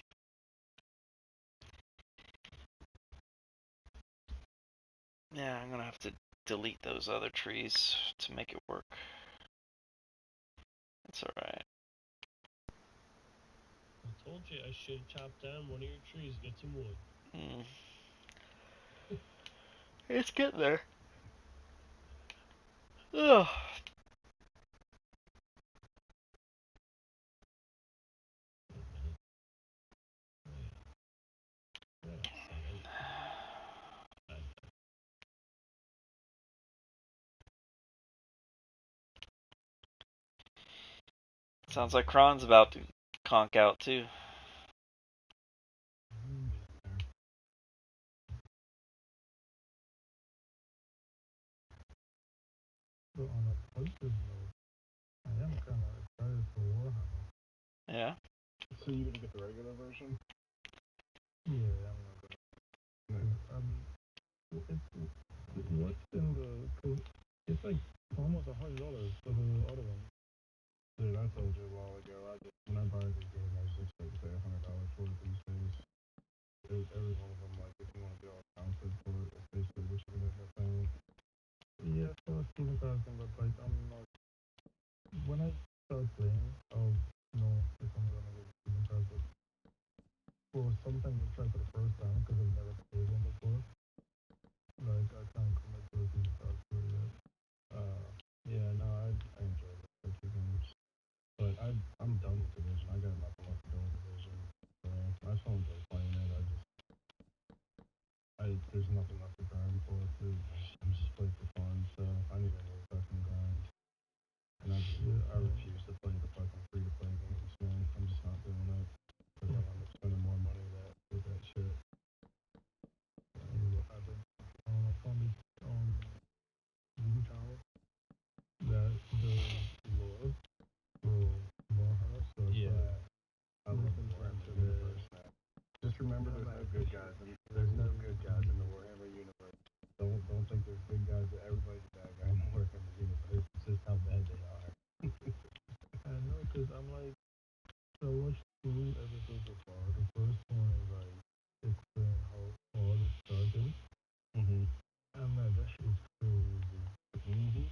Yeah, I'm gonna have to delete those other trees to make it work. It's alright. I told you I should have chopped down one of your trees, get some wood. It's getting there. Ugh. Sounds like Kron's about to conk out too. So on a positive note, I am kind of excited for Warhammer. Yeah. So you didn't get the regular version? Yeah, I'm not gonna. What's in the? Cause it's like almost $100 for the other one. Dude, I told you a while ago. When I buy the game, I just expect to pay $100 for it these days. Every one of them, like, if you want to be all accounted for it, it's basically what you're gonna end up paying. Yeah, so it's Steven Crafton, but like I'm not. When I start playing, I'll know if I'm gonna get Steven Crafton. Or sometimes I try for the first time because I've never played one before. Like I can't commit to the Steven Crafton yet. Yeah, no, I enjoy the picture games. But I'm done with Division. I got nothing left to do with Division. So I still enjoy playing it. There's nothing left to grind for. I'm just playing for fun, so I need a new fucking grind. And I refuse to play the fucking free-to-play games, man. I'm just not doing it. Because I'll end up spending more money with that shit. I've been I found this YouTube channel that the lore for Warhammer. So Yeah. I love the listen Warhammer to universe, man. Just remember there's no good guys in the Warhammer universe. Don't think there's good guys. Everybody's a bad guy in the Warhammer universe. It's just how bad they are. I know, cause I'm like, so I watched 2 episodes so far. The first one is like explain how all this started. Mm-hmm. I'm like, that shit's crazy. Mm-hmm.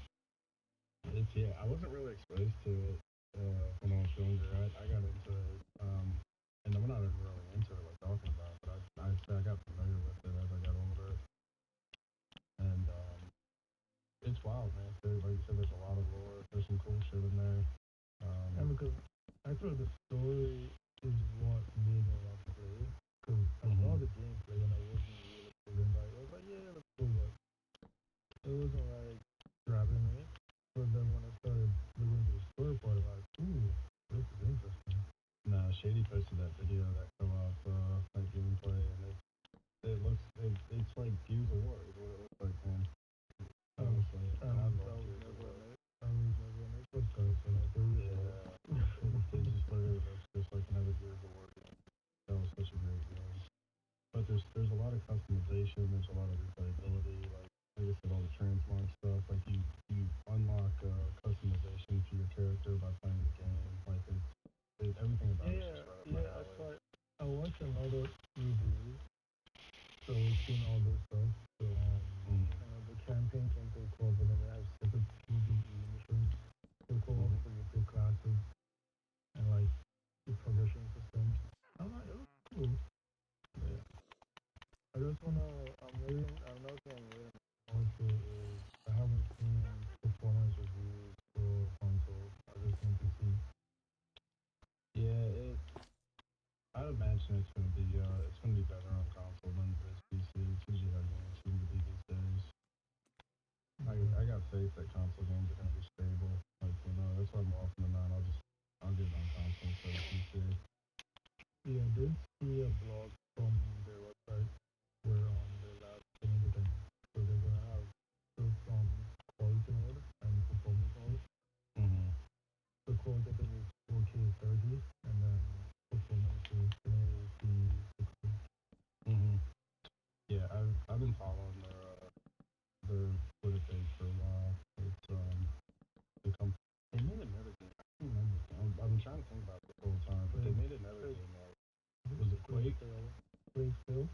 I wasn't really exposed to it when I was younger. I got into it, and I'm not even really into it like talking about, but I got familiar with it as I got older, and it's wild, man. Like you said, there's a lot of lore. There's some cool shit in there. And because actually the story is what made me want to play it. Cause I saw the gameplay and I wasn't really feeling like, I was like, yeah, that's cool, but it wasn't like grabbing me. But then when I started looking into the story part, I'm like, ooh, this is interesting. No, Shady posted that video, that co-op, that gameplay, and it's like Gears of War is what it looks like, man. Honestly, and I love Gears of War. I was never an Xbox guy, so like, It just literally looks just like another Gears of War game. That was such a great game. But there's a lot of customization. There's a lot of replayability. Like I said, all the transmog stuff. Like you unlock customization to your character by playing the game. Like everything about it's just right up my alley. I watched another review, so we've seen all this stuff. So the campaign can go co-op, but then they have separate PvE missions to co-op for your two classes and like the progression system. I'm like, oh, cool. Yeah. I just wanna. I'm waiting. Another thing I'm waiting also is I haven't seen performance reviews for console. I just seen PC. Yeah, I'd imagine it's gonna be better on console than it is PC. It's usually how games seem to be these days. I got faith that console games are gonna be stable. Like what more often than not, I'll get it on console instead of PC. Yeah, I did see a blog from their website where they allowed changing the thing. So they're gonna have first quality mode and performance mode. Mm-hmm. The quality I think is 4K 30, and then performance is 1080p 60. Mm-hmm. Yeah, I've been following their Twitter page for a while. It's they made another game. I can't remember. I've been trying to think about it the whole time, but they made another game. Was it Quake? Quake still?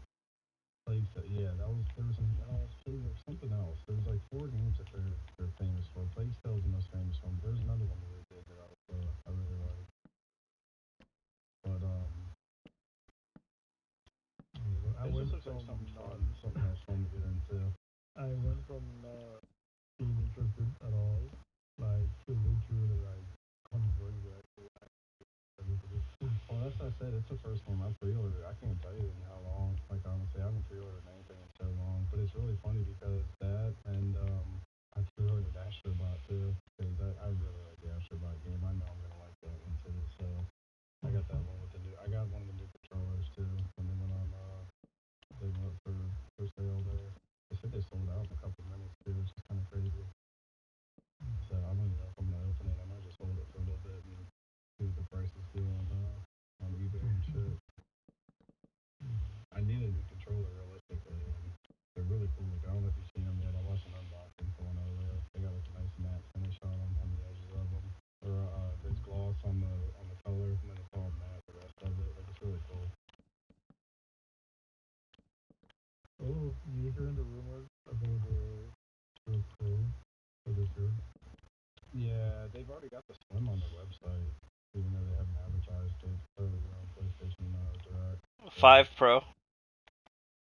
Like yeah, that was there was some else too. There was something else. There's like four games that they're famous for. Plague Tale is the most famous one. But there's another one that they did that I really like. But I it went just looks like from something not fun, something else fun to get into. I went from not being interested at all, like to literally like convert that to everybody. Well, that's what I said. It's the first game I pre-ordered. I can't tell you in how long. Like honestly, I haven't pre-ordered anything in so long. But it's really funny because that and I pre-ordered Astrobot too because I really like the Astrobot game. I know I'm gonna like that one too. So I got that one with the new. I got one of the new controllers too when they went on. They went up for sale there. They said they sold out in a couple of minutes too, which is kind of crazy. So I don't even know if I'm gonna open it. I might just hold it for a little bit and see what the prices do on eBay and shit. I need a new controller realistically, and they're really cool. Like, I don't know if you've seen them yet. I watched an unboxing for one earlier. They got like a nice matte finish on them on the edges of them, or there's gloss on the color, and then it's all matte the rest of it. Like it's really cool. Oh, you hearing the rumors about the Pro for this year? Yeah, they've already got the Slim on their website, even though they haven't advertised it for PlayStation Direct. So, 5 Pro.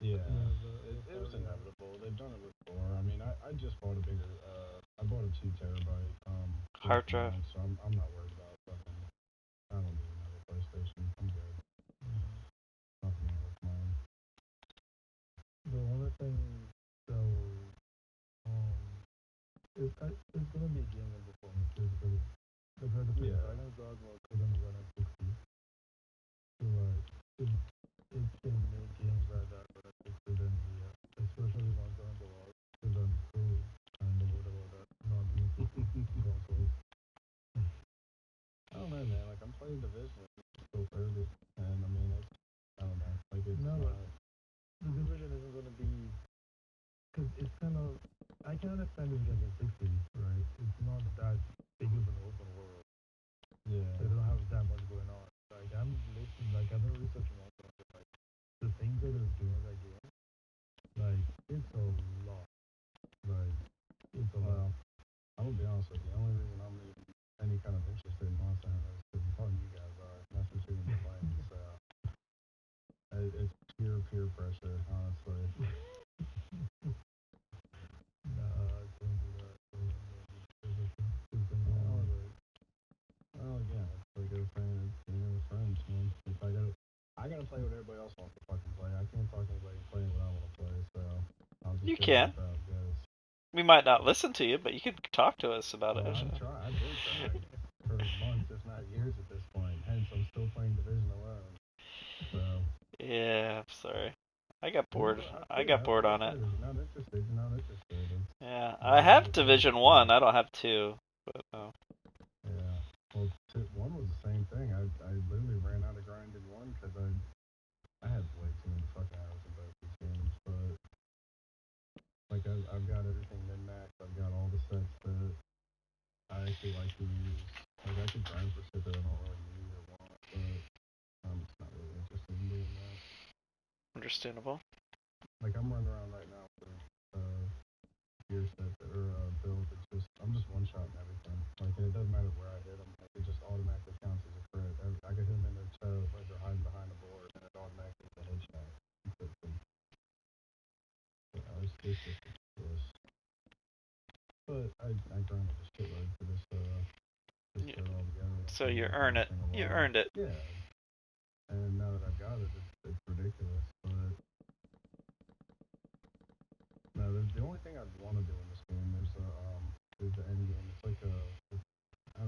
yeah, The it was 5, yeah. inevitable. They've done it before. I mean, I just bought a bigger. I bought a 2 terabyte Hard disc drive. now, so I'm not worried about fucking. I don't need another PlayStation. I'm good. Nothing wrong with mine. The only thing that will, it's gonna be gaming performance basically. Because the thing, Yeah. Dragon's Dogma couldn't run at 60. So like, it, it can make games like that run at 60, then yeah. Especially ones on the wall. Because I'm still kind of worried about that. Not being 60 consoles. I don't know, man. Like I'm playing Division. It's still 30, and I mean it's. I don't know. Like it's No, but not. the division isn't gonna be, because it's kind of, I can understand if it's like 60, right? It's not that big of an open world. Yeah. They don't have that much going on. Like I'm listening, like I've been researching also on it, like the things that they're doing in that game. Like it's a lot. Like it's a lot. Well, I'm gonna be honest with you. The only reason I'm even any kind of interested in Monster Hunter is because all you guys are. And that's what you're gonna be playing. So it's pure peer pressure, honestly. Nah, don't do that. Well, well, again, it's like I was saying, it's with friends, man. If I gotta play what everybody else wants to fucking play. I can't talk anybody into playing what I want to play. So I'll just You go where can. the crowd goes. We might not listen to you, but you can talk to us about Well, it. I've been trying for months, if not years, at this point. Hence, I'm still playing Division alone. So. Yeah, I'm sorry. I got You know, bored. I I feel got that. bored Like I on it. said, if you're not interested, you're not interested. Yeah, It's I whatever have you feel. Division 1. I don't have 2. But Yeah. Well, one was the same thing. I literally ran out of grinding one because I had way too many fucking hours in both these games. But like I've got everything min max. I've got all the sets that I actually like to use. Like I could grind for shit that I don't really need or want, but I'm just not really interested in doing that. understandable. Like I'm running around right now for gear set or build. It's just I'm just one shot and everything. Like and it doesn't matter where I hit them. Like it just automatically counts as a crit. I could hit them in their toe as they're hiding behind the board, and it automatically is a headshot. It's just ridiculous. But I grinded a shitload for this Yeah. set all together. So you earn it. You While. earned it. Yeah. And now that I've got it, it's ridiculous. But no, the only thing I'd want to do in this game is the end game. It's like a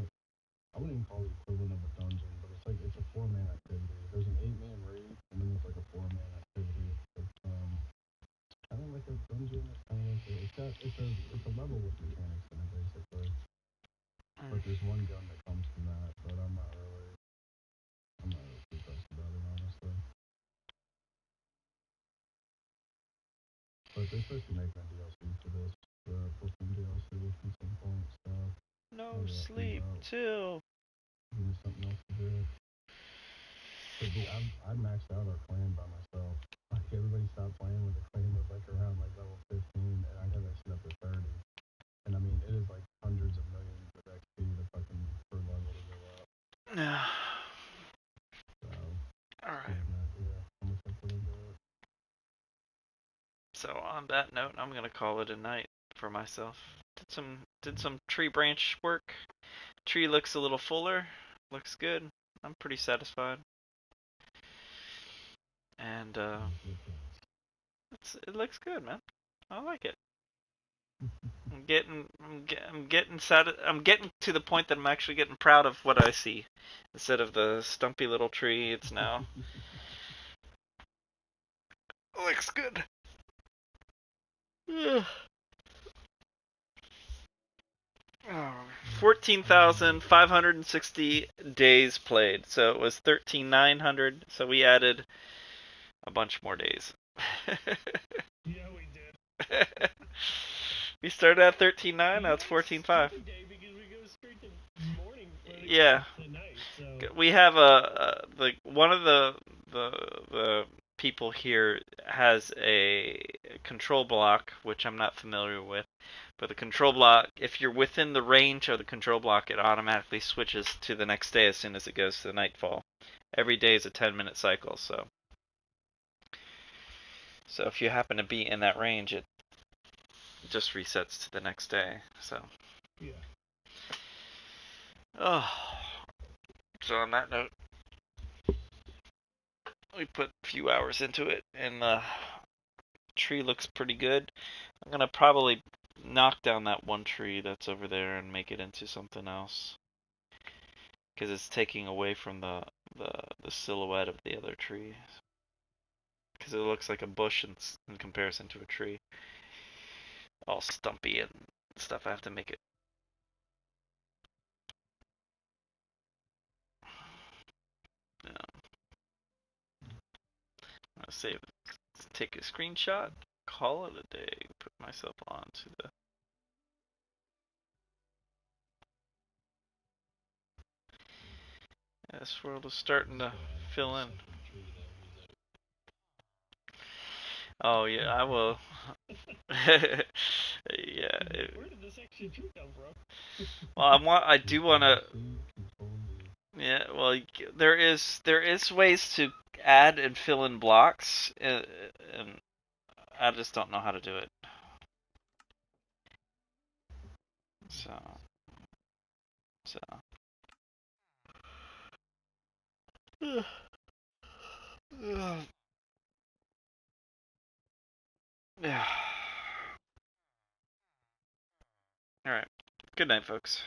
But they're supposed to be making a DLC for this, for some DLC from some point, so No maybe that comes sleep out. till. Give me something else to do. But dude, I maxed out our clan by myself. Like everybody stopped playing when the clan was like around like level 15, and I got that shit up to 30. And I mean, it is like hundreds of millions of XP to fucking per level to go up. So, All just right. give you an idea how much I put into it. So on that note, I'm gonna call it a night for myself. Did some tree branch work. Tree looks a little fuller. Looks good. I'm pretty satisfied. And it looks good, man. I like it. I'm getting to the point that I'm actually getting proud of what I see. Instead of the stumpy little tree, it's now looks good. 14,560 days played. So it was 13,900. So we added a bunch more days. Yeah, we did. We started at 13.9. Now it's 14.5. Day because we go straight to morning. Yeah. To night, so. We have one of the people here has a control block, which I'm not familiar with. But the control block, if you're within the range of the control block, it automatically switches to the next day as soon as it goes to the nightfall. Every day is a 10-minute cycle, so if you happen to be in that range, it just resets to the next day. So yeah. Oh. So on that note, we put a few hours into it, and the tree looks pretty good. I'm gonna probably knock down that one tree that's over there and make it into something else, because it's taking away from the silhouette of the other tree. Because it looks like a bush in comparison to a tree, all stumpy and stuff. I have to make it. Yeah. I'm gonna save. Take a screenshot. Call it a day. Put myself onto the. Yeah, this world is starting to fill in. Oh yeah, I will. Yeah. Where did this extra tree come from? Well, I do want to. Yeah. Well, there is ways to add and fill in blocks, and I just don't know how to do it. So. Yeah. All right. Good night, folks.